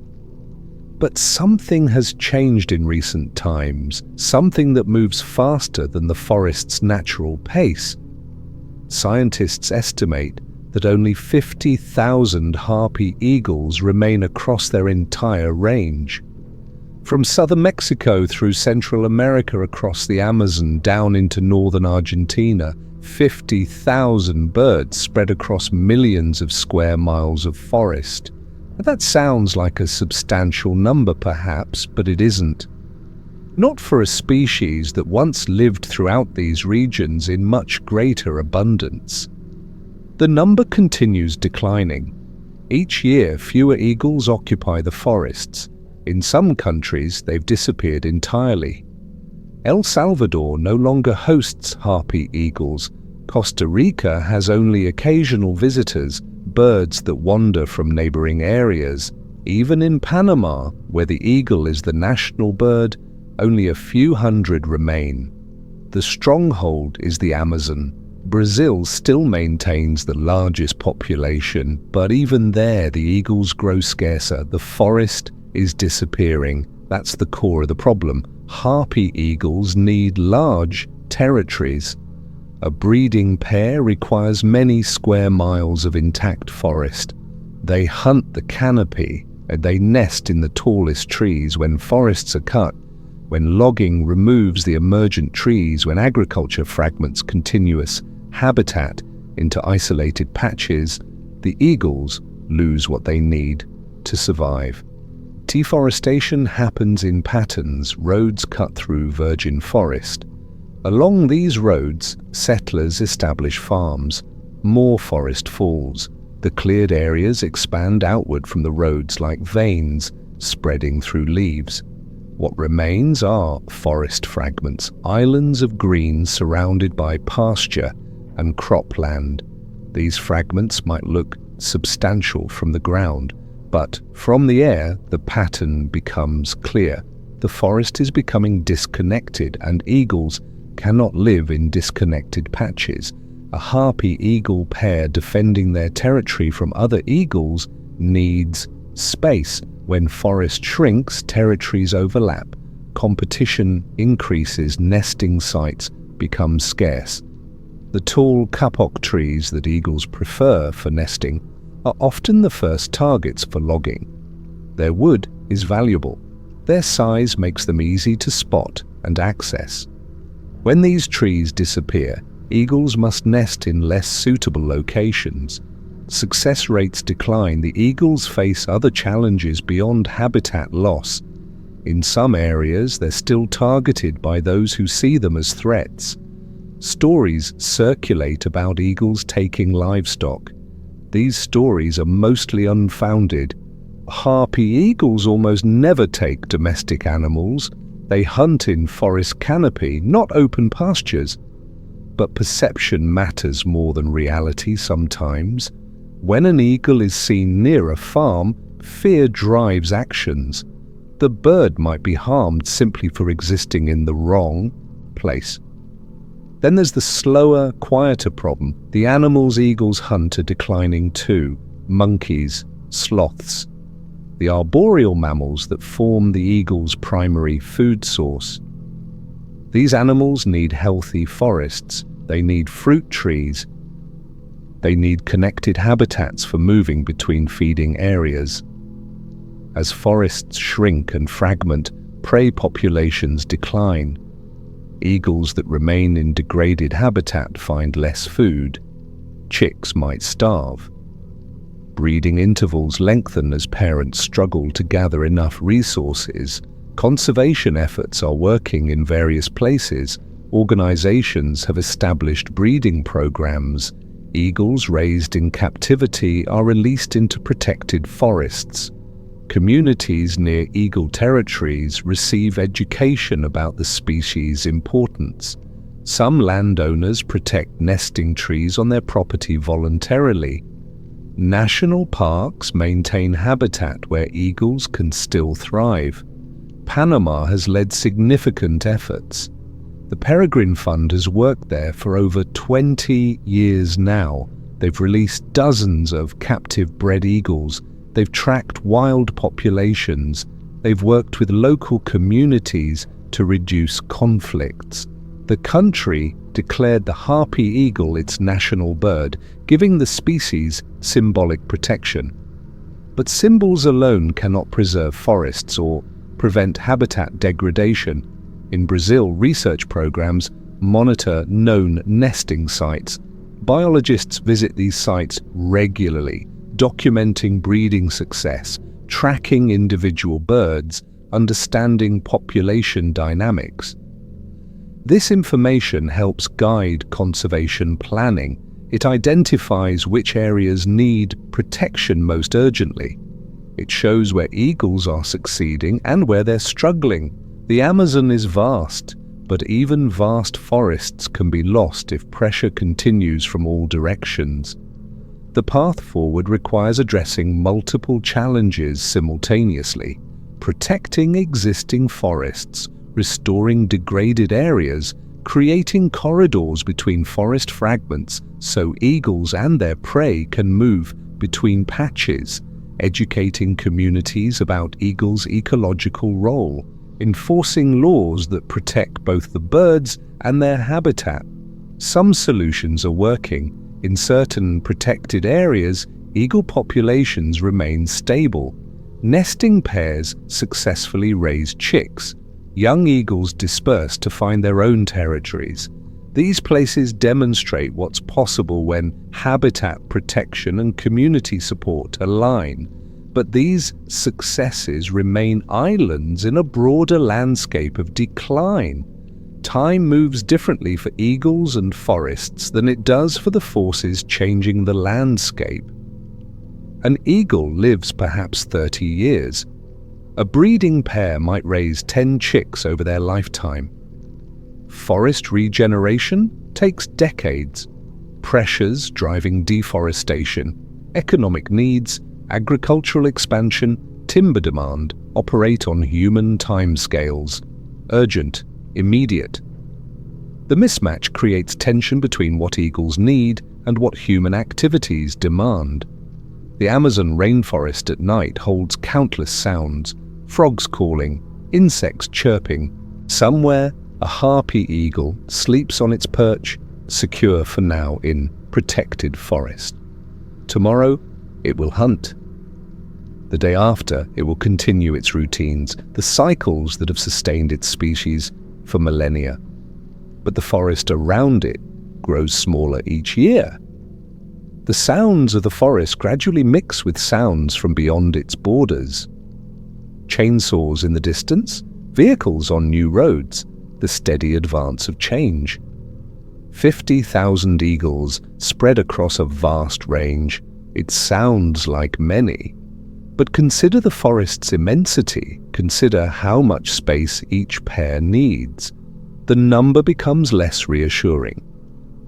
But something has changed in recent times, something that moves faster than the forest's natural pace. Scientists estimate that only 50,000 harpy eagles remain across their entire range. From southern Mexico through Central America across the Amazon down into northern Argentina, 50,000 birds spread across millions of square miles of forest. That sounds like a substantial number perhaps, but it isn't. Not for a species that once lived throughout these regions in much greater abundance. The number continues declining. Each year, fewer eagles occupy the forests. In some countries, they've disappeared entirely. El Salvador no longer hosts harpy eagles. Costa Rica has only occasional visitors, birds that wander from neighboring areas. Even in Panama, where the eagle is the national bird, only a few hundred remain. The stronghold is the Amazon. Brazil still maintains the largest population, but even there the eagles grow scarcer. The forest is disappearing. That's the core of the problem. Harpy eagles need large territories. A breeding pair requires many square miles of intact forest. They hunt the canopy and they nest in the tallest trees. When forests are cut, when logging removes the emergent trees, when agriculture fragments continuous habitat into isolated patches, the eagles lose what they need to survive. Deforestation happens in patterns, roads cut through virgin forest. Along these roads, settlers establish farms. More forest falls. The cleared areas expand outward from the roads like veins, spreading through leaves. What remains are forest fragments, islands of green surrounded by pasture and cropland. These fragments might look substantial from the ground, but from the air the pattern becomes clear. The forest is becoming disconnected, and eagles cannot live in disconnected patches. A harpy eagle pair defending their territory from other eagles needs Space. When forest shrinks, territories overlap. Competition increases, nesting sites become scarce. The tall kapok trees that eagles prefer for nesting are often the first targets for logging. Their wood is valuable. Their size makes them easy to spot and access. When these trees disappear, eagles must nest in less suitable locations. Success rates decline. The eagles face other challenges beyond habitat loss. In some areas, they're still targeted by those who see them as threats. Stories circulate about eagles taking livestock. These stories are mostly unfounded. Harpy eagles almost never take domestic animals. They hunt in forest canopy, not open pastures. But perception matters more than reality sometimes. When an eagle is seen near a farm, fear drives actions. The bird might be harmed simply for existing in the wrong place. Then there's the slower, quieter problem. The animals eagles hunt are declining too. Monkeys, sloths, the arboreal mammals that form the eagle's primary food source. These animals need healthy forests. They need fruit trees. They need connected habitats for moving between feeding areas. As forests shrink and fragment, prey populations decline. Eagles that remain in degraded habitat find less food. Chicks might starve. Breeding intervals lengthen as parents struggle to gather enough resources. Conservation efforts are working in various places. Organizations have established breeding programs. Eagles raised in captivity are released into protected forests. Communities near eagle territories receive education about the species' importance. Some landowners protect nesting trees on their property voluntarily. National parks maintain habitat where eagles can still thrive. Panama has led significant efforts. The Peregrine Fund has worked there for over 20 years now. They've released dozens of captive bred eagles. They've tracked wild populations. They've worked with local communities to reduce conflicts. The country declared the Harpy eagle its national bird, giving the species symbolic protection. But symbols alone cannot preserve forests or prevent habitat degradation. In Brazil, research programs monitor known nesting sites. Biologists visit these sites regularly, documenting breeding success, tracking individual birds, understanding population dynamics. This information helps guide conservation planning. It identifies which areas need protection most urgently. It shows where eagles are succeeding and where they're struggling. The Amazon is vast, but even vast forests can be lost if pressure continues from all directions. The path forward requires addressing multiple challenges simultaneously, protecting existing forests, restoring degraded areas, creating corridors between forest fragments so eagles and their prey can move between patches, educating communities about eagles' ecological role, enforcing laws that protect both the birds and their habitat. Some solutions are working. In certain protected areas, eagle populations remain stable. Nesting pairs successfully raise chicks. Young eagles disperse to find their own territories. These places demonstrate what's possible when habitat protection and community support align. But these successes remain islands in a broader landscape of decline. Time moves differently for eagles and forests than it does for the forces changing the landscape. An eagle lives perhaps 30 years. A breeding pair might raise 10 chicks over their lifetime. Forest regeneration takes decades. Pressures driving deforestation, economic needs, agricultural expansion, timber demand operate on human timescales. Urgent, immediate. The mismatch creates tension between what eagles need and what human activities demand. The Amazon rainforest at night holds countless sounds, frogs calling, insects chirping. Somewhere, a harpy eagle sleeps on its perch, secure for now in protected forest. Tomorrow, it will hunt. The day after, it will continue its routines, the cycles that have sustained its species for millennia. But the forest around it grows smaller each year. The sounds of the forest gradually mix with sounds from beyond its borders. Chainsaws in the distance, vehicles on new roads, the steady advance of change. 50,000 eagles spread across a vast range. It sounds like many. But consider the forest's immensity. Consider how much space each pair needs. The number becomes less reassuring.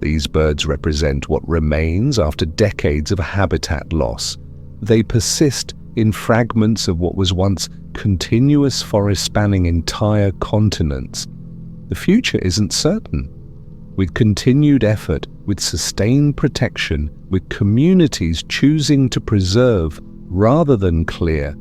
These birds represent what remains after decades of habitat loss. They persist in fragments of what was once continuous forest spanning entire continents. The future isn't certain. With continued effort, with sustained protection, with communities choosing to preserve rather than clear,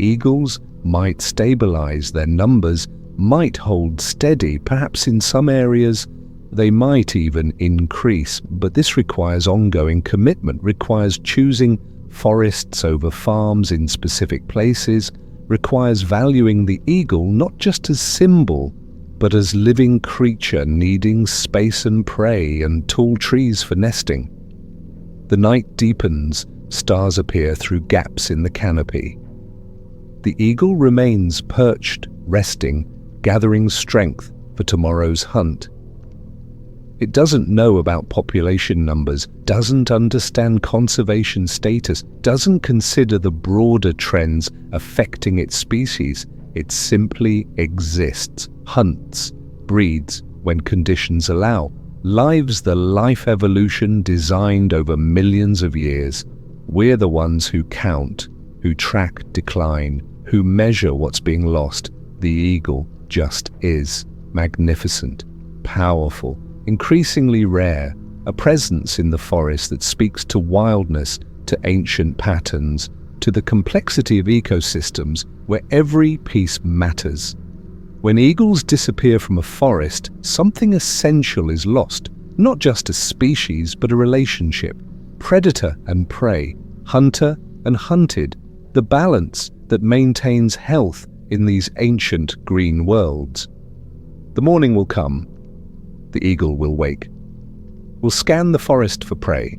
eagles might stabilize their numbers, might hold steady, perhaps in some areas they might even increase, but this requires ongoing commitment, requires choosing forests over farms in specific places, requires valuing the eagle not just as symbol, but as living creature needing space and prey and tall trees for nesting. The night deepens, stars appear through gaps in the canopy. The eagle remains perched, resting, gathering strength for tomorrow's hunt. It doesn't know about population numbers, doesn't understand conservation status, doesn't consider the broader trends affecting its species. It simply exists, hunts, breeds when conditions allow, lives the life evolution designed over millions of years. We're the ones who count, who track decline, who measure what's being lost. The eagle just is magnificent, powerful, increasingly rare, a presence in the forest that speaks to wildness, to ancient patterns, to the complexity of ecosystems where every piece matters. When eagles disappear from a forest, something essential is lost, not just a species, but a relationship. Predator and prey, hunter and hunted, the balance that maintains health in these ancient green worlds. The morning will come. The eagle will wake. Will scan the forest for prey.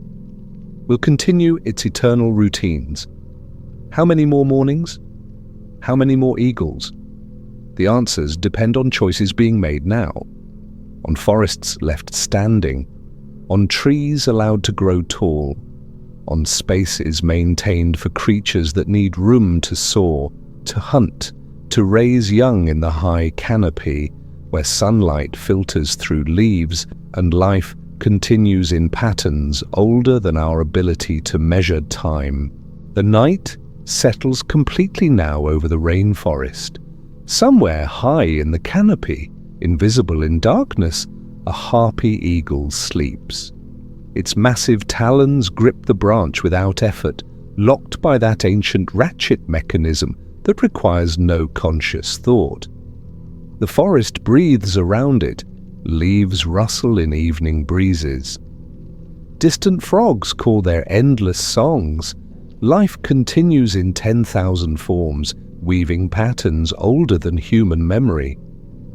Will continue its eternal routines. How many more mornings? How many more eagles? The answers depend on choices being made now, on forests left standing, on trees allowed to grow tall, on spaces maintained for creatures that need room to soar, to hunt, to raise young in the high canopy, where sunlight filters through leaves and life continues in patterns older than our ability to measure time. The night settles completely now over the rainforest. Somewhere high in the canopy, invisible in darkness, a harpy eagle sleeps. Its massive talons grip the branch without effort, locked by that ancient ratchet mechanism that requires no conscious thought. The forest breathes around it, leaves rustle in evening breezes. Distant frogs call their endless songs. Life continues in 10,000 forms, weaving patterns older than human memory.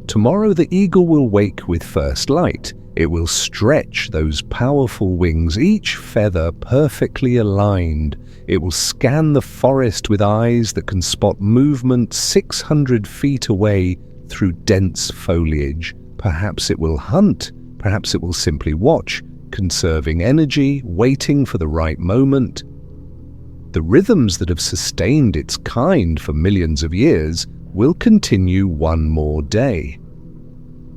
Tomorrow the eagle will wake with first light. It will stretch those powerful wings, each feather perfectly aligned. It will scan the forest with eyes that can spot movement 600 feet away through dense foliage. Perhaps it will hunt, perhaps it will simply watch, conserving energy, waiting for the right moment. The rhythms that have sustained its kind for millions of years will continue one more day.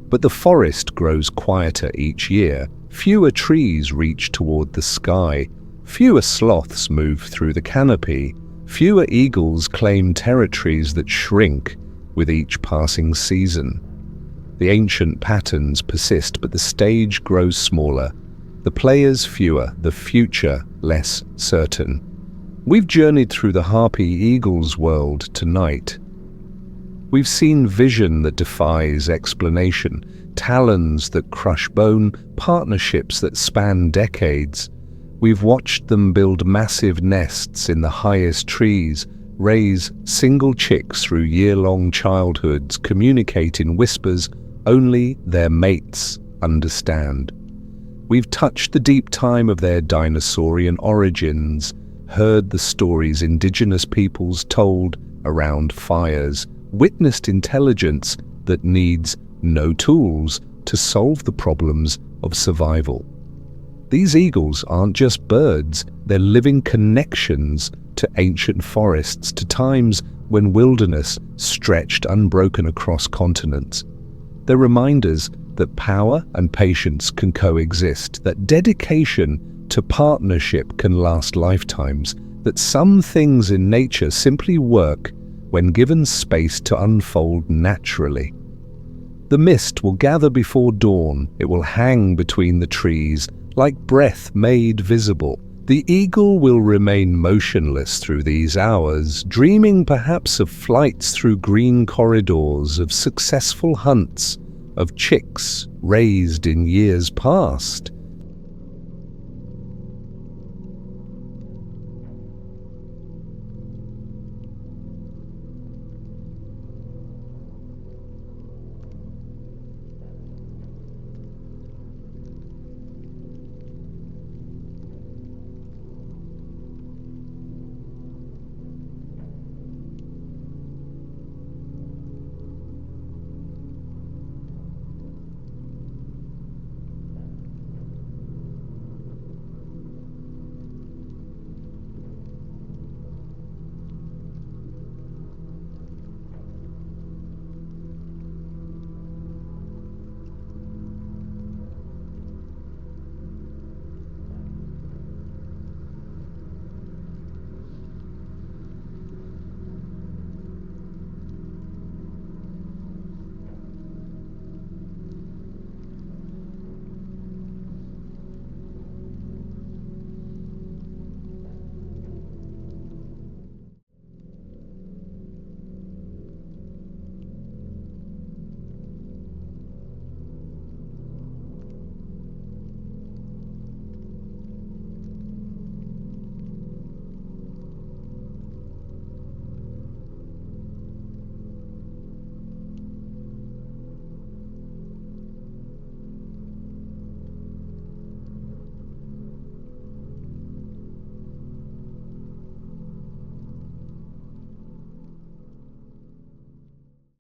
But the forest grows quieter each year. Fewer trees reach toward the sky. Fewer sloths move through the canopy. Fewer eagles claim territories that shrink with each passing season. The ancient patterns persist, but the stage grows smaller. The players fewer, the future less certain. We've journeyed through the Harpy Eagle's world tonight. We've seen vision that defies explanation, talons that crush bone, partnerships that span decades. We've watched them build massive nests in the highest trees, raise single chicks through year-long childhoods, communicate in whispers only their mates understand. We've touched the deep time of their dinosaurian origins, heard the stories indigenous peoples told around fires, witnessed intelligence that needs no tools to solve the problems of survival. These eagles aren't just birds, they're living connections to ancient forests, to times when wilderness stretched unbroken across continents. They're reminders that power and patience can coexist, that dedication to partnership can last lifetimes, that some things in nature simply work when given space to unfold naturally. The mist will gather before dawn, it will hang between the trees, like breath made visible. The eagle will remain motionless through these hours, dreaming perhaps of flights through green corridors, of successful hunts, of chicks raised in years past.